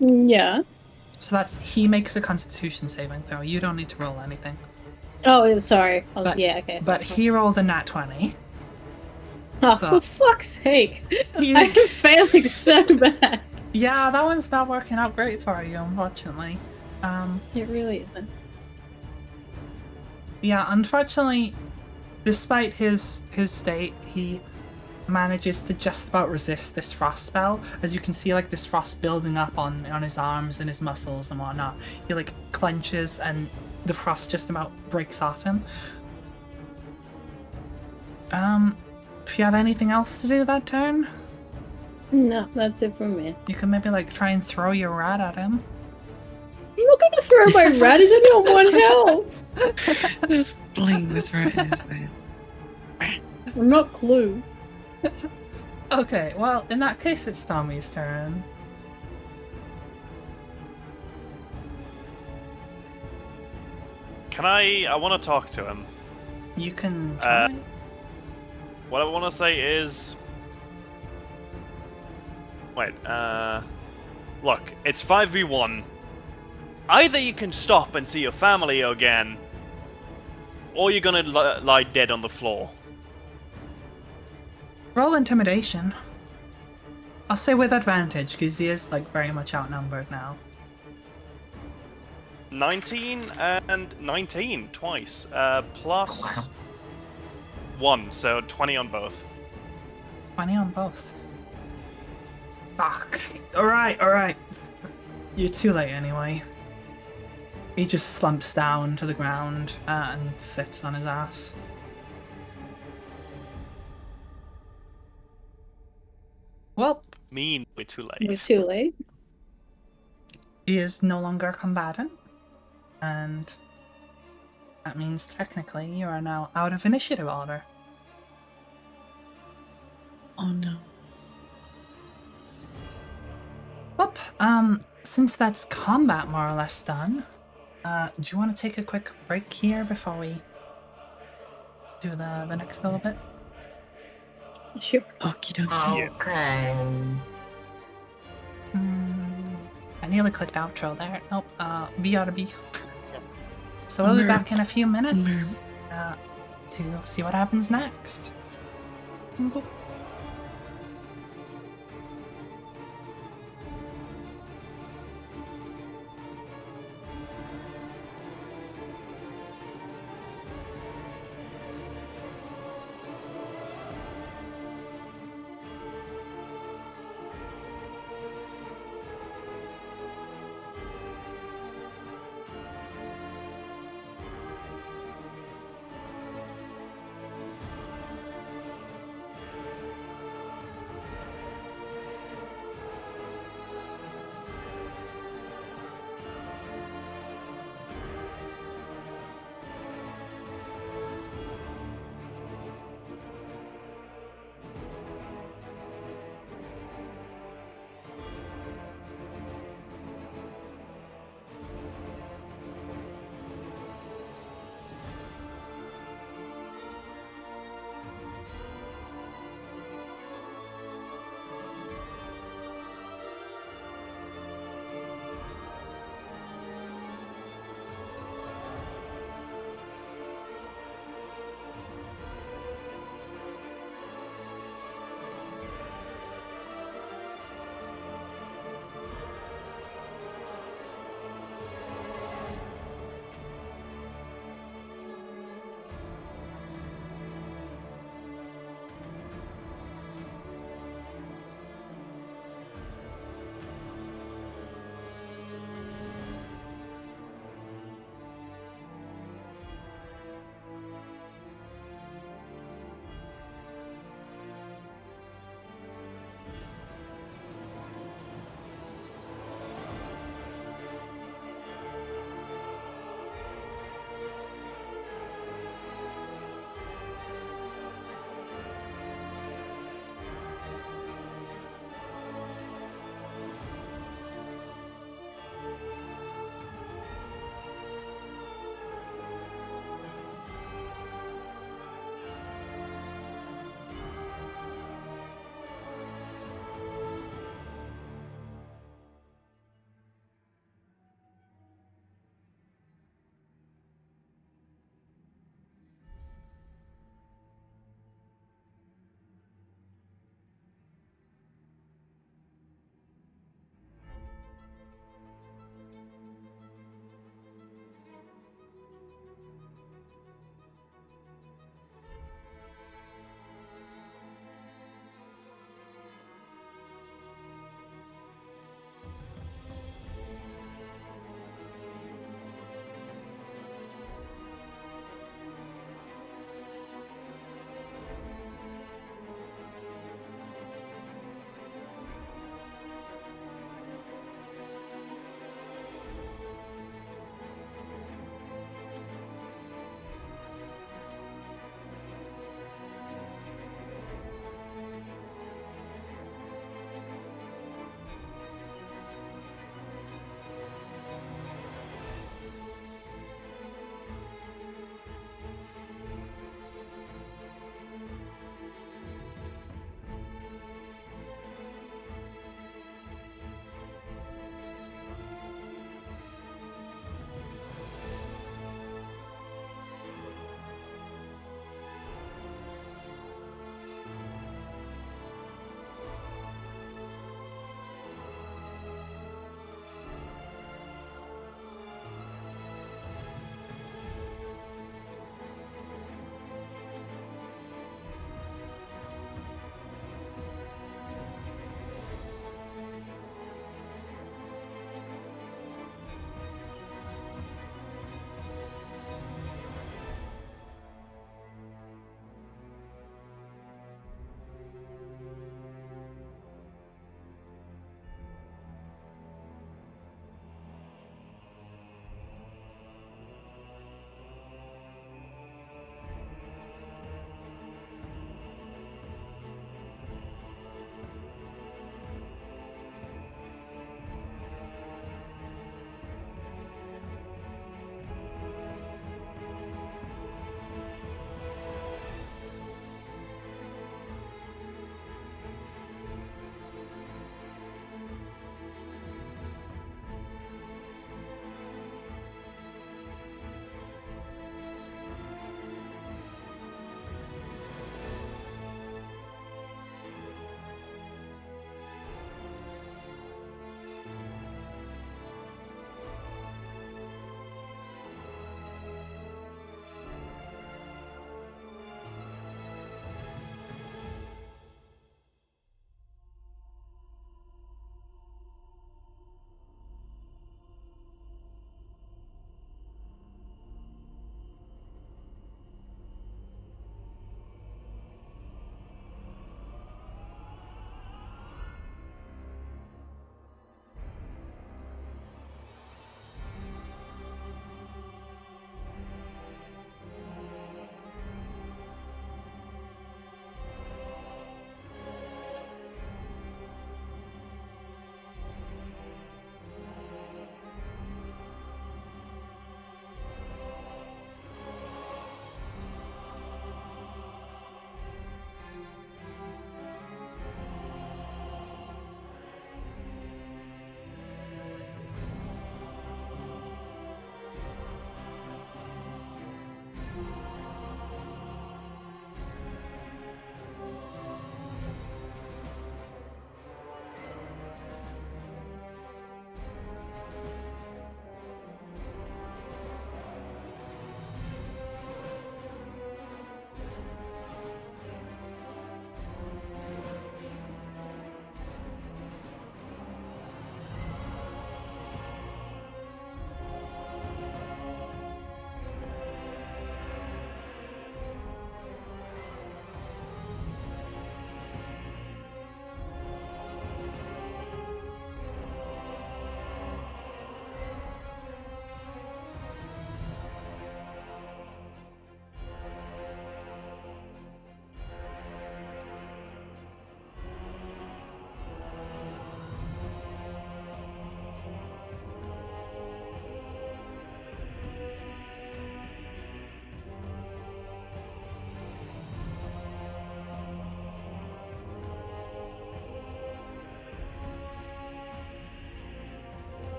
Yeah. So that's he makes a Constitution saving throw. You don't need to roll anything. Oh, sorry. But yeah, okay. but Sorry. he rolled a nat 20. Oh, so- for fuck's sake! He's- I'm failing so bad. Yeah, that one's not working out great for you, unfortunately. It really isn't. Yeah, unfortunately, despite his state, he manages to just about resist this frost spell. As you can see, like this frost building up on his arms and his muscles and whatnot. He like clenches and the frost just about breaks off him. If you have anything else to do that turn, No, that's it from me. you can maybe like try and throw your rat at him. I'm not gonna throw my rat, he's only on 1 health! Just fling this rat in his face. I'm not Clue. Okay, well, in that case, it's Tommy's turn. Can I want to talk to him. You can try. What I want to say is... Wait, look, it's 5v1. Either you can stop and see your family again, or you're gonna lie dead on the floor. Roll intimidation. I'll say with advantage, because he is like very much outnumbered now. 19 and 19 twice. Plus 1, so 20 on both. 20 on both. Fuck. Alright. You're too late anyway. He just slumps down to the ground and sits on his ass. Well, Mean, we're too late. We're too late. he is no longer a combatant, and that means technically you are now out of initiative order. Oh no. Well, since that's combat more or less done, do you want to take a quick break here before we do the next little bit? Sure. Okie dokie. Okay. I nearly clicked outro there. Nope, BRB. So we'll be back in a few minutes to see what happens next. Boop.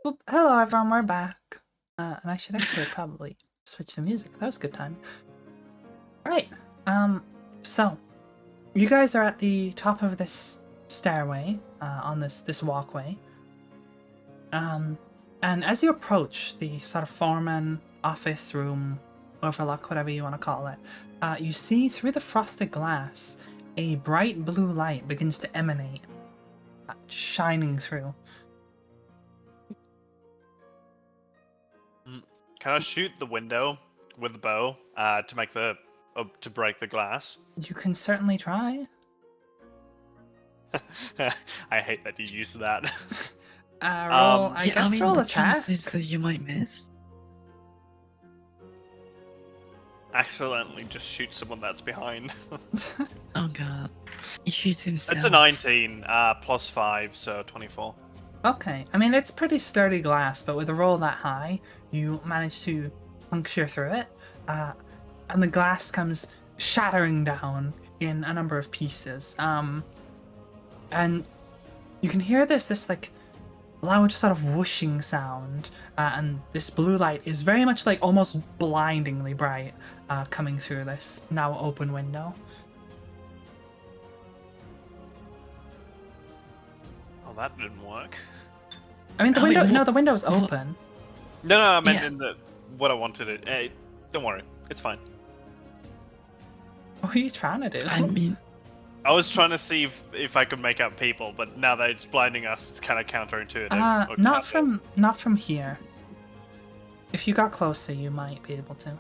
Well, hello everyone, we're back. And I should actually probably switch the music. That was a good time. Alright, so you guys are at the top of this stairway, on this walkway. And as you approach the sort of foreman office room overlook, whatever you want to call it, you see through the frosted glass a bright blue light begins to emanate, shining through. Can I shoot the window with the bow to make to break the glass? You can certainly try. I hate that you used that. Roll, I guess roll the a check. chances that you might miss. Accidentally just shoot someone that's behind. Oh god. He shoots himself. It's a 19 plus 5, so 24. Okay, I mean, it's pretty sturdy glass, but with a roll that high, you manage to puncture through it, and the glass comes shattering down in a number of pieces. And you can hear this like loud sort of whooshing sound, and this blue light is very much like almost blindingly bright, coming through this now open window. Oh, that didn't work. I mean, the window. No, the window's open. No, I meant Yeah. in what I wanted it. Hey, don't worry, it's fine. What are you trying to do? I mean, I was trying to see if I could make out people, but now that it's blinding us, it's kind of counterintuitive. or not counter. from here. If you got closer, you might be able to.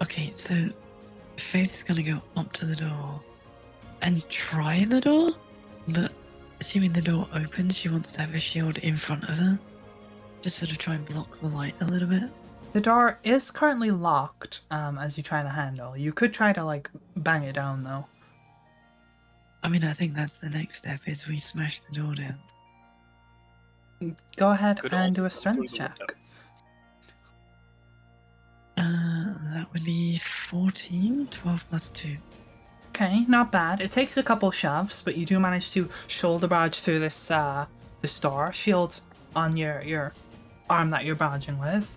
okay, so Faith's gonna go up to the door and try the door, but assuming the door opens, she wants to have a shield in front of her. Just sort of try and block the light a little bit. The door is currently locked, as you try the handle. You could try to, like, bang it down, though. I mean, I think that's the next step, is we smash the door down. Go ahead Good and old do a through strength the check. window. That would be 14, 12 plus 2. Okay, not bad. It takes a couple shoves, but you do manage to shoulder barge through this door. Shield on your arm that you're barging with.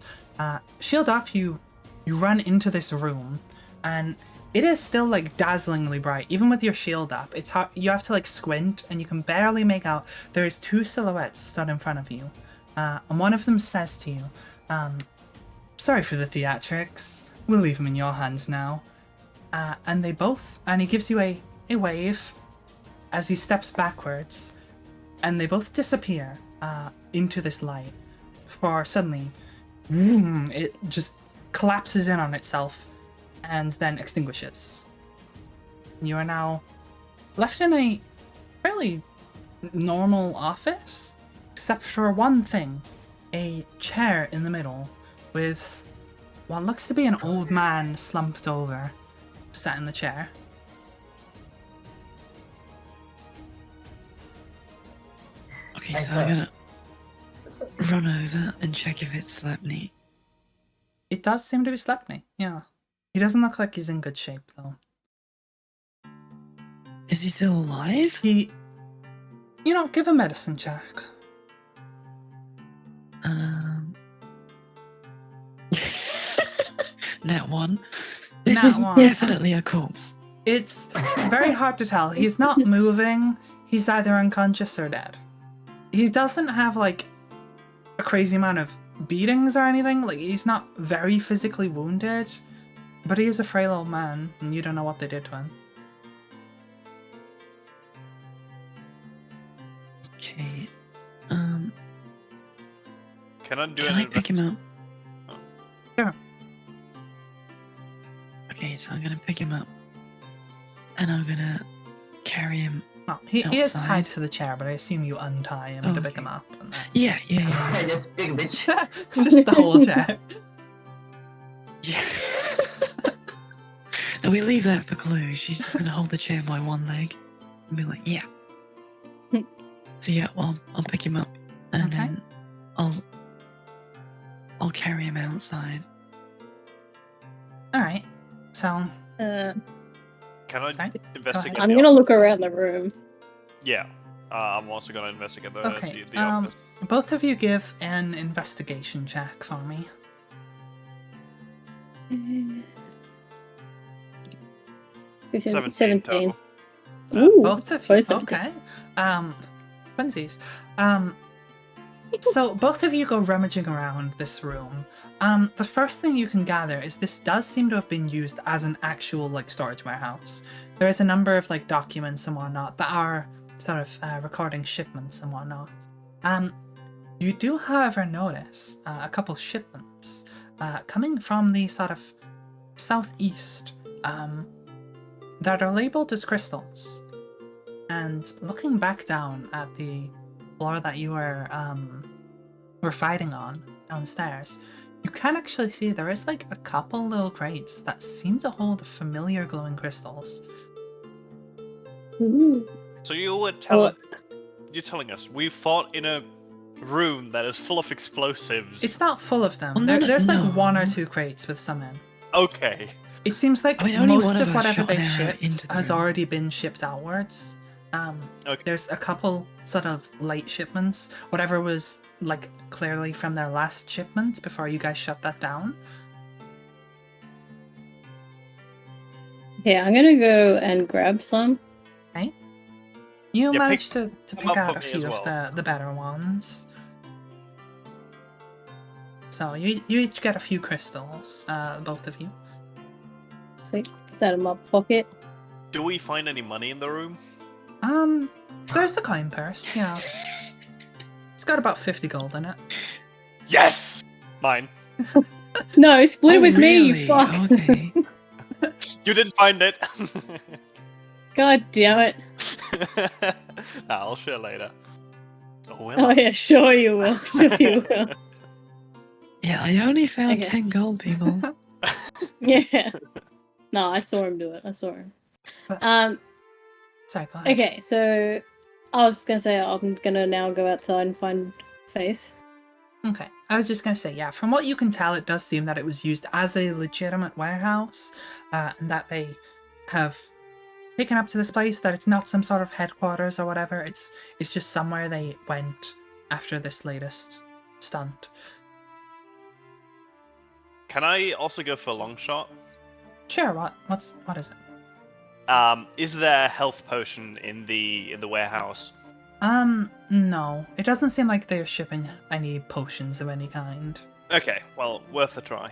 Shield up, you run into this room, and it is still like dazzlingly bright. Even with your shield up, it's hard. You have to like squint, and you can barely make out. There is two silhouettes stood in front of you, and one of them says to you, "Sorry for the theatrics. We'll leave them in your hands now." And he gives you a wave as he steps backwards, and they both disappear into this light. For suddenly, it just collapses in on itself and then extinguishes. You are now left in a fairly normal office, except for one thing: a chair in the middle with what looks to be an old man slumped over, sat in the chair. Okay, so I'm gonna run over and check if it's slept neat. It does seem to be Slepney, yeah. He doesn't look like he's in good shape, though. Is he still alive? Give a medicine check. Nat 1. This Nat is 1. definitely a corpse. It's very hard to tell. He's not moving. He's either unconscious or dead. He doesn't have, like, a crazy amount of beatings or anything. Like, he's not very physically wounded. But he is a frail old man, and you don't know what they did to him. Okay. Can I do Can I an pick him up? Sure. Okay, so I'm gonna pick him up. And I'm gonna carry him. Well, he is Outside. tied to the chair, but I assume you untie him to pick Okay. him up. And then... Yeah. Just big bitch. Just the whole chair. Yeah. No, we leave that for Chloe. She's just gonna hold the chair by one leg and be like, yeah. So yeah, well, I'll pick him up and Okay. then I'll carry him outside. Alright, so... Uh, Can I Sorry? investigate? I'm the gonna look around the room. Yeah. I'm also gonna investigate the Okay. the office. Both of you give an investigation check for me. 17 total. Ooh, Both of you. both of Okay. Twinsies. So both of you go rummaging around this room. The first thing you can gather is this does seem to have been used as an actual like storage warehouse. There is a number of like documents and whatnot that are sort of recording shipments and whatnot. You do, however, notice a couple shipments coming from the sort of southeast that are labeled as crystals. And looking back down at the floor that you were fighting on downstairs, you can actually see there is like a couple little crates that seem to hold familiar glowing crystals. Ooh. So you were you're telling us we fought in a room that is full of explosives. It's not full of them. Well, There's no. like one or two crates with some in. Okay. It seems like I mean, only most one of of us whatever shot an they've arrow shipped into the has room. already been shipped outwards. Okay. There's a couple sort of late shipments. Whatever was like clearly from their last shipment before you guys shut that down. Yeah, I'm gonna go and grab some. Okay. You Yeah, managed to them pick up out for a me few as of the better ones. So you each get a few crystals, both of you. Sweet. Put that in my pocket. Do we find any money in the room? There's a coin purse, yeah. It's got about 50 gold in it. Yes! Mine. No, split it Oh, with me, you really? fuck. Okay. You didn't find it. God damn it. Nah, I'll share later. Oh, well. Oh yeah, sure you will. Sure you will. Yeah, I only found Okay. 10 gold, people. Yeah. No, I saw him do it. I saw him. Sorry, go ahead. Okay, so I was just gonna say I'm gonna now go outside and find Faith. Okay, I was just gonna say, yeah, from what you can tell, it does seem that it was used as a legitimate warehouse, and that they have taken up to this place, that it's not some sort of headquarters or whatever, it's just somewhere they went after this latest stunt. Can I also go for a long shot? Sure, what is it? Is there a health potion in the warehouse? No. It doesn't seem like they're shipping any potions of any kind. Okay, well, worth a try.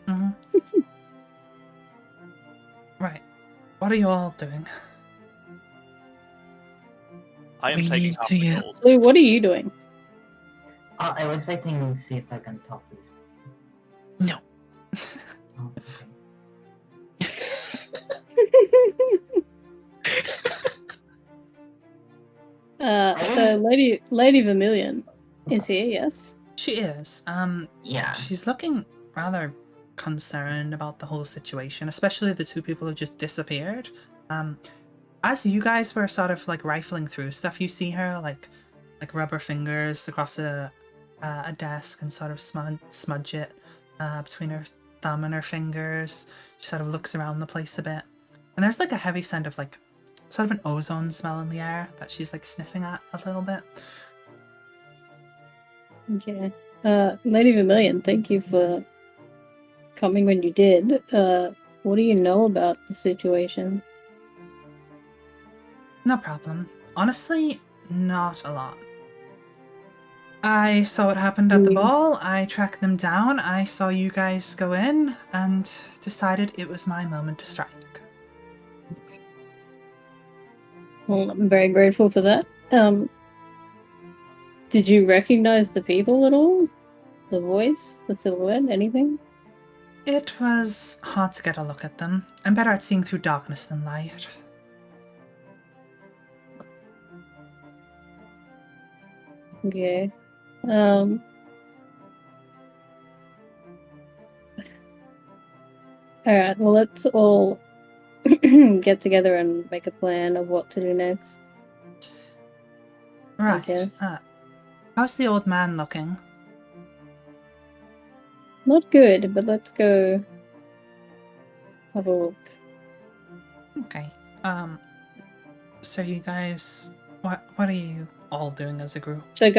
Mm-hmm. Right. What are you all doing? I am We taking need half to the get- gold. Lou, what are you doing? I was waiting to see if I can talk to this. No. Oh, okay. So Lady Vermilion is here, yes? She is. Yeah. She's looking rather concerned about the whole situation, especially the two people who just disappeared. As you guys were sort of like rifling through stuff, you see her like rub her fingers across a desk and sort of smudge it between her thumb and her fingers. She sort of looks around the place a bit, and there's like a heavy scent of like sort of an ozone smell in the air that she's like sniffing at a little bit. Okay. Lady Vermilion, thank you for coming when you did. What do you know about the situation? No problem. Honestly, not a lot. I saw what happened at the ball, I tracked them down, I saw you guys go in, and decided it was my moment to strike. Well, I'm very grateful for that. Did you recognize the people at all? The voice? The silhouette? Anything? It was hard to get a look at them. I'm better at seeing through darkness than light. Okay. Alright, well, let's all get together and make a plan of what to do next. Right. guess. How's the old man looking? Not good, but let's go have a look. Okay. So you guys what are you all doing as a group? So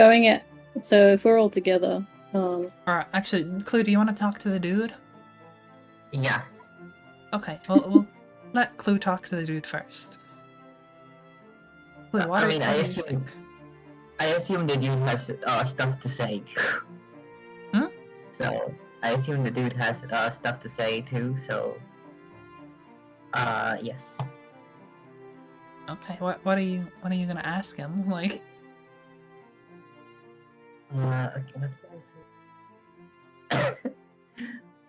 so if we're all together, Or actually, Clue, do you want to talk to the dude? Yes. Okay, well, we'll let Clue talk to the dude first. Clue, what I are mean, what I do you assume think? I assume the dude has stuff to say. Hmm? So I assume the dude has stuff to say too. So yes. Okay, what are you gonna ask him? Like, Okay, what did I say?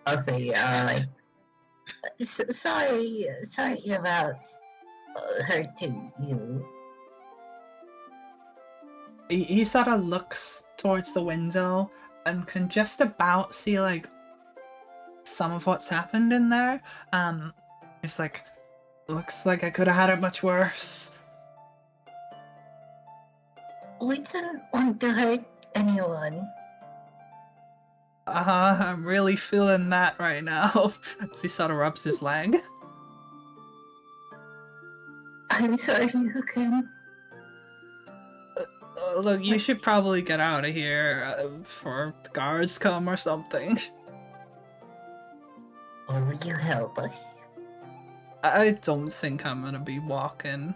I'll say like, sorry about hurting you. he sort of looks towards the window and can just about see like some of what's happened in there. It's like, looks like I could have had it much worse. We didn't want to hurt anyone. I'm really feeling that right now. As he sort of rubs his leg. I'm sorry, Lucan. Look, you should probably get out of here before the guards come or something. Will you help us? I don't think I'm gonna be walking.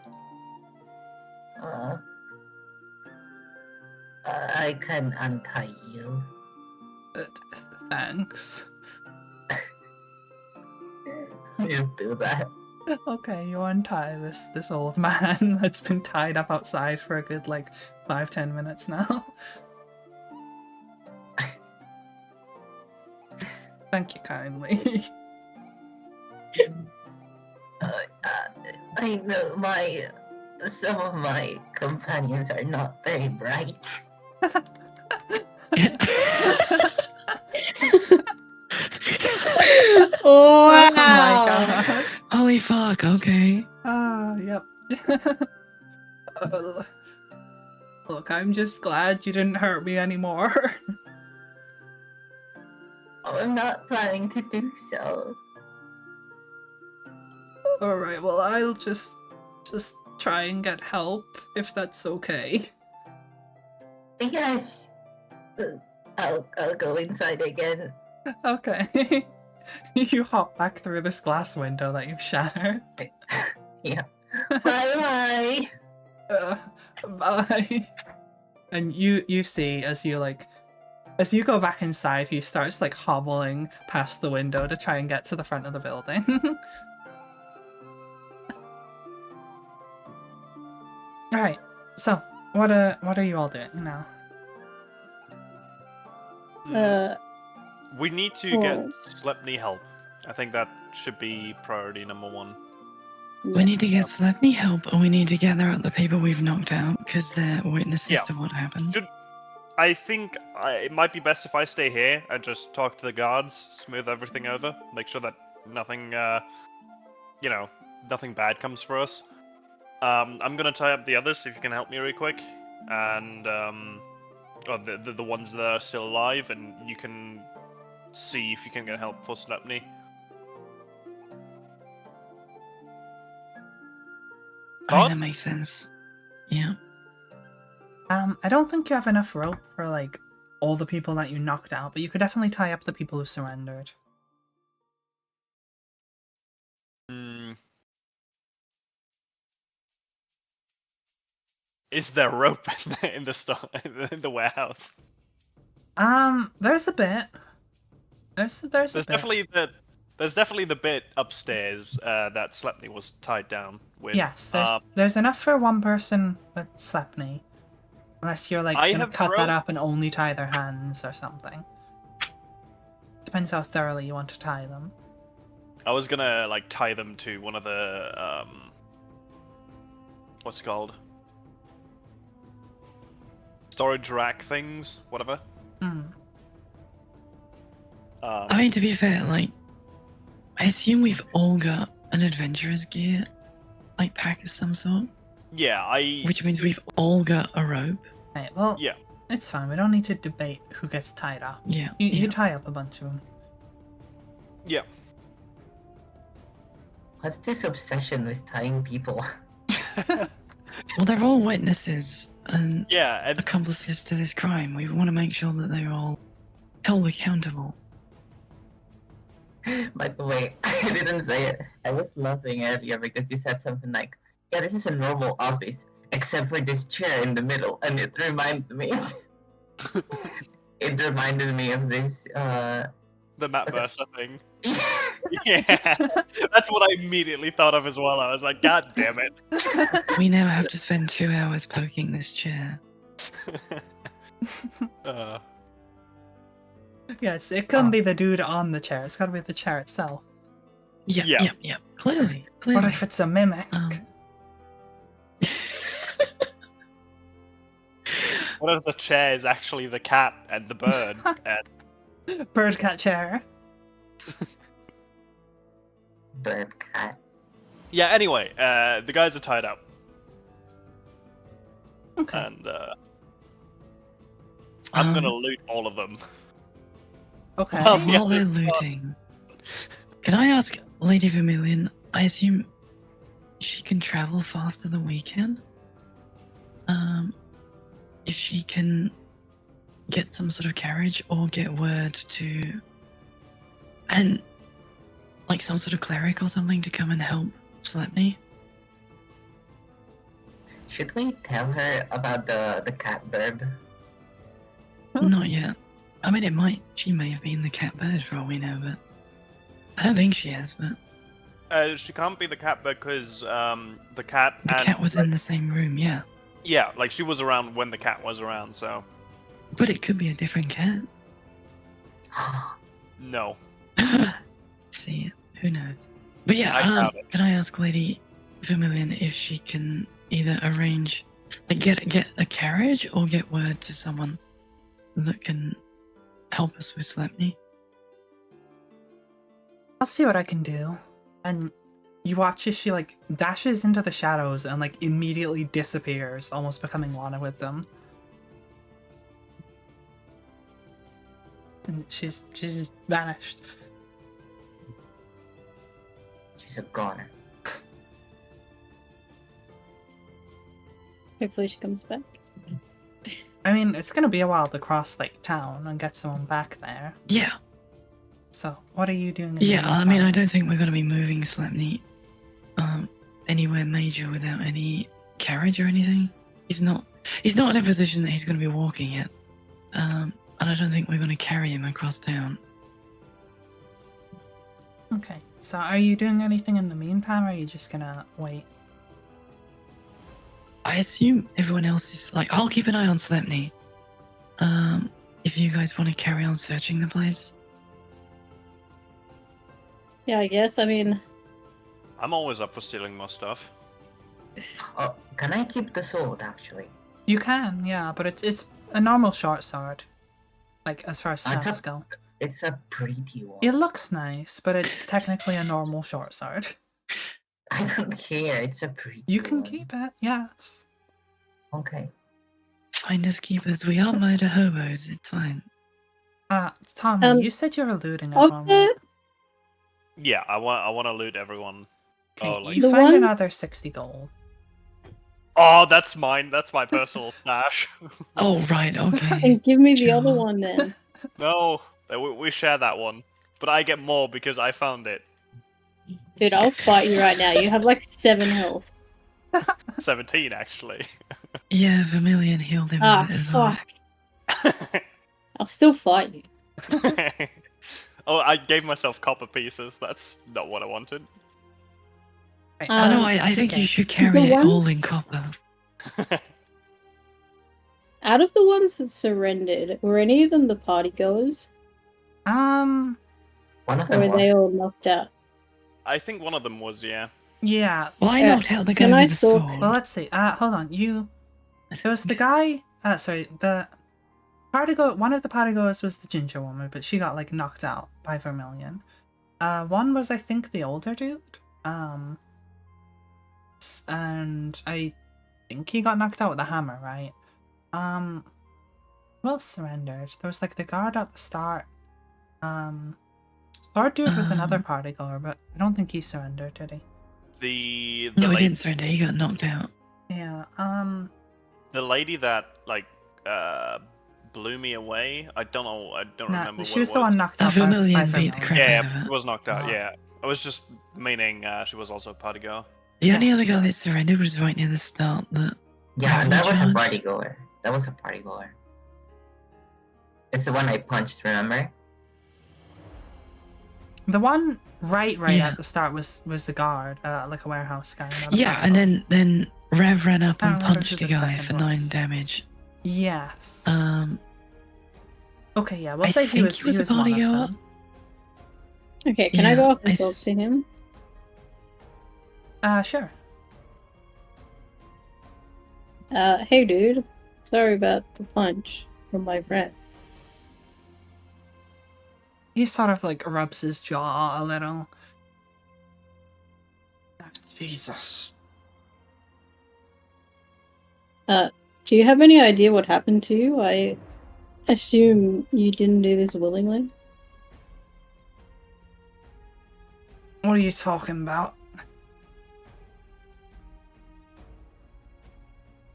I can untie you. Thanks. Just do that. Okay, you untie this old man that's been tied up outside for a good like 5-10 minutes now. Thank you kindly. I know some of my companions are not very bright. Oh, Oh my wow. god. Holy fuck, okay. Yep. Look, I'm just glad you didn't hurt me anymore. I'm not planning to do so. Alright, well, I'll just try and get help, if that's okay. Yes. I'll go inside again. Okay. You hop back through this glass window that you've shattered. Yeah. Bye bye. Bye. And you see as you go back inside, he starts like hobbling past the window to try and get to the front of the building. Right. So, what are you all doing now? We need to get Slepny help. I think that should be priority number one. We need to get Slepny help, and we need to gather up the people we've knocked out, because they're witnesses to what happened. I think it might be best if I stay here and just talk to the guards, smooth everything over, make sure that nothing, nothing bad comes for us. I'm gonna tie up the others if you can help me really quick, and the ones that are still alive, and you can see if you can get help for Slepny. I think that makes sense. Yeah. I don't think you have enough rope for like all the people that you knocked out, but you could definitely tie up the people who surrendered. Is there rope in the warehouse? There's a bit. There's definitely the bit upstairs that Slepny was tied down with. Yes, there's enough for one person with Slepny. Unless you're like gonna cut that up and only tie their hands or something. Depends how thoroughly you want to tie them. I was gonna like tie them to one of the what's it called? Storage rack things, whatever. I mean, to be fair, like, I assume we've all got an adventurer's gear, like, pack of some sort. Yeah, Which means we've all got a rope. Right, well, yeah, it's fine. We don't need to debate who gets tied up. Yeah. You tie up a bunch of them. Yeah. What's this obsession with tying people? Well, they're all witnesses and Yeah, and accomplices to this crime. We want to make sure that they're all held accountable. By the way, I didn't say it. I was laughing earlier because you said something like, "Yeah, this is a normal office, except for this chair in the middle," and it reminded me. It reminded me of this. the Matt Mercer thing. Yeah, that's what I immediately thought of as well. I was like, God damn it. We now have to spend 2 hours poking this chair. Yes, it couldn't be the dude on the chair. It's gotta be the chair itself. Yeah. Clearly. What if it's a mimic? What if the chair is actually the cat and the bird? And Bird cat chair. Bird cat. yeah, anyway, the guys are tied up. Okay. And I'm gonna loot all of them. Okay. Well, While they're looting, can I ask Lady Vermilion, I assume she can travel faster than we can? If she can get some sort of carriage or get word to... And, like, some sort of cleric or something to come and help Slepny? Should we tell her about the cat bird? Not yet. I mean, she may have been the cat bird for all we know, but I don't think she is, but She can't be the cat because the cat. the cat was in the same room, yeah. Yeah, like she was around when the cat was around, so But it could be a different cat. no. See, who knows? But yeah, I doubt it. can I ask Lady Vermilion if she can either arrange, like, get a carriage or get word to someone that can help us with Slepny? I'll see what I can do. And you watch as she like dashes into the shadows and like immediately disappears, almost becoming Lana with them. And she's just vanished. She's a goner. Hopefully she comes back. I mean, it's gonna be a while to cross like town and get someone back there. Yeah. So, what are you doing? In the Yeah, I mean, meantime? I don't think we're going to be moving Slepny anywhere major without any carriage or anything. He's not in a position that he's going to be walking yet. And I don't think we're going to carry him across town. Okay. So, are you doing anything in the meantime, or are you just gonna wait? I assume everyone else is like, I'll keep an eye on Slepny. If you guys want to carry on searching the place. Yeah, I guess. I mean, I'm always up for stealing more stuff. Oh, can I keep the sword actually? You can, yeah, but it's a normal short sword. Like as far as It's stats a- go. It's a pretty one. It looks nice, but it's technically a normal short sword. I don't care. It's a pretty. You can one. keep it, yes. Okay. Finders keepers, we are murder hobos, it's fine. Tommy, you said you were looting of everyone. the Yeah, I want to loot everyone. Okay, Oh, like you The find ones- another 60 gold. oh, that's mine. That's my personal stash. Oh, right, okay. and give me the other Sure. one then. No, we share that one, but I get more because I found it. Dude, I'll fight you right now. You have like 7 health. 17 actually. Yeah, Vermilion healed him Ah, a bit as well. fuck. I'll still fight you. Oh, I gave myself copper pieces. That's not what I wanted. Right, Oh no, Um, I think okay. you should carry The it one- all in copper. Out of the ones that surrendered, were any of them the party goers? One of Or them were they was. all knocked out? I think one of them was, yeah. Yeah, Well, I Yeah, knocked out the can guy I with the talk- sword. well, let's see. Hold on. There was the guy. Sorry, the one of the partygoers was the ginger woman, but she got like knocked out by Vermilion. One was I think the older dude. And I think he got knocked out with a hammer, right? Who else surrendered? There was like the guard at the start. Sword dude was another partygoer, but I don't think he surrendered, did he? The No, he lady- didn't surrender. He got knocked out. Yeah. The lady that blew me away. I don't know. I don't Nah, remember she what was it the was. one knocked A out by Vermilion beat the Vermilion. crap Yeah, out of she it. was knocked out. Oh. Yeah, I was just meaning she was also a party girl. The only Yeah, other guy sure. that surrendered was right near the start. That Yeah, rifle that was a charge. party goer. That was a party goer. It's the one I punched, remember? The one right Yeah. at the start was the guard, like a warehouse guy. Not a Yeah, party and guy. then Rev ran up I don't and remember who punched a the guy second for 9 was. damage. Yes. Okay, yeah, we'll I say think he was a one party of goer. them. Okay, can I go Yeah, up and talk to him? Sure. Hey dude, sorry about the punch from my friend. He sort of like rubs his jaw a little. Jesus. Do you have any idea what happened to you? I assume you didn't do this willingly. What are you talking about?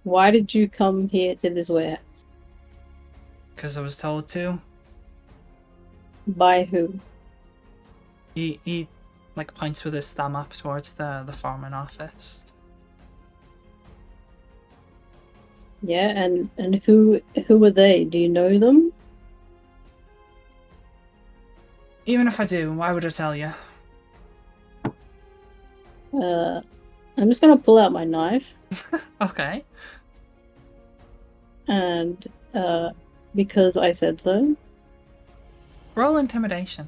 Why did you come here to this warehouse? Because I was told to. By who? He like points with his thumb up towards the foreman office. Yeah, and who are they? Do you know them? Even if I do, why would I tell you? I'm just gonna pull out my knife Okay. and because I said so. Roll intimidation.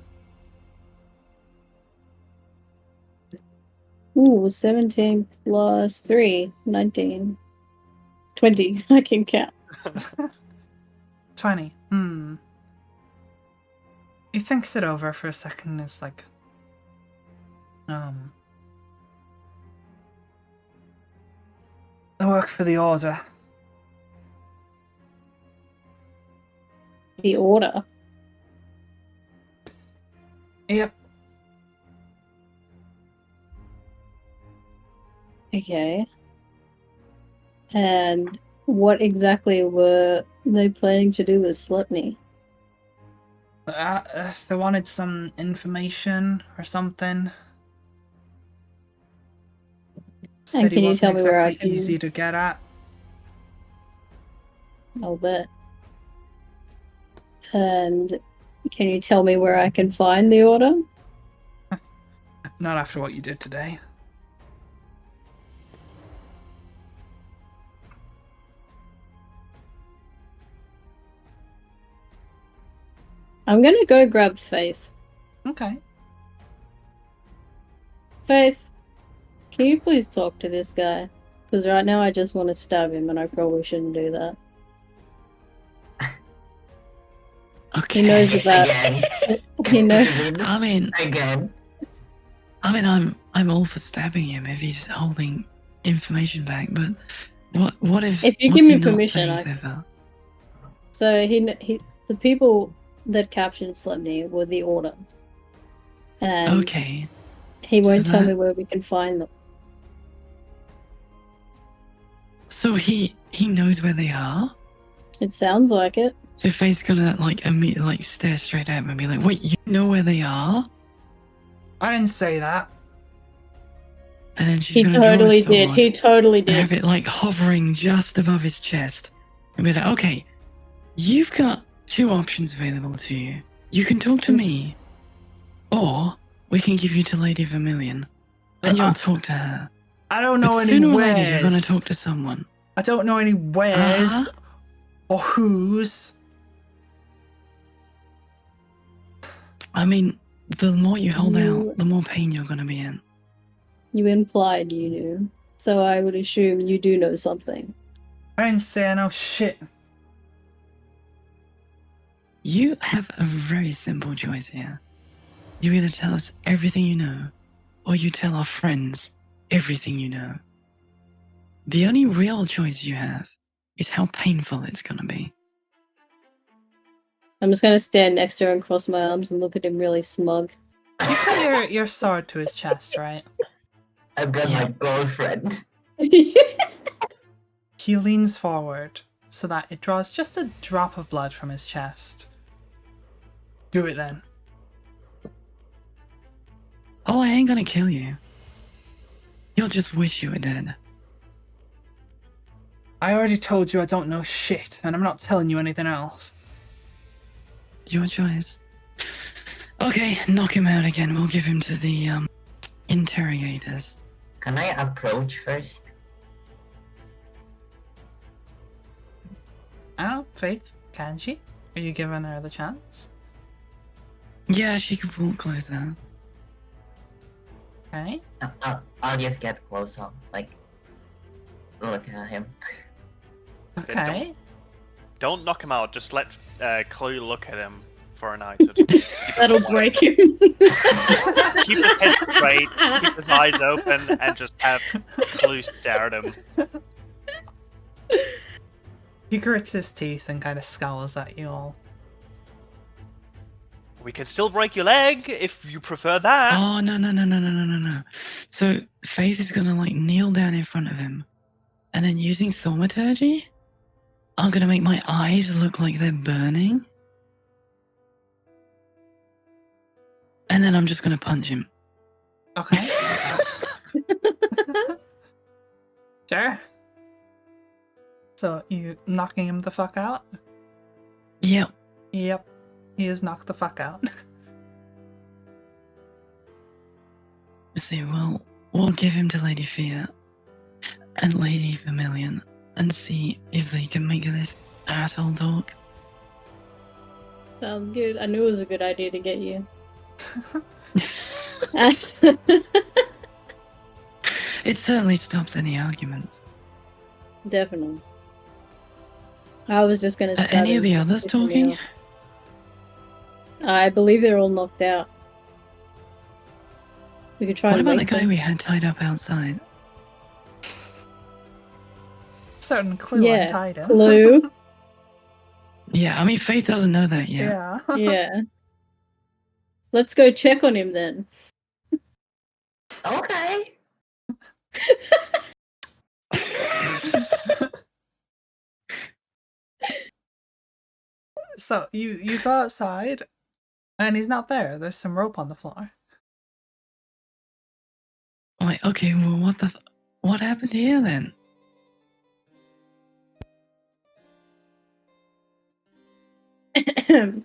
Ooh, 17 plus 3, 19. 20, I can count. 20. He thinks it over for a second and is like, I work for the Order. The order. Yep. Okay. And what exactly were they planning to do with Slipney? They wanted some information or something. Said he can you wasn't tell me where I exactly can- easy to get at. I'll bet. And can you tell me where I can find the order? Not after what you did today. I'm gonna go grab Faith. Okay. Faith, can you please talk to this guy? Because right now I just want to stab him and I probably shouldn't do that. Okay. He knows about Again. he knows I mean, Again. I'm all for stabbing him if he's holding information back. But what if? If you what's give he me not permission, saying so far? So the people that captured Slipney were the Order. And Okay. he won't So tell that- me where we can find them. So he knows where they are. It sounds like it. So Faith's gonna like immediately like stare straight at him and be like, "Wait, you know where they are?" I didn't say that. And then she's He gonna totally draw a did. sword He totally and have did. it like hovering just above his chest, and be like, "Okay, you've got 2 options available to you. You can talk to me, or we can give you to Lady Vermilion, and you'll talk to her. I don't know But any sooner or wheres. later, you're gonna talk to someone." I don't know any wheres Uh-huh. or whos. I mean, the more you hold You- out, the more pain you're gonna be in. You implied you knew. So I would assume you do know something. I didn't say I know shit. You have a very simple choice here. You either tell us everything you know, or you tell our friends everything you know. The only real choice you have is how painful it's gonna be. I'm just gonna stand next to her and cross my arms and look at him really smug. You put your sword to his chest, right? I've got Yeah. my girlfriend. He leans forward so that it draws just a drop of blood from his chest. Do it then. Oh, I ain't gonna kill you. You'll just wish you were dead. I already told you I don't know shit, and I'm not telling you anything else. Your choice. Okay, knock him out again. We'll give him to the interrogators. Can I approach first? Oh, Faith, can she? Are you giving her the chance? Yeah, she could pull closer. Okay. I'll just get closer, like look at him. Okay. Don't knock him out. Just let Clue look at him for a night. Or two. That'll break him. Keep his head straight, keep his eyes open, and just have Clue stare at him. He grits his teeth and kind of scowls at you all. We can still break your leg if you prefer that. Oh, no. So Faith is gonna like kneel down in front of him, and then using thaumaturgy, I'm gonna make my eyes look like they're burning. And then I'm just gonna punch him. Okay. Sure. So, you knocking him the fuck out? Yep. Yep. He is knocked the fuck out. See, we'll give him to Lady Fear and Lady Vermilion and see if they can make this asshole talk. Sounds good. I knew it was a good idea to get you. It certainly stops any arguments. Definitely. I was just gonna Are start any of the others with the talking? meal. I believe they're all knocked out. We could try What and about the wake guy them. we had tied up outside? Certain Clue Yeah, untied him. Clue. Yeah, I mean, Faith doesn't know that yet. Yeah. Yeah. Let's go check on him then. Okay. So, you go outside, and he's not there. There's some rope on the floor. Wait, okay, well, what happened here then?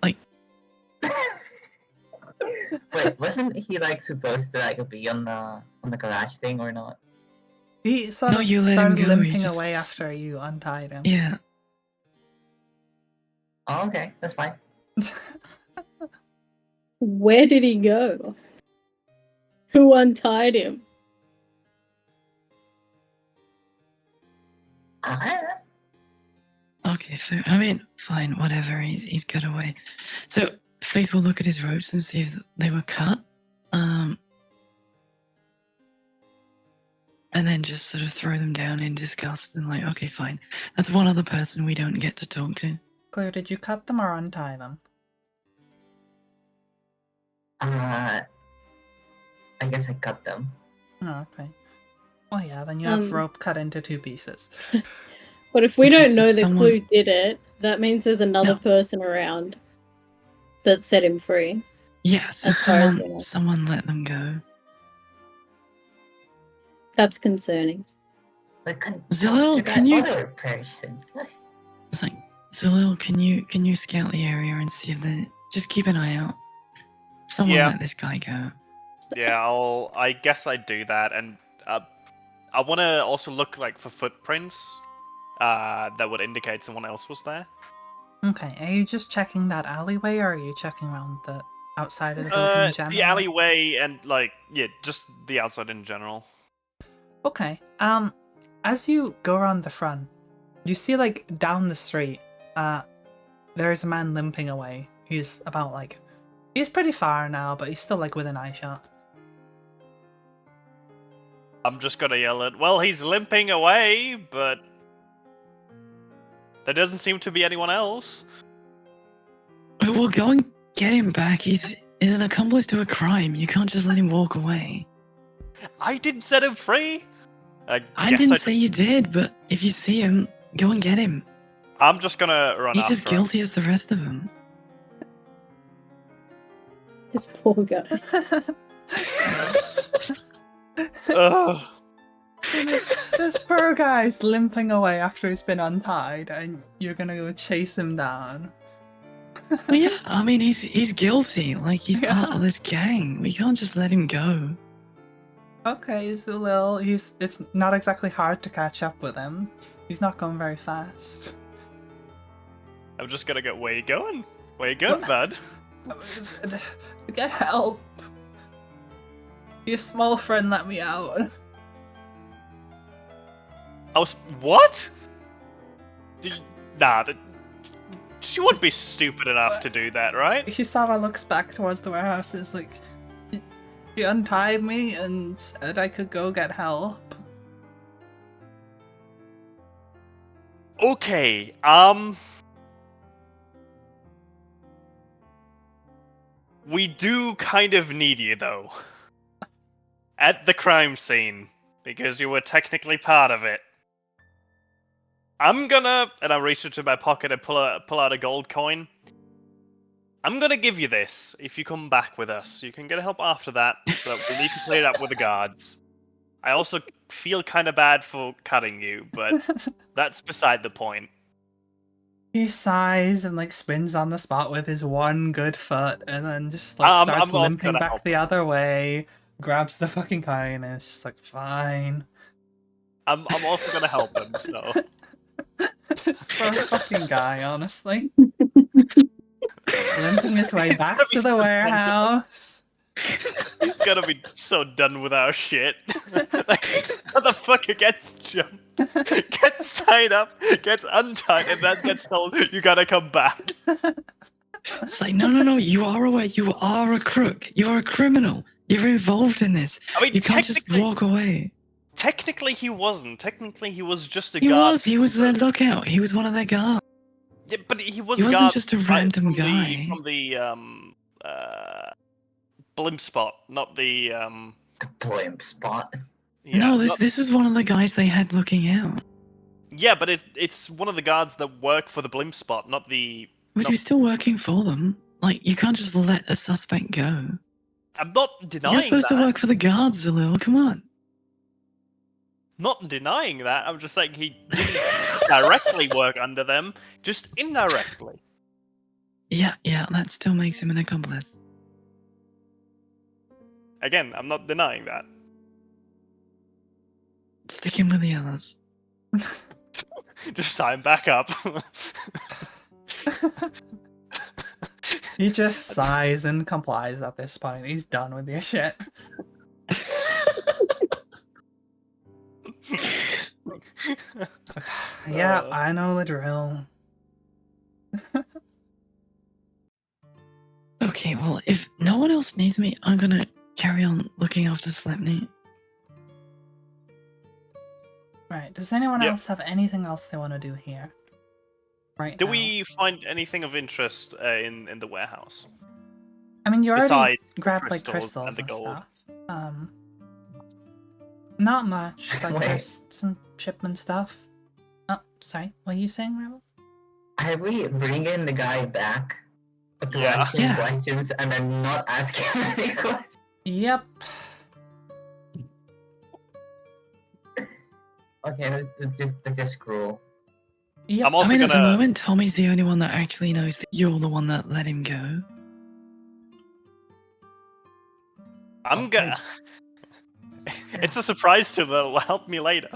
Wait, wasn't he like supposed to like be on the garage thing or not? He sort No, of you let him started go, he limping just- away after you untied him. Yeah. Oh, okay, that's fine. Where did he go? Who untied him? Okay, fair. I mean, fine, whatever. He's got away. So Faith will look at his ropes and see if they were cut. And then just sort of throw them down in disgust and like, okay, fine. That's one other person we don't get to talk to. Claire, did you cut them or untie them? I guess I cut them. Oh, okay. Well, yeah, then you have Um, rope cut into 2 pieces. But if we Because don't know that someone- Clue did it, that means there's another No. person around that set him free. Yeah, so As far as we know. someone let them go. That's concerning. But Zilil, talk to can that you- other person? It's like, Zalil, can you scout the area and see if they just keep an eye out. Someone Yeah. let this guy go. Yeah, I guess I'd do that, and I want to also look like for footprints that would indicate someone else was there. Okay, are you just checking that alleyway or are you checking around the outside of the building in general? The alleyway and just the outside in general. Okay. As you go around the front, you see like down the street, there's a man limping away. He's pretty far now, but he's still like within eye shot. I'm just gonna yell at. Well, he's limping away, but there doesn't seem to be anyone else. We'll go and get him back. He's an accomplice to a crime. You can't just let him walk away. I didn't set him free. I guess didn't say you did, but if you see him, go and get him. I'm just gonna run He's after as guilty as the rest of them. This poor guy. him. Ugh. This poor guy's limping away after he's been untied, and you're gonna go chase him down. Well, yeah, I mean, he's guilty. Like, he's part Yeah. of this gang. We can't just let him go. Okay, Zulil, it's not exactly hard to catch up with him. He's not going very fast. I'm just gonna go. Where you going? Where you going, bud? Get help. Your small friend let me out. What? Nah, she wouldn't be stupid enough to do that, right? He sort of looks back towards the warehouses like, she untied me and said I could go get help. Okay, we do kind of need you, though. At the crime scene, because you were technically part of it. I'm gonna, and I reach into my pocket and pull out a gold coin. I'm gonna give you this if you come back with us. You can get help after that, but we need to clear it up with the guards. I also feel kind of bad for cutting you, but that's beside the point. He sighs and like spins on the spot with his one good foot, and then just like starts I'm also limping gonna back help the him. other way. Grabs the fucking coin and it's just like, fine. I'm also gonna help him, so. This poor fucking guy, honestly. Limping his way back to the warehouse. He's gonna be so done with our shit. Like, motherfucker gets jumped, gets tied up, gets untied, and then gets told, you gotta come back. It's like, no, you are aware. You are a crook. You are a criminal. You're involved in this. I mean, You can't just walk away. Technically, he wasn't. Technically, he was just a He guard. was. He was their lookout. He was one of their guards. Yeah, but he was He a wasn't guard just a right random from guy. From the blimp spot, not the The blimp spot. Yeah, No, not- this was one of the guys they had looking out. Yeah, but it's one of the guards that work for the blimp spot, not the. But No. you're still working for them. Like, you can't just let a suspect go. I'm not denying You're supposed that. to work for the guards, Zalil. Come on. Not denying that. I'm just saying he didn't directly work under them, just indirectly. Yeah, that still makes him an accomplice. Again, I'm not denying that. Stick him with the others. Just sign back up. He just sighs and complies at this point. He's done with your shit. It's like, yeah, I know the drill. Okay, well, if no one else needs me, I'm gonna carry on looking after Slepney. Right, does anyone Yep. else have anything else they want to do here? Right Do now? we find anything of interest in the warehouse? I mean, you already besides grabbed like crystals crystals and the and gold? stuff. Not much. Like Wait. there's some shipment stuff. Oh, sorry. What are you saying, Rebel? Are we bringing the guy back to Yeah. ask him Yeah. questions and then not ask him any questions? Yep. Okay, that's just cruel. Yep. I'm also I mean, at the gonna. moment, Tommy's the only one that actually knows that you're the one that let him go. I'm gonna. It's a surprise to them that'll help me later.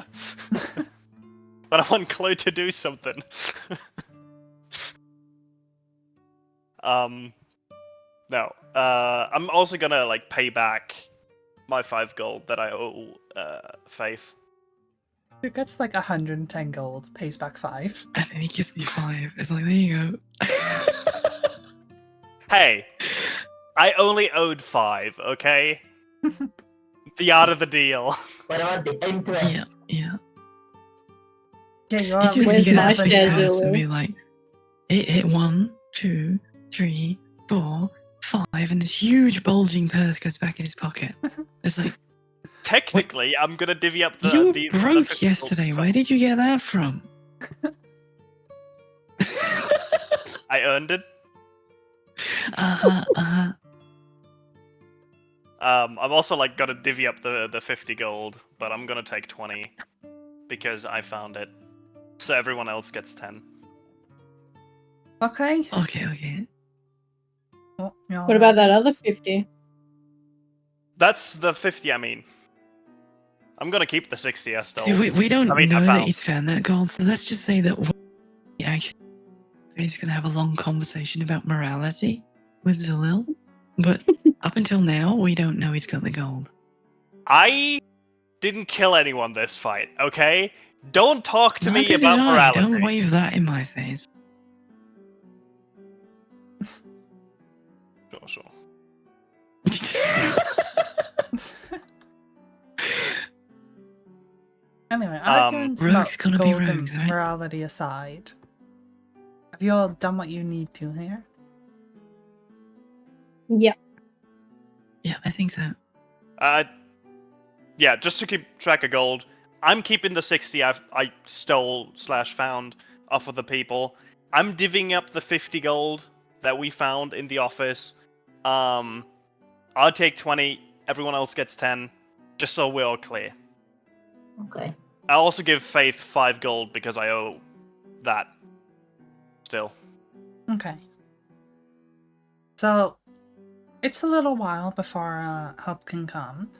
But I want Chloe to do something. No. I'm also gonna like pay back my 5 gold that I owe Faith. Who gets like 110 gold, pays back 5. And then he gives me 5. It's like, there you go. Hey, I only owed 5. Okay. The art of the deal. What about the interest? Yeah. Yeah, you are You at just Where's least get my a seven. schedule? pass and be like, hit 1, 2, 3, 4, 5, and this huge bulging purse goes back in his pocket. It's like, technically, I'm gonna divvy up the. You were the broke 50 yesterday. gold. Where did you get that from? I earned it. Uh-huh. I'm also like gonna divvy up the 50 gold, but I'm gonna take 20 because I found it. So everyone else gets 10. Okay. Okay. Well, y'all What about have- that other 50? That's the 50. I mean, I'm gonna keep the 60 I stole. See, we don't I mean, I know that found. he's found that gold, so let's just say that we actually he's going to have a long conversation about morality with Zalil. But up until now, we don't know he's got the gold. I didn't kill anyone this fight, okay? Don't talk to me Neither about did I. morality. Don't wave that in my face. Sure. Anyway, arguments about Rogues gonna be gold and rogues, right? morality aside, have you all done what you need to here? Yeah. Yeah, I think so. Yeah, just to keep track of gold, I'm keeping the 60 I stole / found off of the people. I'm divvying up the 50 gold that we found in the office. I'll take 20, everyone else gets 10, just so we're all clear. Okay. I'll also give Faith 5 gold because I owe that still. Okay. So, it's a little while before help can come.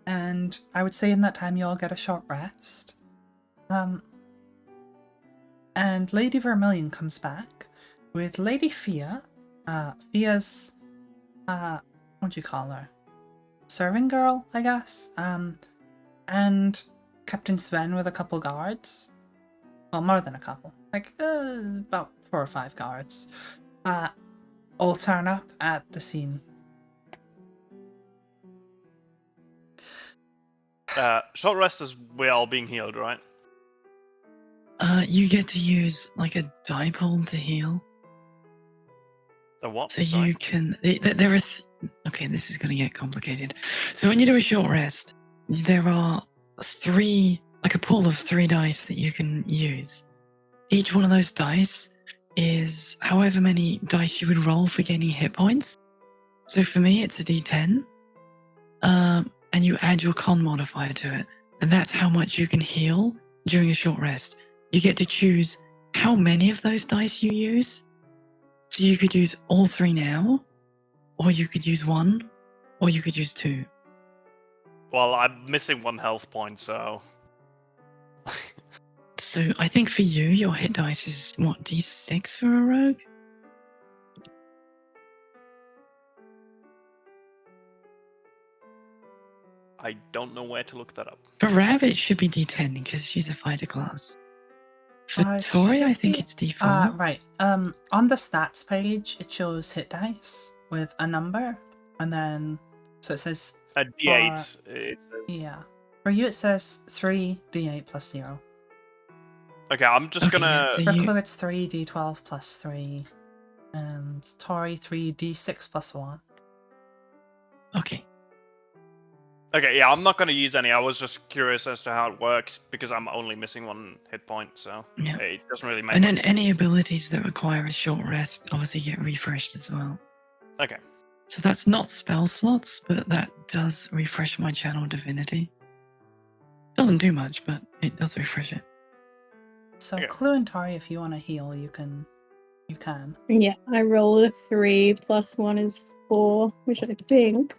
And I would say in that time you all get a short rest. And Lady Vermilion comes back with Lady Fia. Fia's, what'd you call her? Serving girl, I guess. And Captain Sven with a couple guards. Well, more than a couple. Like, about 4 or 5 guards. All turn up at the scene. Short rest is we're all being healed, right? You get to use like a dipole to heal. The what? So Sorry? you can. There are. Okay, this is going to get complicated. So when you do a short rest, there are 3, like a pool of 3 dice that you can use. Each one of those dice is however many dice you would roll for gaining hit points. So for me, it's a d10. And you add your con modifier to it. And that's how much you can heal during a short rest. You get to choose how many of those dice you use. So you could use all 3 now, or you could use 1, or you could use 2. Well, I'm missing 1 health point, so. So I think for you, your hit dice is what, d6 for a rogue? I don't know where to look that up. For Rav, it should be d10 because she's a fighter class. For It Tori, I should think be- it's d4. Right. On the stats page, it shows hit dice with a number, and then so it says A D8. It's yeah. For you, it says 3d8 plus 0. okay, I'm just Okay, gonna. yeah, so For you- Clue, it's 3d12 plus 3, and Tori 3d6 plus 1. Okay. Okay, yeah, I'm not gonna use any. I was just curious as to how it works because I'm only missing 1 hit point, so Yeah. it doesn't really make And then much any abilities that require a short rest obviously get refreshed as well. Okay. So that's not spell slots, but that does refresh my channel divinity. Doesn't do much, but it does refresh it. So Okay. Clue and Tori, if you want to heal, you can. Yeah, I rolled a 3 plus 1 is 4, which I think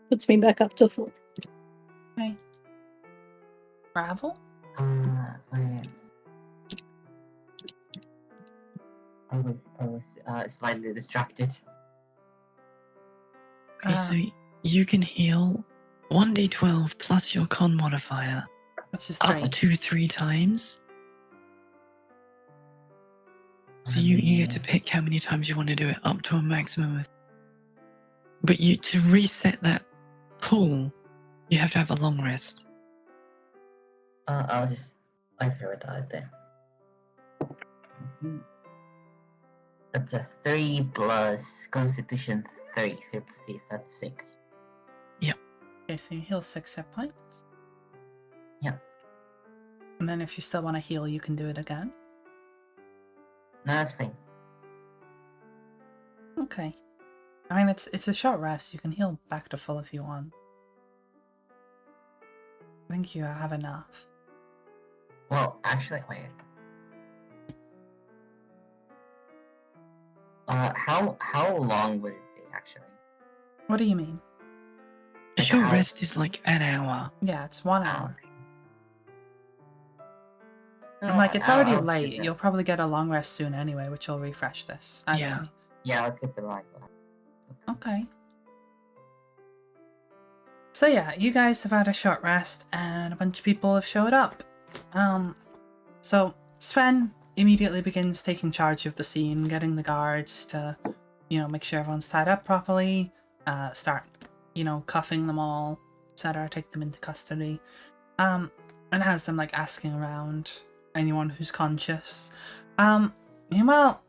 puts me back up to 4. Okay. Gravel? Wait. I was slightly distracted. Okay, so you can heal 1d12 plus your con modifier Which is up 3. to 3 times. So you get to pick how many times you want to do it, up to a maximum of. But to reset that pool, you have to have a long rest. I throw it out there. That's a 3 plus Constitution 3. 3 plus 6, that's 6. Okay, so you heal 6 hit points. Yeah. And then if you still want to heal, you can do it again. No, that's fine. Okay. I mean, it's a short rest. You can heal back to full if you want. I think you have enough. Well, actually, wait. How long would it be actually? What do you mean? A Like short how- rest is like an hour. Yeah, it's 1 Oh, hour. okay. And like, it's I'll- already I'll keep late. it. You'll probably get a long rest soon anyway, which will refresh this. Anyway. Yeah. Yeah, I'll keep it like that. Okay. So yeah, you guys have had a short rest, and a bunch of people have showed up. So Sven immediately begins taking charge of the scene, getting the guards to, make sure everyone's tied up properly, start, cuffing them all, etc., take them into custody, and has them like asking around anyone who's conscious. Meanwhile,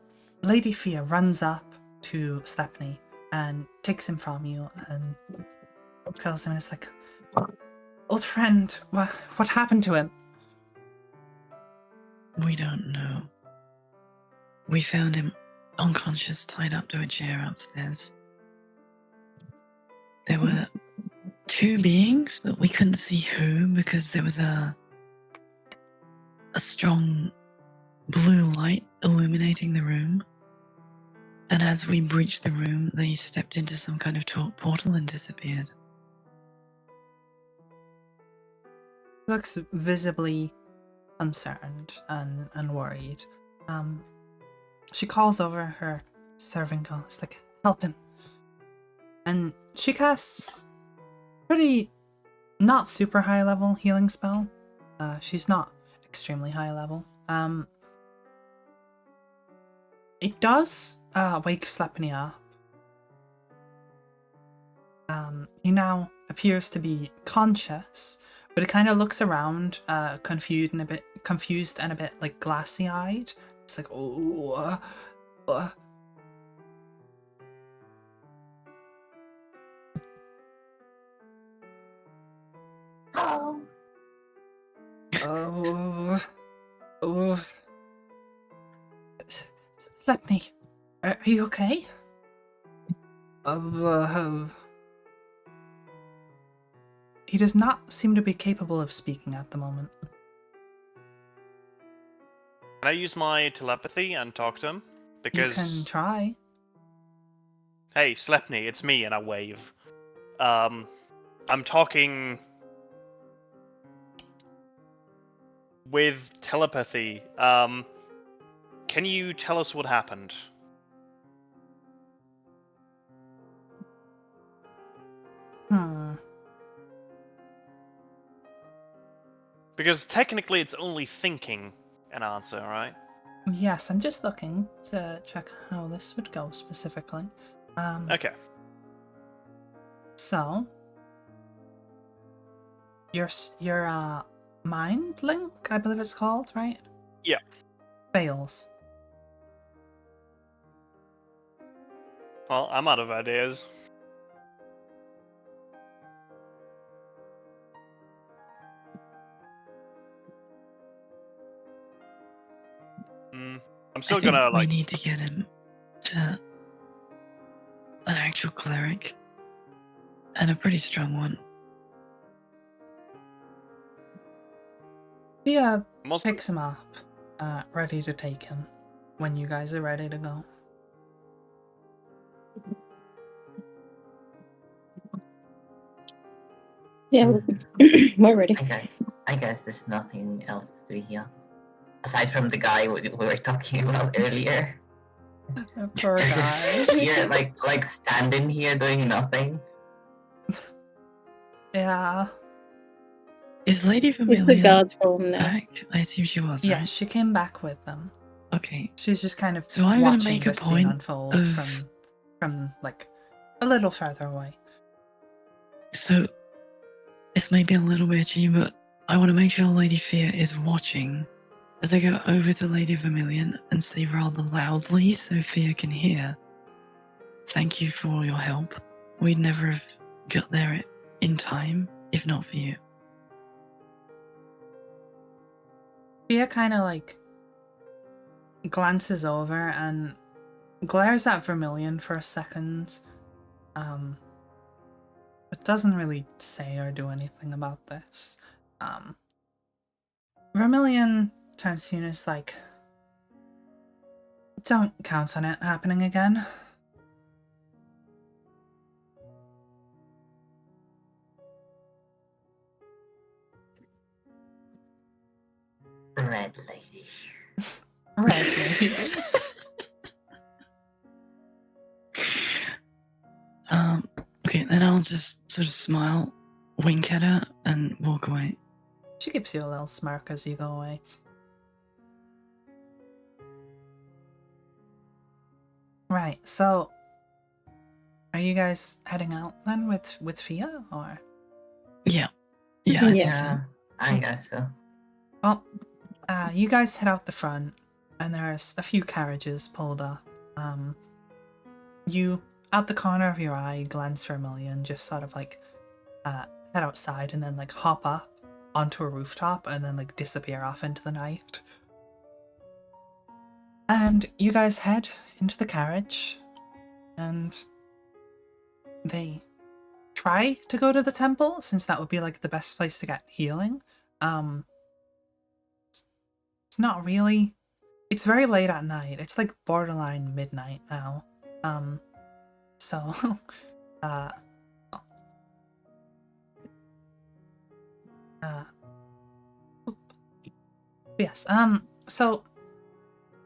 Lady Fia runs up to Stepney and takes him from you and calls him and is like, "Old friend, what happened to him?" We don't know. We found him unconscious, tied up to a chair upstairs. There were 2 beings, but we couldn't see who because there was a strong blue light illuminating the room. And as we breached the room, they stepped into some kind of portal and disappeared. Looks visibly uncertain and worried. She calls over her serving girl. It's like, "Help him." And she casts pretty not super high level healing spell. She's not extremely high level. It does wake Slepny up. He now appears to be conscious, but it kind of looks around, confused and a bit like glassy-eyed. It's like, oh. Oh. Slepny, are you okay? He does not seem to be capable of speaking at the moment. Can I use my telepathy and talk to him? Because You can try. hey, Slepny, it's me, and I wave. I'm talking with telepathy. Can you tell us what happened? Because technically it's only thinking an answer, right? Yes, I'm just looking to check how this would go specifically. Okay. So, your mind link, I believe it's called, right? Yeah. Fails. Well, I'm out of ideas. I'm still I think gonna we like. need to get him to an actual cleric, and a pretty strong one. Yeah, Most... picks him up, ready to take him when you guys are ready to go. Yeah, we're ready. I guess there's nothing else to do here. Aside from the guy we were talking about earlier. Poor It's just guy. here, like standing here doing nothing. Yeah. Is Lady It's the Vermilion guards problem now. back? I assume she was, Yeah, right? she came back with them. Okay. She's just kind of So I'm gonna watching make a the scene point unfold of- from like a little further away. So, this may be a little bit itchy, but I want to make sure Lady Fear is watching as I go over to Lady Vermilion and say rather loudly so Fear can hear. Thank you for your help. We'd never have got there in time, if not for you. Fia kind of like glances over and glares at Vermilion for a second, but doesn't really say or do anything about this. Vermilion turns to you and is like, don't count on it happening again. Red lady. Red lady. Okay, then I'll just sort of smile, wink at her, and walk away. She gives you a little smirk as you go away. Right, so are you guys heading out then with Fia, or? Yeah. Yeah, I think Yeah, so. I guess so. Well, you guys head out the front, and there's a few carriages pulled up. You, out the corner of your eye, glance Vermilion, just sort of like head outside and then like hop up onto a rooftop and then like disappear off into the night. And you guys head into the carriage, and they try to go to the temple, since that would be like the best place to get healing. It's not really. It's very late at night. It's like borderline midnight now. So, yes, so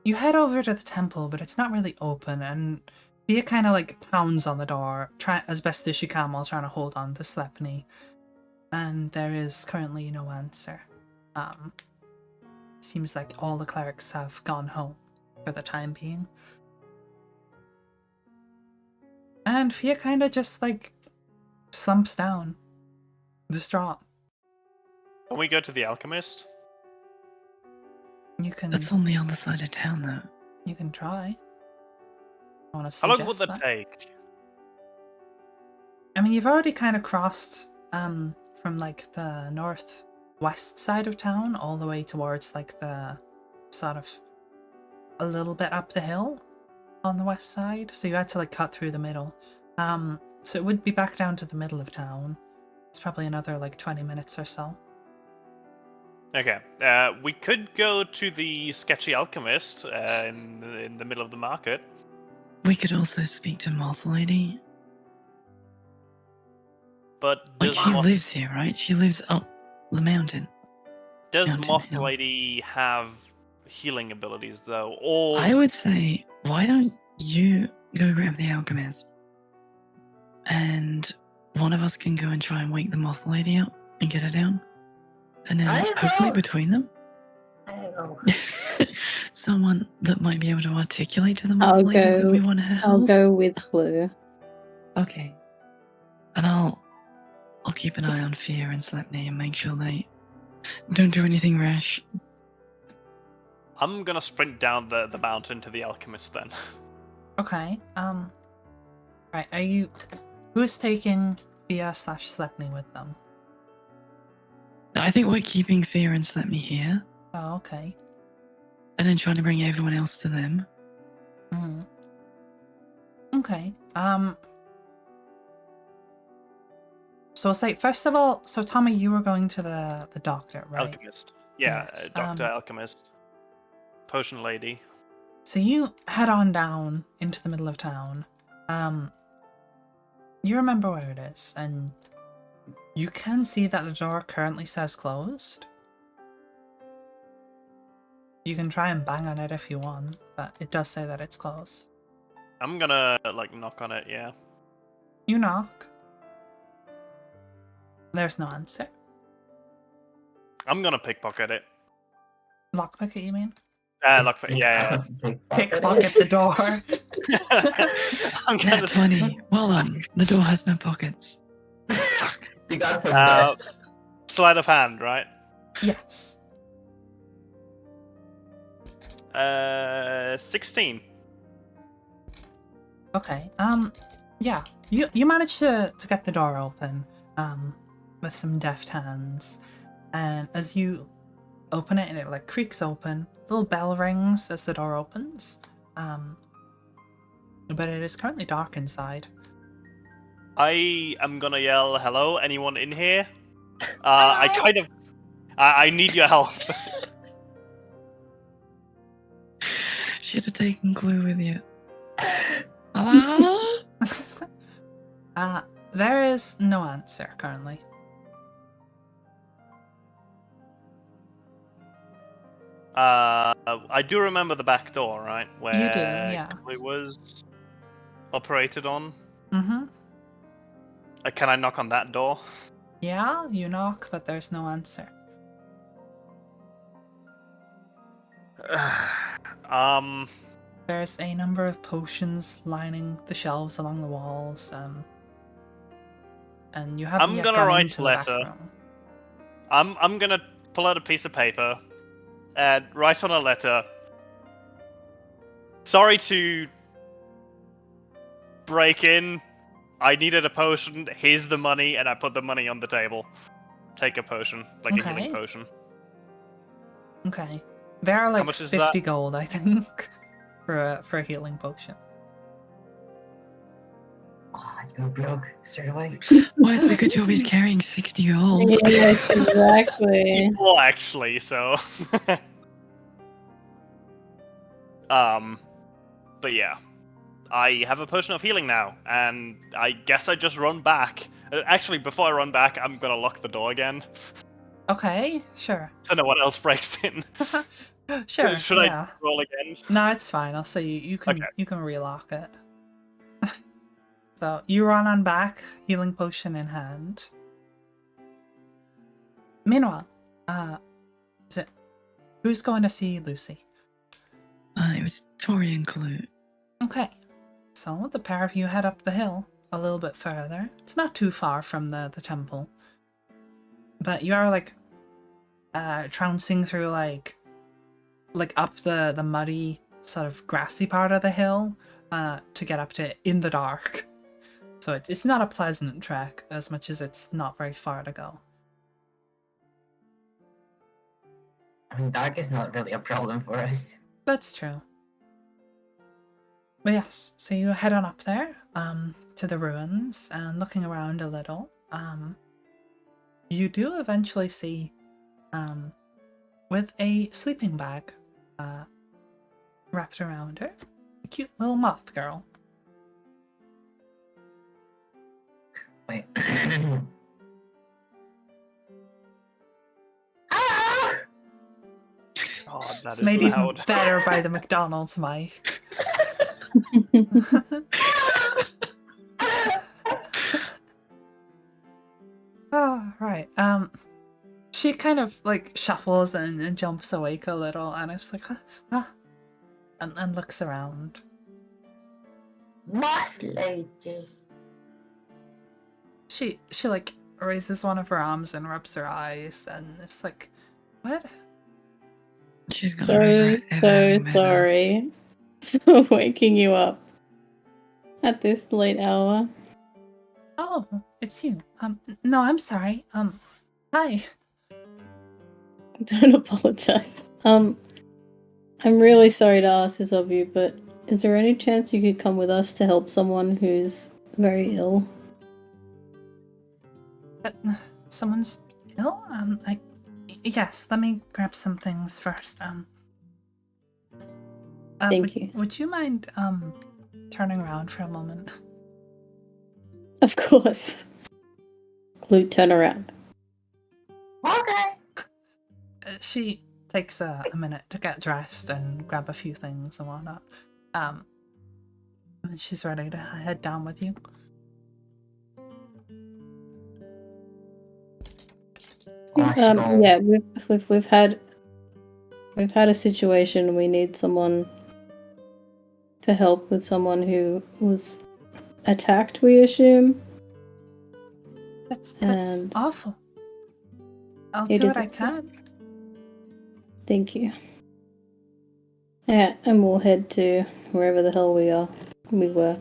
you head over to the temple, but it's not really open, and Fia kind of like pounds on the door, try as best as she can while trying to hold on to Sleipnir, and there is currently no answer. Seems like all the clerics have gone home for the time being. And Fia kind of just like slumps down, distraught. Can we go to the alchemist? You can That's on the other side of town, though. you can try. I want to How long would suggest that take? I mean, you've already kind of crossed from like the northwest side of town all the way towards like the sort of a little bit up the hill on the west side, so you had to like cut through the middle. So it would be back down to the middle of town. It's probably another like 20 minutes or so. Okay, we could go to the sketchy alchemist in the middle of the market. We could also speak to Moth Lady. But Like, does she lives here, right? She lives up the mountain. Mountain Moth Hill. Lady have healing abilities though? Or I would say, why don't you go grab the alchemist, and one of us can go and try and wake the Moth Lady up and get her down, and then I hopefully know. between them, someone that might be able to articulate to the Moth I'll Lady that go- we want to help. I'll go with Fleur. Okay, and I'll keep an eye on Fear and Sleipnir and make sure they don't do anything rash. I'm gonna sprint down the mountain to the alchemist then. Okay. Right. Are you? Who's taking Fia / Sleipnir with them? I think we're keeping Fear and Sleipnir here, Oh, okay. and then trying to bring everyone else to them. Hmm. Okay. So it's like, first of all, so Tommy, you were going to the doctor, right? Alchemist. Yeah, Yes, Doctor Alchemist. Potion lady. So you head on down into the middle of town. You remember where it is, and you can see that the door currently says closed. You can try and bang on it if you want, but it does say that it's closed. I'm gonna like knock on it, yeah. You knock. There's no answer. I'm gonna pickpocket it. Lockpick it, you mean? Lockpick, yeah. Pickpocket the door. I'm Nat gonna 20. Well done. The door has no pockets. Fuck. You got some Uh, best. sleight of hand, right? Yes. 16. Okay. Yeah. You managed to get the door open. with some deft hands. And as you open it and it like creaks open, little bell rings as the door opens. But it is currently dark inside. I am gonna yell, "Hello, anyone in here?" I need your help. Should have taken Clue with you. Hello? There is no answer currently. I do remember the back door, right? Where You do, yeah. it was operated on. Mm-hmm. Can I knock on that door? Yeah, you knock, but there's no answer. There's a number of potions lining the shelves along the walls, and you haven't I'm yet gonna gone write into a the back letter. room. I'm gonna pull out a piece of paper and write on a letter. Sorry to break in. I needed a potion. Here's the money, and I put the money on the table. Take a potion, like a healing Okay. potion. Okay. They are like much is 50 that? gold, I think, for a healing potion. Oh, I'd go broke straight away. Well, it's a good job he's carrying 60 gold. Yes, exactly. Well, actually, so. But yeah. I have a potion of healing now, and I guess I just run back. Actually, before I run back, I'm gonna lock the door again, Okay, sure. so no one else breaks in. Sure, Should yeah. I roll again? No, it's fine. I'll say you can Okay. you can relock it. So you run on back, healing potion in hand. Meanwhile, who's going to see Lucy? It was Tori and Clue. Okay. So the pair of you head up the hill a little bit further. It's not too far from the temple. But you are like trouncing through like up the muddy sort of grassy part of the hill to get up to it in the dark. So it's not a pleasant trek as much as it's not very far to go. I mean, dark is not really a problem for us. That's true. But yes, so you head on up there, to the ruins, and looking around a little, you do eventually see, with a sleeping bag, wrapped around her, a cute little moth girl. Wait. Ah! God, that It's is made even loud. better by the McDonald's mic. Oh, right. She kind of like shuffles and jumps awake a little, and it's like, and looks around. Moss lady. She like raises one of her arms and rubs her eyes, and it's like, what? She's gonna So regret ever having met us. sorry for waking you up at this late hour. Oh, it's you. No, I'm sorry. Hi. Don't apologize. I'm really sorry to ask this of you, but is there any chance you could come with us to help someone who's very ill? Someone's ill? Yes, let me grab some things first. Thank you. Would you mind, turning around for a moment? Of course. Clue, turn around. Okay. She takes a minute to get dressed and grab a few things and whatnot. And then she's ready to head down with you. Yeah, we've had a situation. We need someone to help with someone who was attacked, we assume. That's And awful. I'll it do is what I can. Thank you. Yeah, and we'll head to wherever the hell we were.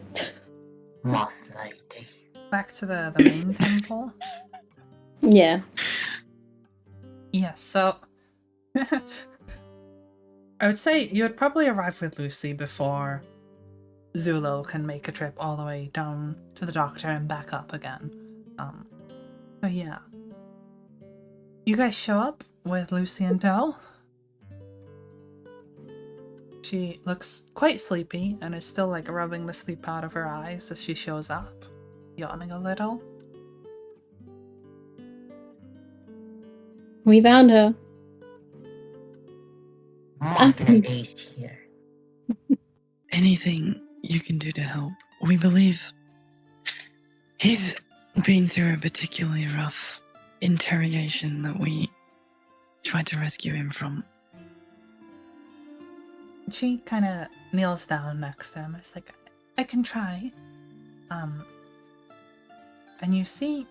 Moss lady. back to the main temple. Yeah. Yes, so I would say you would probably arrive with Lucy before Zulo can make a trip all the way down to the doctor and back up again. So yeah. You guys show up with Lucy and Doe. She looks quite sleepy and is still like rubbing the sleep out of her eyes as she shows up, yawning a little. We found her. Monthly days here. Anything you can do to help? We believe he's been through a particularly rough interrogation that we tried to rescue him from. She kind of kneels down next to him. It's like, I can try. And you see,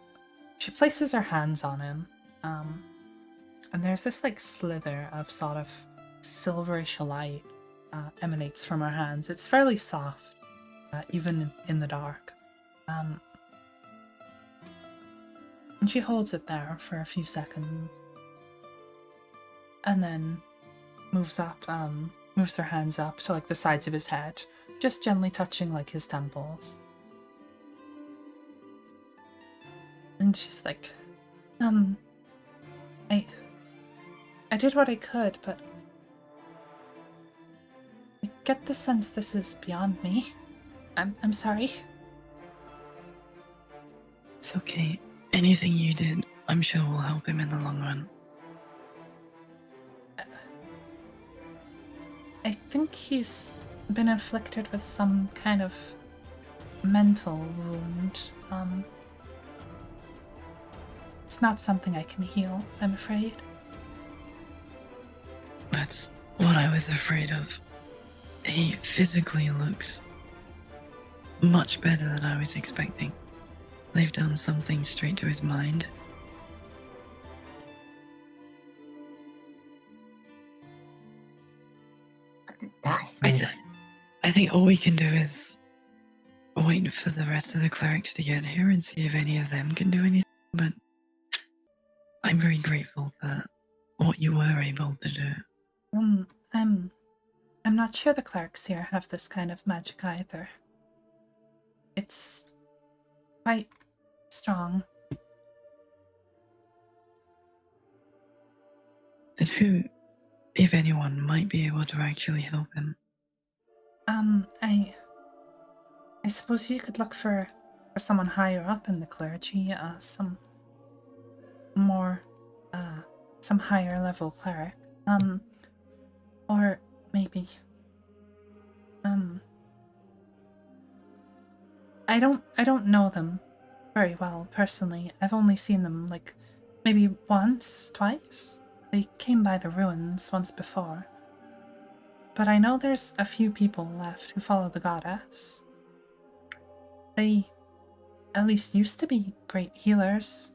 she places her hands on him. And there's this like slither of sort of silverish light emanates from her hands. It's fairly soft, even in the dark. And she holds it there for a few seconds. And then moves her hands up to like the sides of his head, just gently touching like his temples. And she's like, I did what I could, but I get the sense this is beyond me. I'm sorry. It's okay. Anything you did, I'm sure will help him in the long run. I think he's been afflicted with some kind of mental wound. It's not something I can heal, I'm afraid. That's what I was afraid of. He physically looks much better than I was expecting. They've done something straight to his mind. That's I think all we can do is wait for the rest of the clerics to get here and see if any of them can do anything, but I'm very grateful for what you were able to do. I'm not sure the clerics here have this kind of magic either. It's quite strong. Then who, if anyone, might be able to actually help him? I suppose you could look for someone higher up in the clergy, some higher level cleric. Or maybe, I don't know them very well personally. I've only seen them like maybe once, twice. They came by the ruins once before. But I know there's a few people left who follow the goddess. They at least used to be great healers.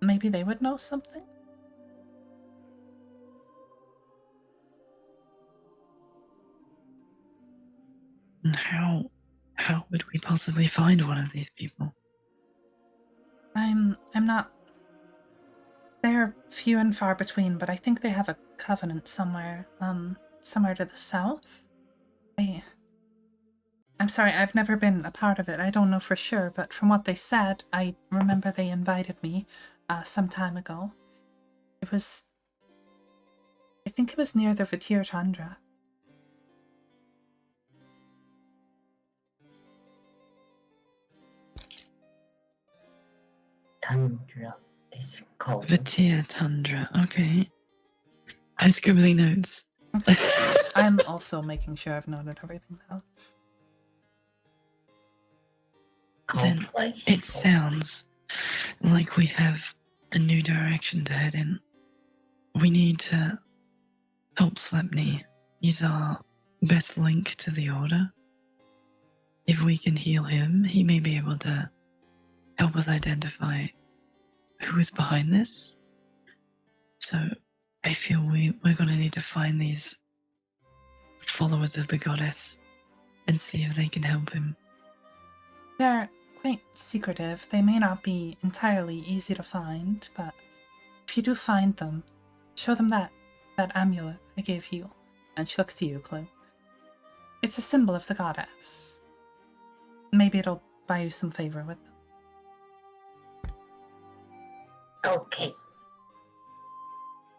Maybe they would know something? And how would we possibly find one of these people? I'm not... They're few and far between, but I think they have a covenant somewhere to the south. I'm sorry, I've never been a part of it. I don't know for sure, but from what they said, I remember they invited me some time ago. I think it was near the Vatir Tundra. Tundra is called. Vatir Tundra, okay. I'm scribbling notes. Okay. I'm also making sure I've noted everything down. Then it sounds like we have a new direction to head in. We need to help Slepny. He's our best link to the Order. If we can heal him, he may be able to help us identify who is behind this. So I feel we're going to need to find these followers of the goddess and see if they can help him. They're quite secretive. They may not be entirely easy to find, but if you do find them, show them that amulet I gave you. And she looks to you, Clue. It's a symbol of the goddess. Maybe it'll buy you some favor with them. Okay.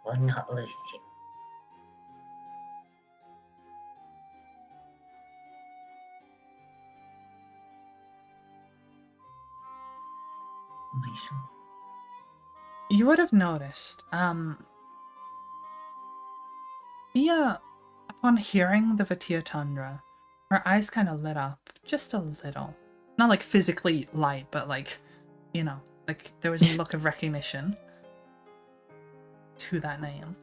Will not lose you. My shoe. You would have noticed, Mia, upon hearing the Vatia Tundra, her eyes kind of lit up just a little. Not like physically light, but like, you know, like there was a look of recognition to that name.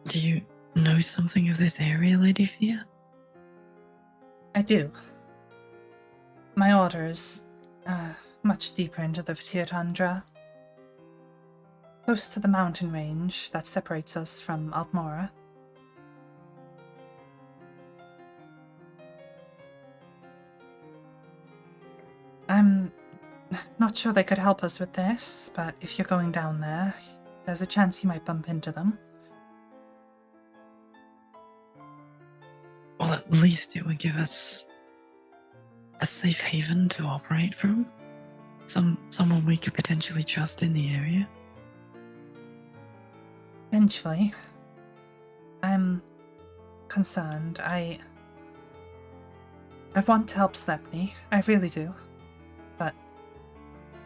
Do you know something of this area, Lady Fia? I do. My order is much deeper into the Vatia Tundra. Close to the mountain range that separates us from Altmora. I'm not sure they could help us with this, but if you're going down there, there's a chance you might bump into them. Well, at least it would give us a safe haven to operate from. Someone we could potentially trust in the area. Eventually. I'm concerned. I want to help Slepny. I really do. But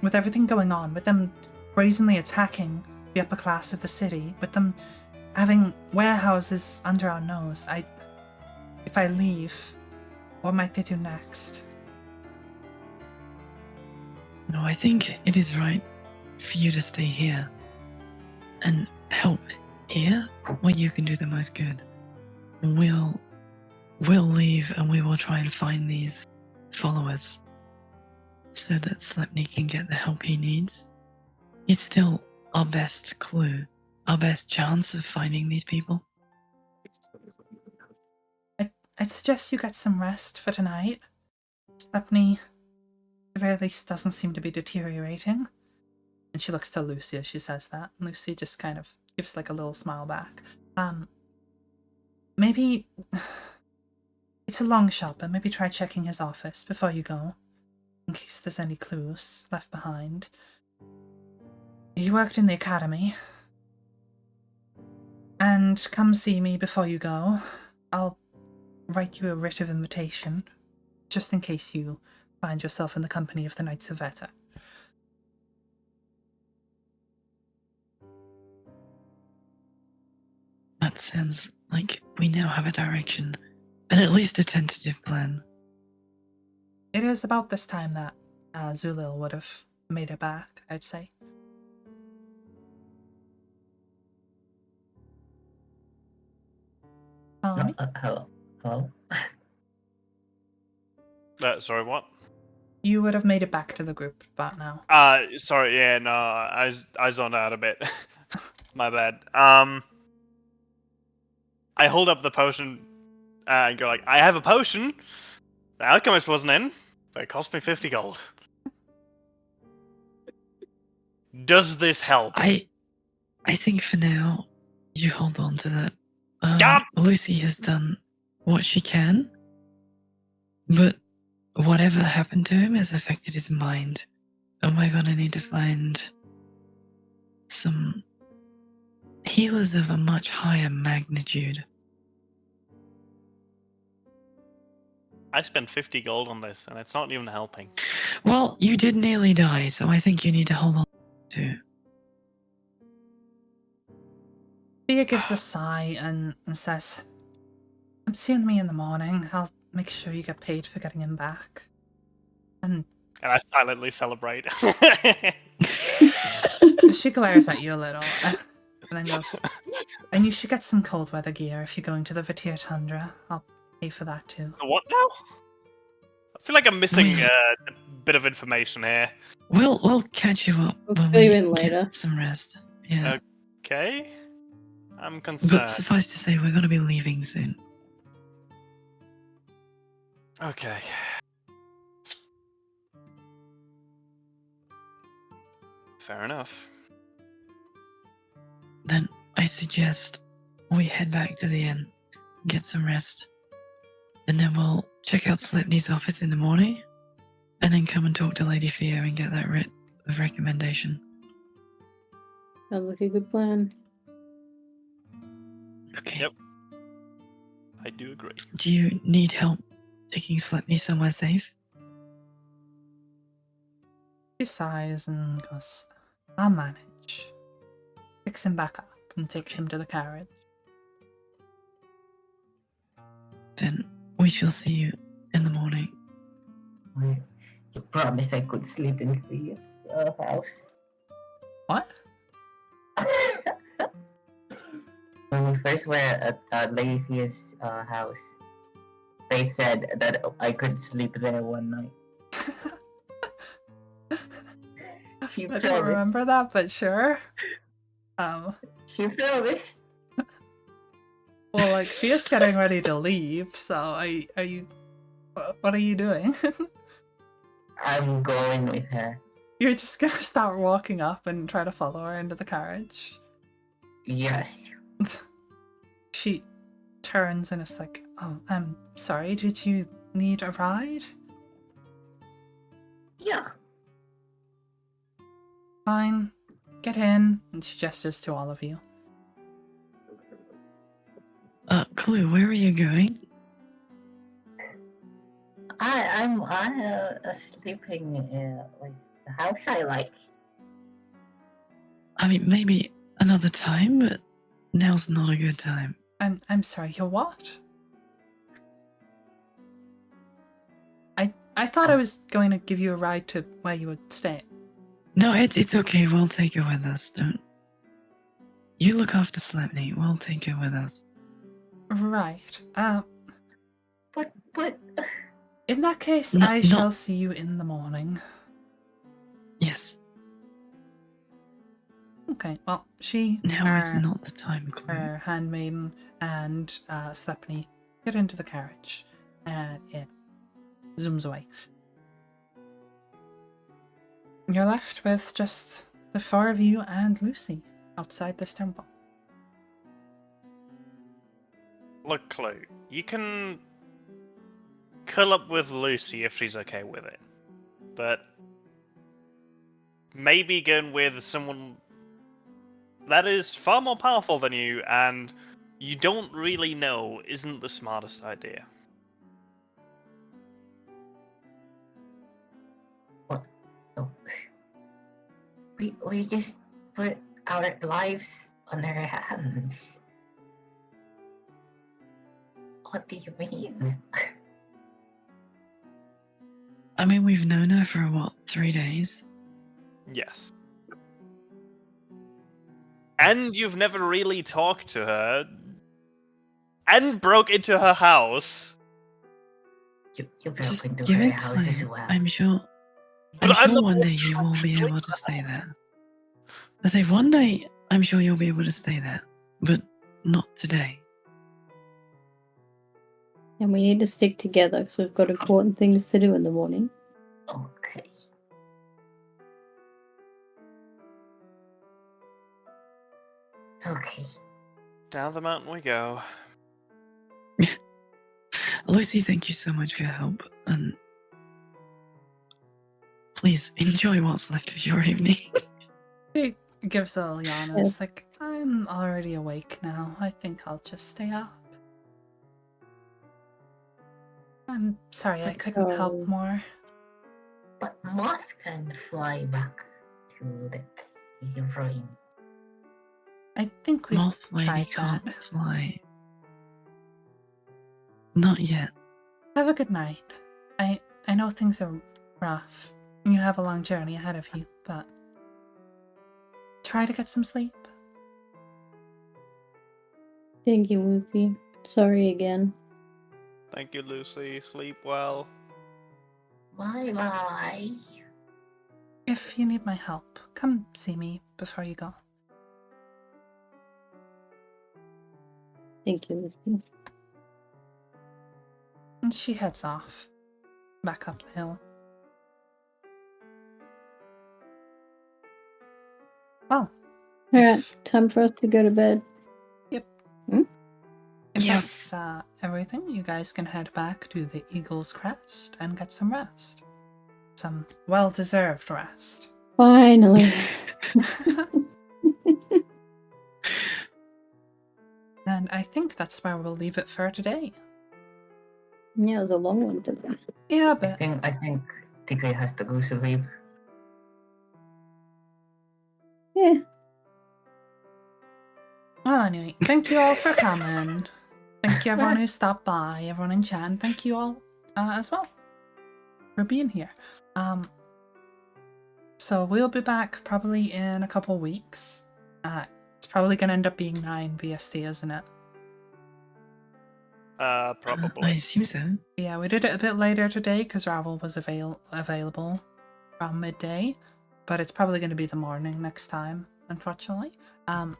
with everything going on, with them brazenly attacking the upper class of the city, with them having warehouses under our nose, if I leave, what might they do next? No, I think it is right for you to stay here and help here where you can do the most good. We'll leave and we will try and find these followers so that Slepny can get the help he needs. He's still our best clue, our best chance of finding these people. I'd suggest you get some rest for tonight. Slepny, at the very least, doesn't seem to be deteriorating. And she looks to Lucy as she says that. And Lucy just kind of gives like a little smile back. Maybe it's a long shot, but maybe try checking his office before you go, in case there's any clues left behind. You worked in the academy. And come see me before you go. I'll write you a writ of invitation, just in case you find yourself in the company of the Knights of Veta. That sounds like we now have a direction, and at least a tentative plan. It is about this time that Zulil would have made it back, I'd say. Alright. Hello. Sorry, what? You would have made it back to the group about now. Sorry, yeah, no, I zoned out a bit. My bad. I hold up the potion and go like, I have a potion. The alchemist wasn't in, but it cost me 50 gold. Does this help? I think for now, you hold on to that. Lucy has done what she can, but whatever happened to him has affected his mind. And we're gonna need to find some healers of a much higher magnitude. I spent 50 gold on this, and it's not even helping. Well, you did nearly die, so I think you need to hold on to. Thea gives a sigh and says, "Come see me in the morning. I'll make sure you get paid for getting him back." And I silently celebrate. she glares at you a little, and then goes, "And you should get some cold weather gear if you're going to the Vatia Tundra. I'll pay for that too." The what now? I feel like I'm missing a bit of information here. We'll catch you up We'll when fill you we in get later. some rest. Yeah. Okay. I'm concerned. But suffice to say, we're going to be leaving soon. Okay. Fair enough. Then I suggest we head back to the inn, get some rest, and then we'll check out Slipney's office in the morning, and then come and talk to Lady Theo and get that writ of recommendation. Sounds like a good plan. Okay. Yep. I do agree. Do you need help taking Slipney somewhere safe? She sighs and goes, I'll manage. Picks him back up and takes him to the carriage. Then we shall see you in the morning. You promised I could sleep in Thea's house. What? When we first were at Lady Thea's house, they said that I could sleep there one night. She I don't promised. remember that, but sure. She promised. Well, like, Fia's getting ready to leave, so are you... What are you doing? I'm going with her. You're just gonna start walking up and try to follow her into the carriage? Yes. She turns and is like, oh, I'm sorry, did you need a ride? Yeah. Fine, get in. And she gestures to all of you. Clue, where are you going? I'm sleeping like the house I like. I mean, maybe another time, but now's not a good time. I'm sorry, you're what? I thought I was going to give you a ride to where you would stay. No, it's okay. We'll take her with us. Don't. You look after Slipney. We'll take her with us. Right. But In that case, No, I no. shall see you in the morning. Yes. Okay, well, she, Now is not the time, Clue. her handmaiden, and Slepny get into the carriage, and it zooms away. You're left with just the four of you and Lucy outside this temple. Look, Clue, you can curl up with Lucy if she's okay with it. But maybe going with someone that is far more powerful than you and you don't really know isn't the smartest idea. we just put our lives on her hands. What do you mean? I mean, we've known her for, what, 3 days? Yes. And you've never really talked to her. And broke into her house. You broke Just into give her it house as time. well. I'm sure But I'm the one one day you trying will to be sleep able to with stay her. there. I say one day, I'm sure you'll be able to stay there. But not today. And we need to stick together because we've got important things to do in the morning. Okay. Okay. Down the mountain we go. Lucy, thank you so much for your help. And please enjoy what's left of your evening. She gives a little yawn and Yes. is like, I'm already awake now. I think I'll just stay up. I'm sorry I couldn't help Oh. more. But Moth can fly back to the cave ruin. I think we've Moth Lady tried can't that. fly. Not yet. Have a good night. I know things are rough. You have a long journey ahead of you, but try to get some sleep. Thank you, Lucy. Sorry again. Thank you, Lucy. Sleep well. Bye bye. If you need my help, come see me before you go. Thank you, Lucy. And she heads off. back up the hill. Well, Alright, if- time for us to go to bed. If Yes. that's everything, you guys can head back to the Eagle's Crest and get some rest. Some well-deserved rest. Finally. And I think that's where we'll leave it for today. Yeah, it was a long one today. Yeah, I but think TK has to go sleep. Yeah. well, anyway, thank you all for coming. Thank you everyone who stopped by, everyone in chat, and thank you all as well for being here. So we'll be back probably in a couple weeks. It's probably gonna end up being 9 BST, isn't it? I Probably. assume so. Yeah, we did it a bit later today because Ravel was available around midday, but it's probably going to be the morning next time, unfortunately. But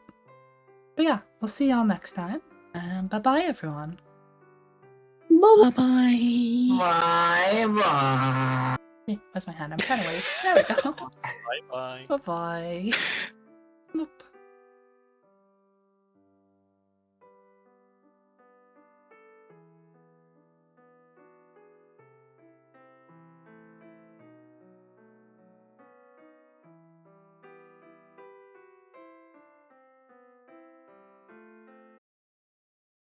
yeah, we'll see y'all next time, and bye bye everyone. Bye. Bye-bye. Bye bye. Hey, where's my hand? I'm trying to wave. There we go. Bye bye. Bye bye. Boop.